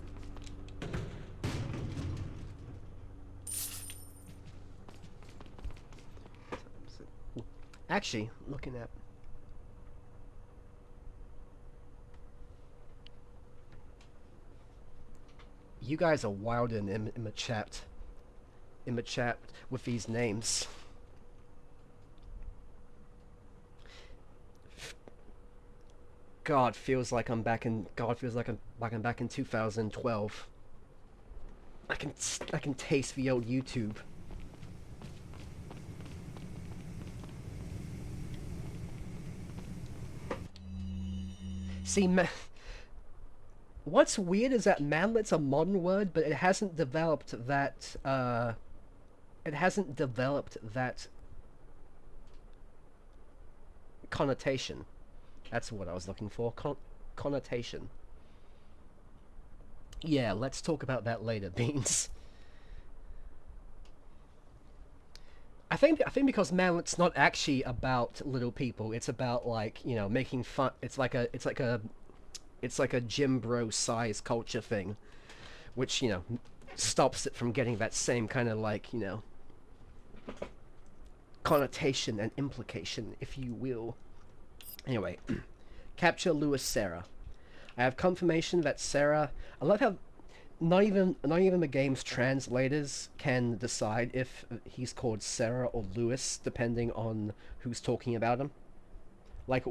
Actually, looking at you guys are wild in the chat. In the chat with these names. God feels like I'm back in 2012. I can taste the old YouTube. See, what's weird is that manlet's a modern word, but it hasn't developed that connotation. That's what I was looking for. Connotation. Yeah, let's talk about that later, Beans. I think because manlet's not actually about little people. It's about, like, you know, making fun. It's like a gym bro size culture thing, which, you know, stops it from getting that same kind of, like, you know, connotation and implication, if you will. Anyway, capture Lewis Sarah. I have confirmation that Sarah. I love how not even the game's translators can decide if he's called Sarah or Lewis, depending on who's talking about him. Like,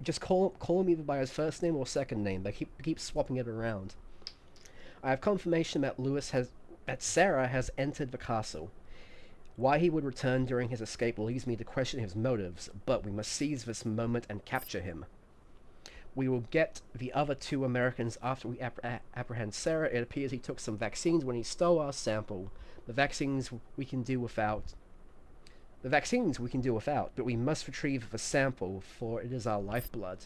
just call him either by his first name or second name. They keep swapping it around. I have confirmation that Sarah has entered the castle. Why he would return during his escape leads me to question his motives, but we must seize this moment and capture him. We will get the other two Americans after we apprehend Sarah. It appears he took some vaccines when he stole our sample. The vaccines we can do without, but we must retrieve the sample, for it is our lifeblood.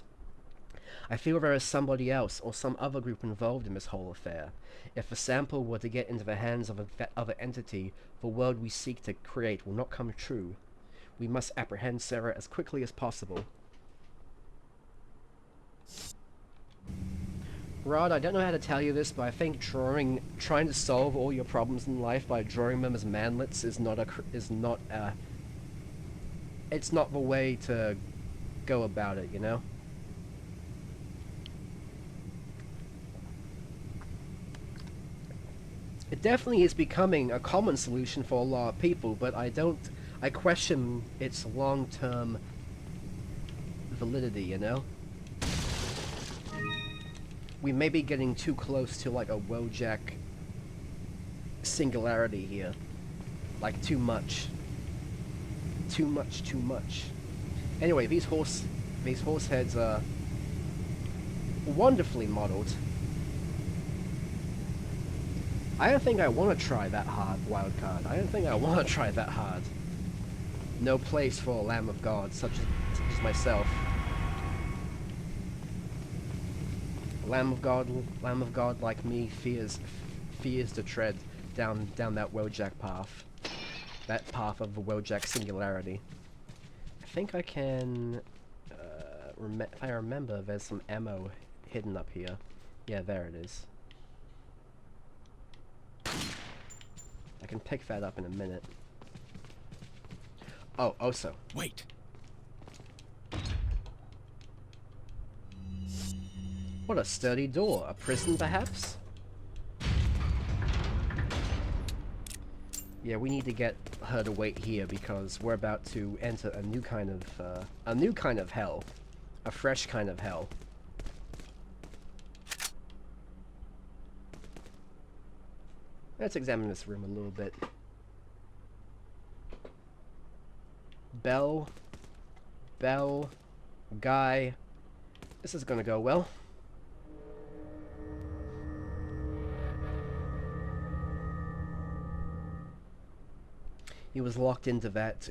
I feel there is somebody else or some other group involved in this whole affair. If the sample were to get into the hands of other entity, the world we seek to create will not come true. We must apprehend Sarah as quickly as possible. Rod, I don't know how to tell you this, but I think trying to solve all your problems in life by drawing them as manlets is not it's not the way to go about it, you know? It definitely is becoming a common solution for a lot of people, but I question its long-term validity, you know? We may be getting too close to, like, a Wojak singularity here. Like, too much. Too much. Anyway, these horse heads are wonderfully modeled. I don't think I want to try that hard, wildcard. I don't think I want to try that hard. No place for a Lamb of God, such as myself. Lamb of God like me fears fears to tread down that Wojak path. That path of the Wojak singularity. I think I can... if I remember, there's some ammo hidden up here. Yeah, there it is. I can pick that up in a minute. Oh, also. Wait. What a sturdy door. A prison, perhaps? Yeah, we need to get her to wait here because we're about to enter a new kind of hell. A fresh kind of hell. Let's examine this room a little bit. Bell. Guy. This is gonna go well. He was locked into that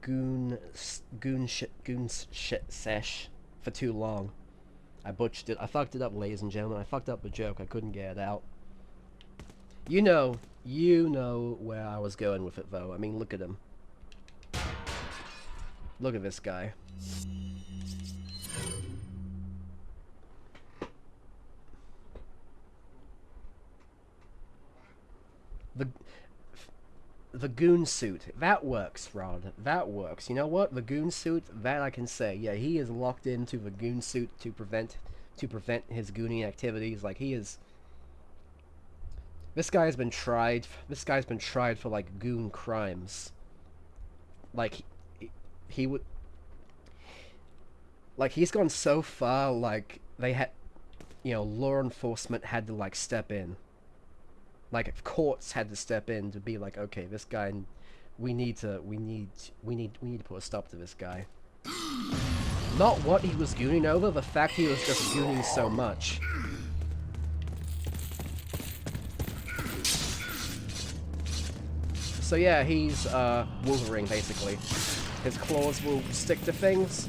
goon shit sesh for too long. I butchered it. I fucked it up, ladies and gentlemen. I fucked up the joke. I couldn't get it out. You know where I was going with it, though. I mean, look at him. Look at this guy. The goon suit. That works, Rod. That works. You know what? The goon suit, that I can say. Yeah, he is locked into the goon suit to prevent his gooning activities. Like, he is... This guy's been tried for, like, goon crimes. Like, he would... Like, he's gone so far, like, they had... You know, law enforcement had to, like, step in. Like, courts had to step in to be like, okay, this guy, we need to put a stop to this guy. Not what he was gooning over, the fact he was just gooning so much. So yeah, he's Wolverine basically. His claws will stick to things,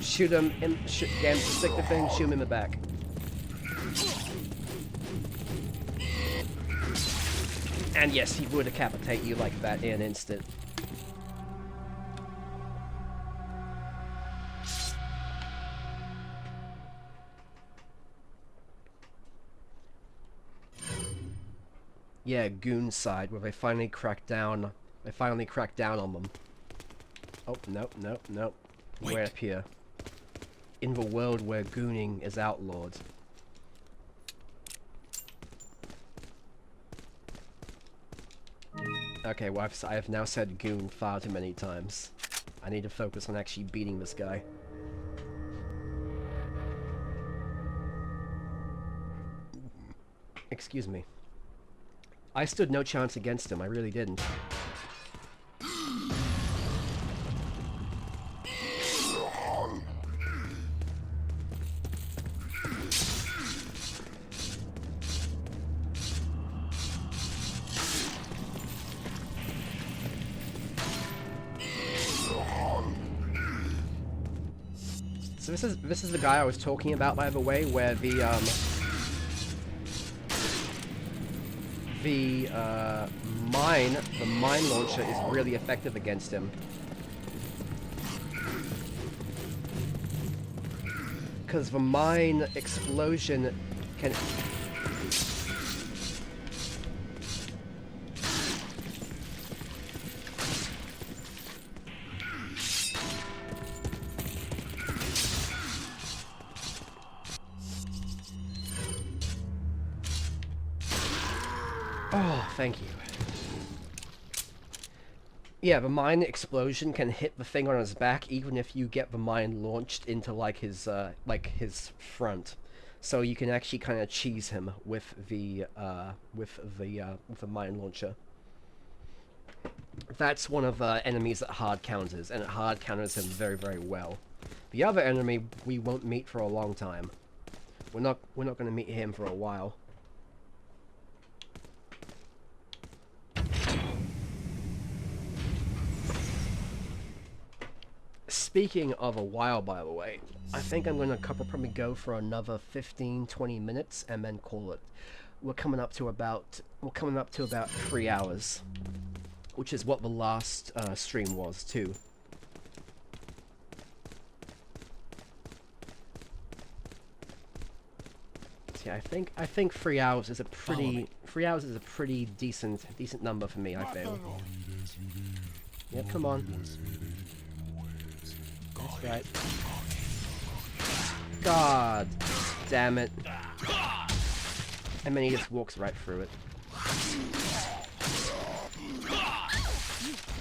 shoot him, get him to stick to things, shoot him in the back. And yes, he would decapitate you like that in an instant. Yeah, goon side, where they finally crack down. They finally crack down on them. Oh, nope. We're up here. In the world where gooning is outlawed. Okay, well, I have now said goon far too many times. I need to focus on actually beating this guy. Excuse me. I stood no chance against him, I really didn't. So this is the guy I was talking about, by the way, where the mine launcher is really effective against him. Because the mine explosion can... Oh, thank you. Yeah, the mine explosion can hit the thing on his back, even if you get the mine launched into like his front. So you can actually kind of cheese him with the mine launcher. That's one of the enemies that hard counters, and it hard counters him very, very well. The other enemy we won't meet for a long time. We're not going to meet him for a while. speaking of a while, by the way, I think I'm gonna probably go for another 15-20 minutes and then call it. We're coming up to about 3 hours, which is what the last stream was too. Yeah, I think 3 hours is a pretty decent number for me. I feel. Yeah, come on. That's right. God damn it. And then he just walks right through it.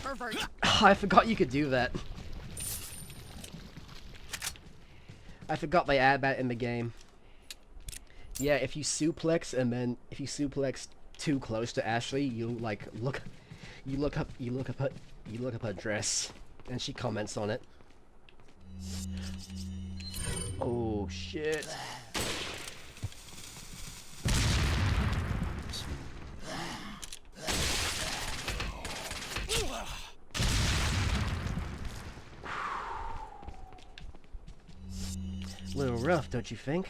Pervert. I forgot you could do that. I forgot they add that in the game. Yeah, if you suplex and then if you suplex too close to Ashley, you like you look up her dress, and she comments on it. Oh shit. A little rough, don't you think?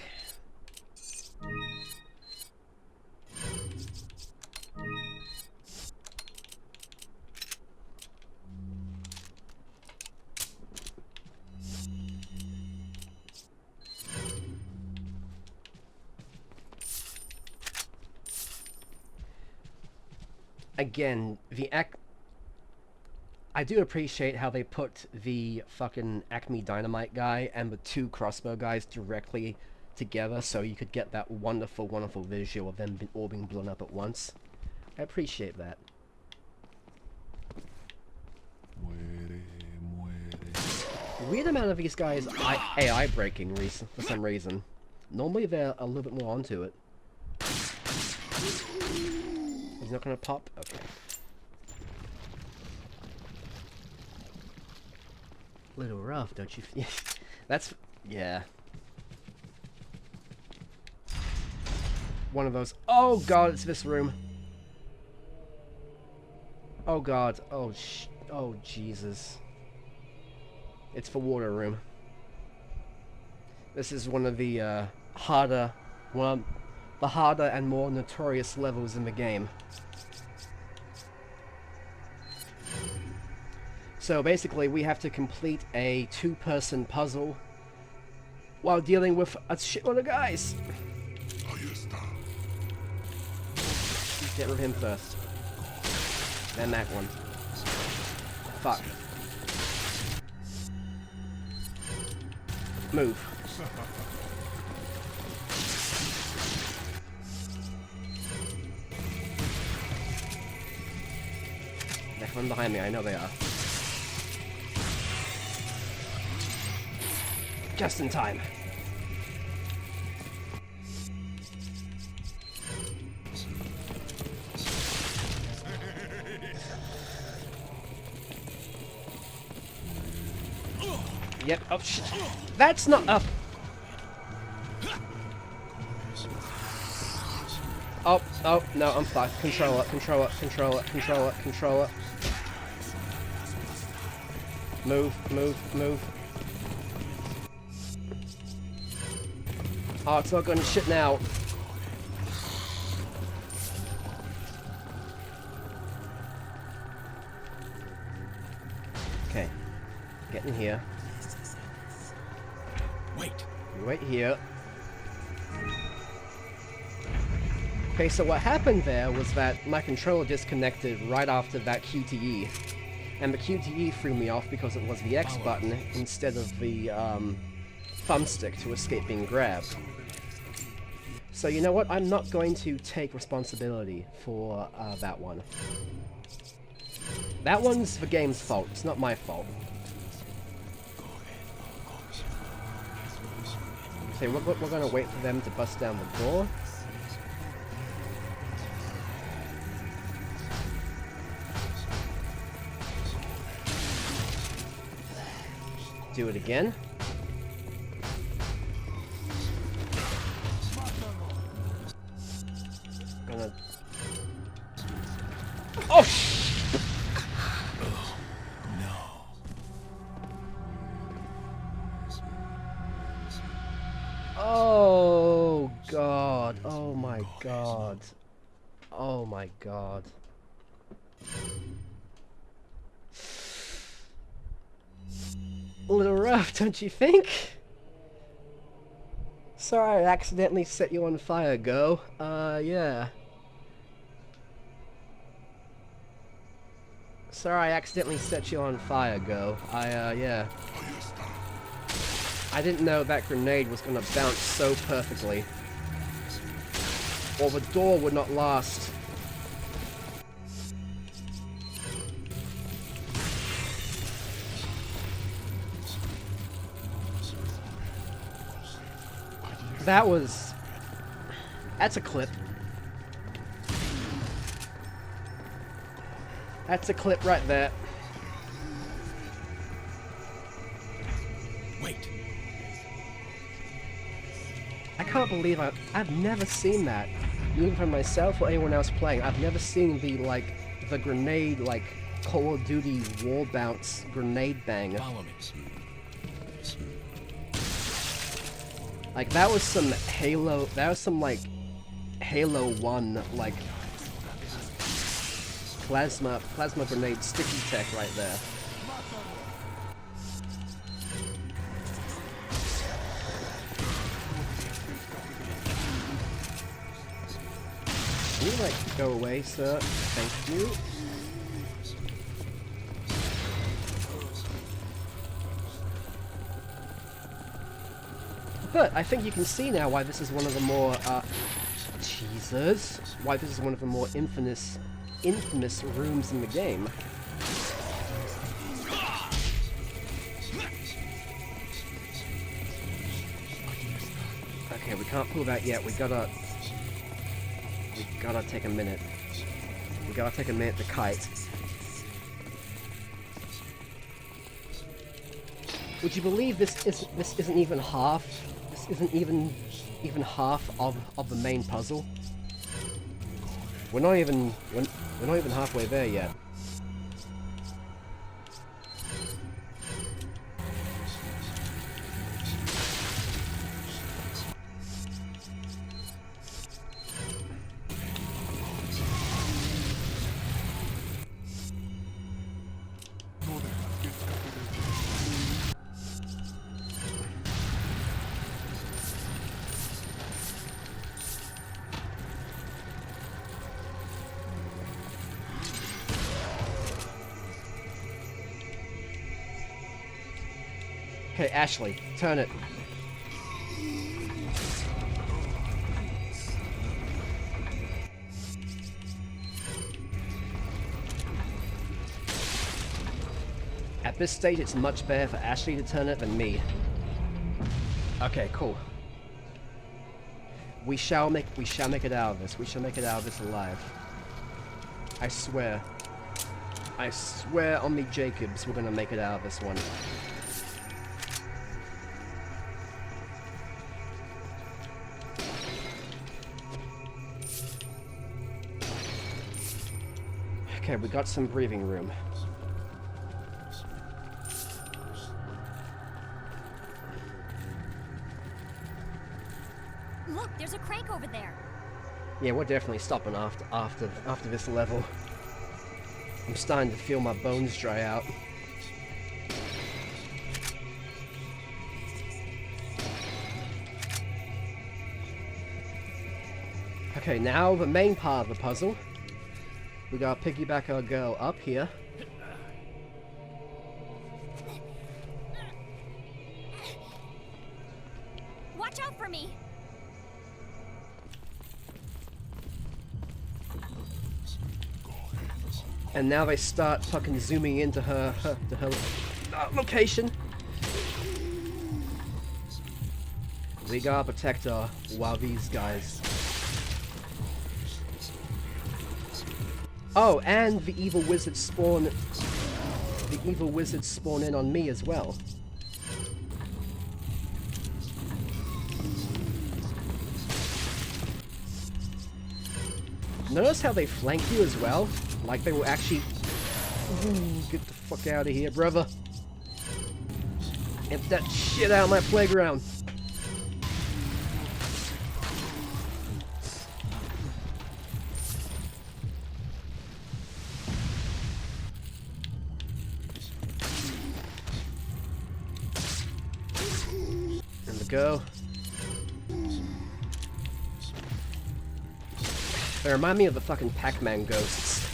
Again, I do appreciate how they put the fucking Acme Dynamite guy and the 2 crossbow guys directly together so you could get that wonderful, wonderful visual of them all being blown up at once. I appreciate that. Weird amount of these guys AI breaking for some reason. Normally they're a little bit more onto it. He's not gonna pop? Okay. Little rough, don't you feel? That's... yeah. One of those... oh god, it's this room. Oh god. Oh Jesus. It's the water room. This is one of the harder and more notorious levels in the game. So basically we have to complete a 2-person puzzle while dealing with a shitload of guys. Get rid of him first. Then that one. Fuck. Move. They're coming behind me, I know they are. Just in time. Yep, oh shit. That's not up. Oh, no, I'm fucked. Control it. Move. Oh, it's not going to shit now. Okay. Get in here. Wait here. Okay, so what happened there was that my controller disconnected right after that QTE. And the QTE threw me off because it was the X button instead of the thumbstick to escape being grabbed. So you know what? I'm not going to take responsibility for that one. That one's the game's fault. It's not my fault. Okay, we're gonna wait for them to bust down the door. Do it again. Gonna... oh! god, oh my god. Oh my god. A little rough, don't you think? Sorry, I accidentally set you on fire, Go. Yeah. Sorry, I accidentally set you on fire, Go. Yeah. I didn't know that grenade was gonna bounce so perfectly. Or the door would not last. That was... That's a clip. That's a clip right there. Wait. I can't believe I've never seen that. Even from myself or anyone else playing. I've never seen the, like, the grenade, like, Call of Duty wall bounce grenade bang. Follow me. Like, that was some Halo, that was some, like, Halo 1, like, plasma grenade sticky tech right there. Can you, like, go away, sir? Thank you. But I think you can see now why this is one of the more, Jesus, why this is one of the more infamous rooms in the game. Okay, we can't pull that yet. We gotta take a minute. We gotta take a minute to kite. Would you believe this isn't even half? This isn't even half of the main puzzle. We're not even halfway there yet. Okay, Ashley, turn it. At this stage, it's much better for Ashley to turn it than me. Okay, cool. We shall make it out of this. We shall make it out of this alive. I swear. I swear on me Jacobs, we're gonna make it out of this one. Okay, we got some breathing room. Look, there's a crank over there. Yeah, we're definitely stopping after this level. I'm starting to feel my bones dry out. Okay, now the main part of the puzzle. We gotta piggyback our girl up here. Watch out for me. And now they start fucking zooming into her location. We gotta protect her while these guys... Oh, and the evil wizards spawn... The evil wizards spawn in on me as well. Notice how they flank you as well? Like they will actually... Ooh, get the fuck out of here, brother. Get that shit out of my playground. go. They remind me of the fucking Pac-Man ghosts.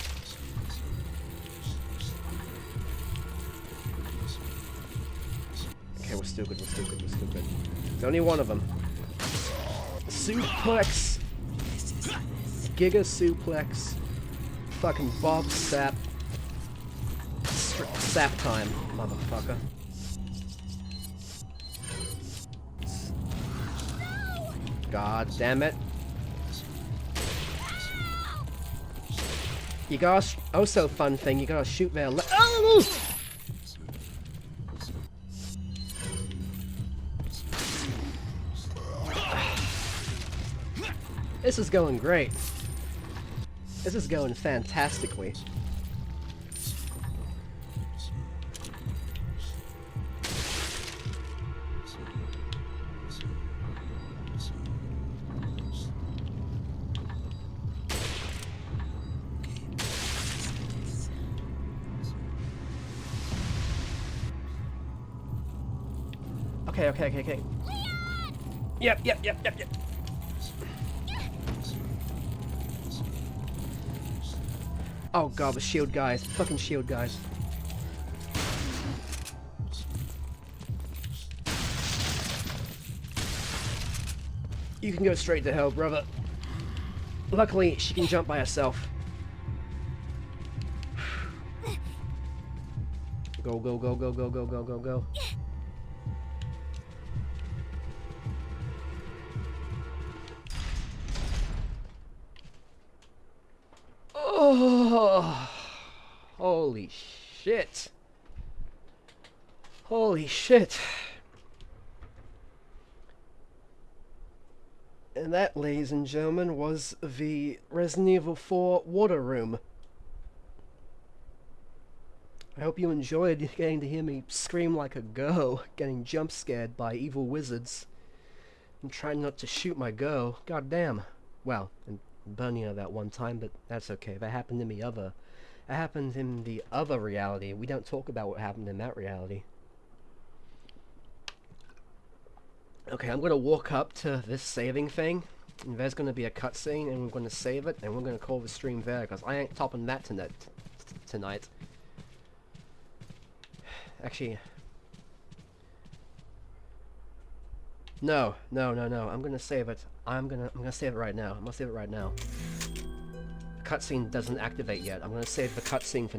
Okay, we're still good, we're still good, we're still good. There's only one of them. Suplex! Giga Suplex. Fucking Bob Sap. Sap time, motherfucker. God damn it. You gotta, also fun thing, you gotta shoot their oh! This is going great. This is going fantastically. Okay. Yep. Oh god, the shield guys. Fucking shield guys. You can go straight to hell, brother. Luckily, she can jump by herself. Go. Oh, holy shit. Holy shit. And that, ladies and gentlemen, was the Resident Evil 4 water room. I hope you enjoyed getting to hear me scream like a girl, getting jump scared by evil wizards, and trying not to shoot my girl. God damn. Well, and burning her that one time, but that's okay. That happened in the other. That happened in the other reality. We don't talk about what happened in that reality. Okay, I'm gonna walk up to this saving thing, and there's gonna be a cutscene, and we're gonna save it, and we're gonna call the stream there, because I ain't topping that tonight. Actually, no. I'm gonna save it. I'm gonna save it right now. I'm gonna save it right now. The cutscene doesn't activate yet. I'm gonna save the cutscene for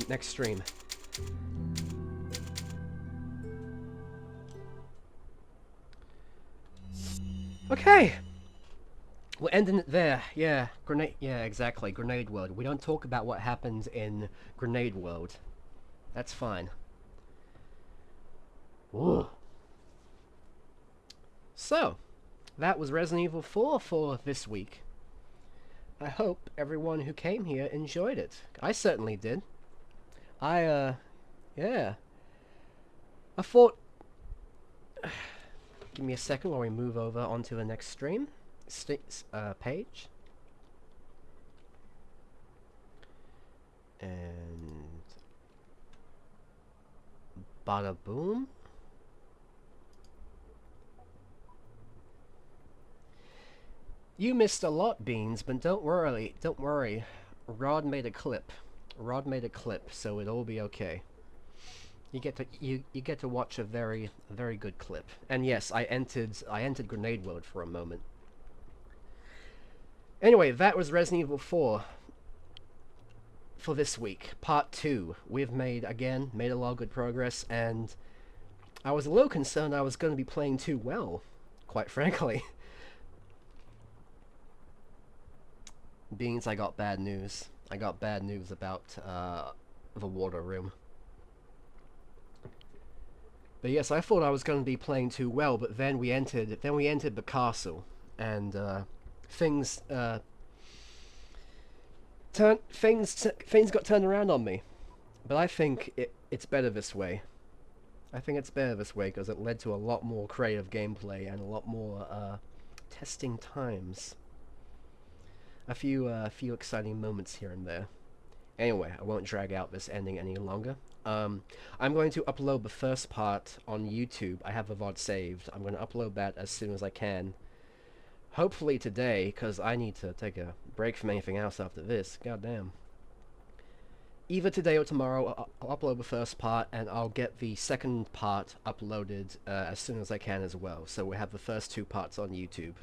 next stream. Okay. We're ending it there. Yeah, grenade. Yeah, exactly. Grenade World. We don't talk about what happens in Grenade World. That's fine. Ooh. So, that was Resident Evil 4 for this week. I hope everyone who came here enjoyed it. I certainly did. Yeah. I thought... Give me a second while we move over onto the next stream. Page. And... Bada boom. You missed a lot, Beans, but don't worry. Rod made a clip, so it'll all be okay. You get to watch a very good clip. And yes, I entered Grenade World for a moment. Anyway, that was Resident Evil 4 for this week, part 2. We've made a lot of good progress, and I was a little concerned I was going to be playing too well, quite frankly. Beans, I got bad news. I got bad news about the water room. But yes, I thought I was going to be playing too well, but then we entered the castle, and things got turned around on me. But I think it's better this way. I think it's better this way because it led to a lot more creative gameplay and a lot more testing times. A few exciting moments here and there. Anyway, I won't drag out this ending any longer. I'm going to upload the first part on YouTube. I have the VOD saved. I'm going to upload that as soon as I can. Hopefully today, because I need to take a break from anything else after this. God damn. Either today or tomorrow, I'll upload the first part, and I'll get the second part uploaded as soon as I can as well. So we have the first 2 parts on YouTube.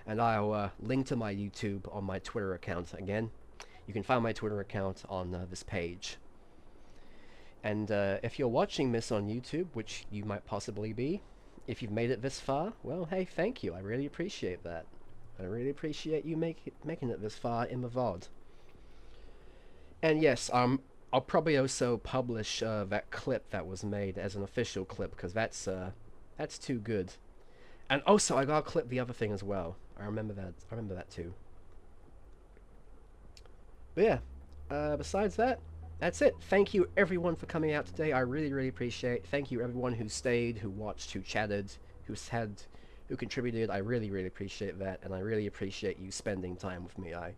And I'll link to my YouTube on my Twitter account again. You can find my Twitter account on this page. And if you're watching this on YouTube, which you might possibly be, if you've made it this far, well, hey, thank you. I really appreciate that. I really appreciate you making it this far in the VOD. And yes, I'll probably also publish that clip that was made as an official clip, because that's too good. And also, I gotta clip the other thing as well. I remember that. I remember that too. But yeah, besides that, that's it. Thank you everyone for coming out today. I really, really appreciate it. Thank you everyone who stayed, who watched, who chatted, who contributed. I really, really appreciate that, and I really appreciate you spending time with me. I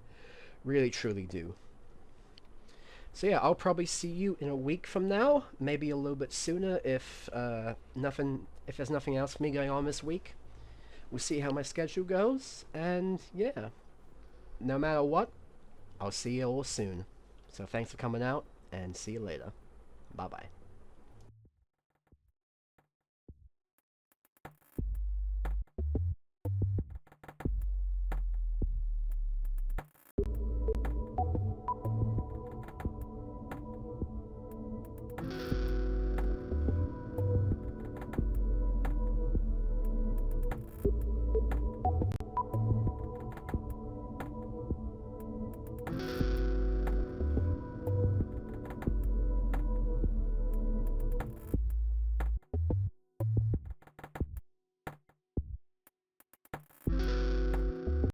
really, truly do. So yeah, I'll probably see you in a week from now, maybe a little bit sooner if there's nothing else for me going on this week. We'll see how my schedule goes, and yeah, no matter what, I'll see you all soon. So thanks for coming out, and see you later. Bye-bye.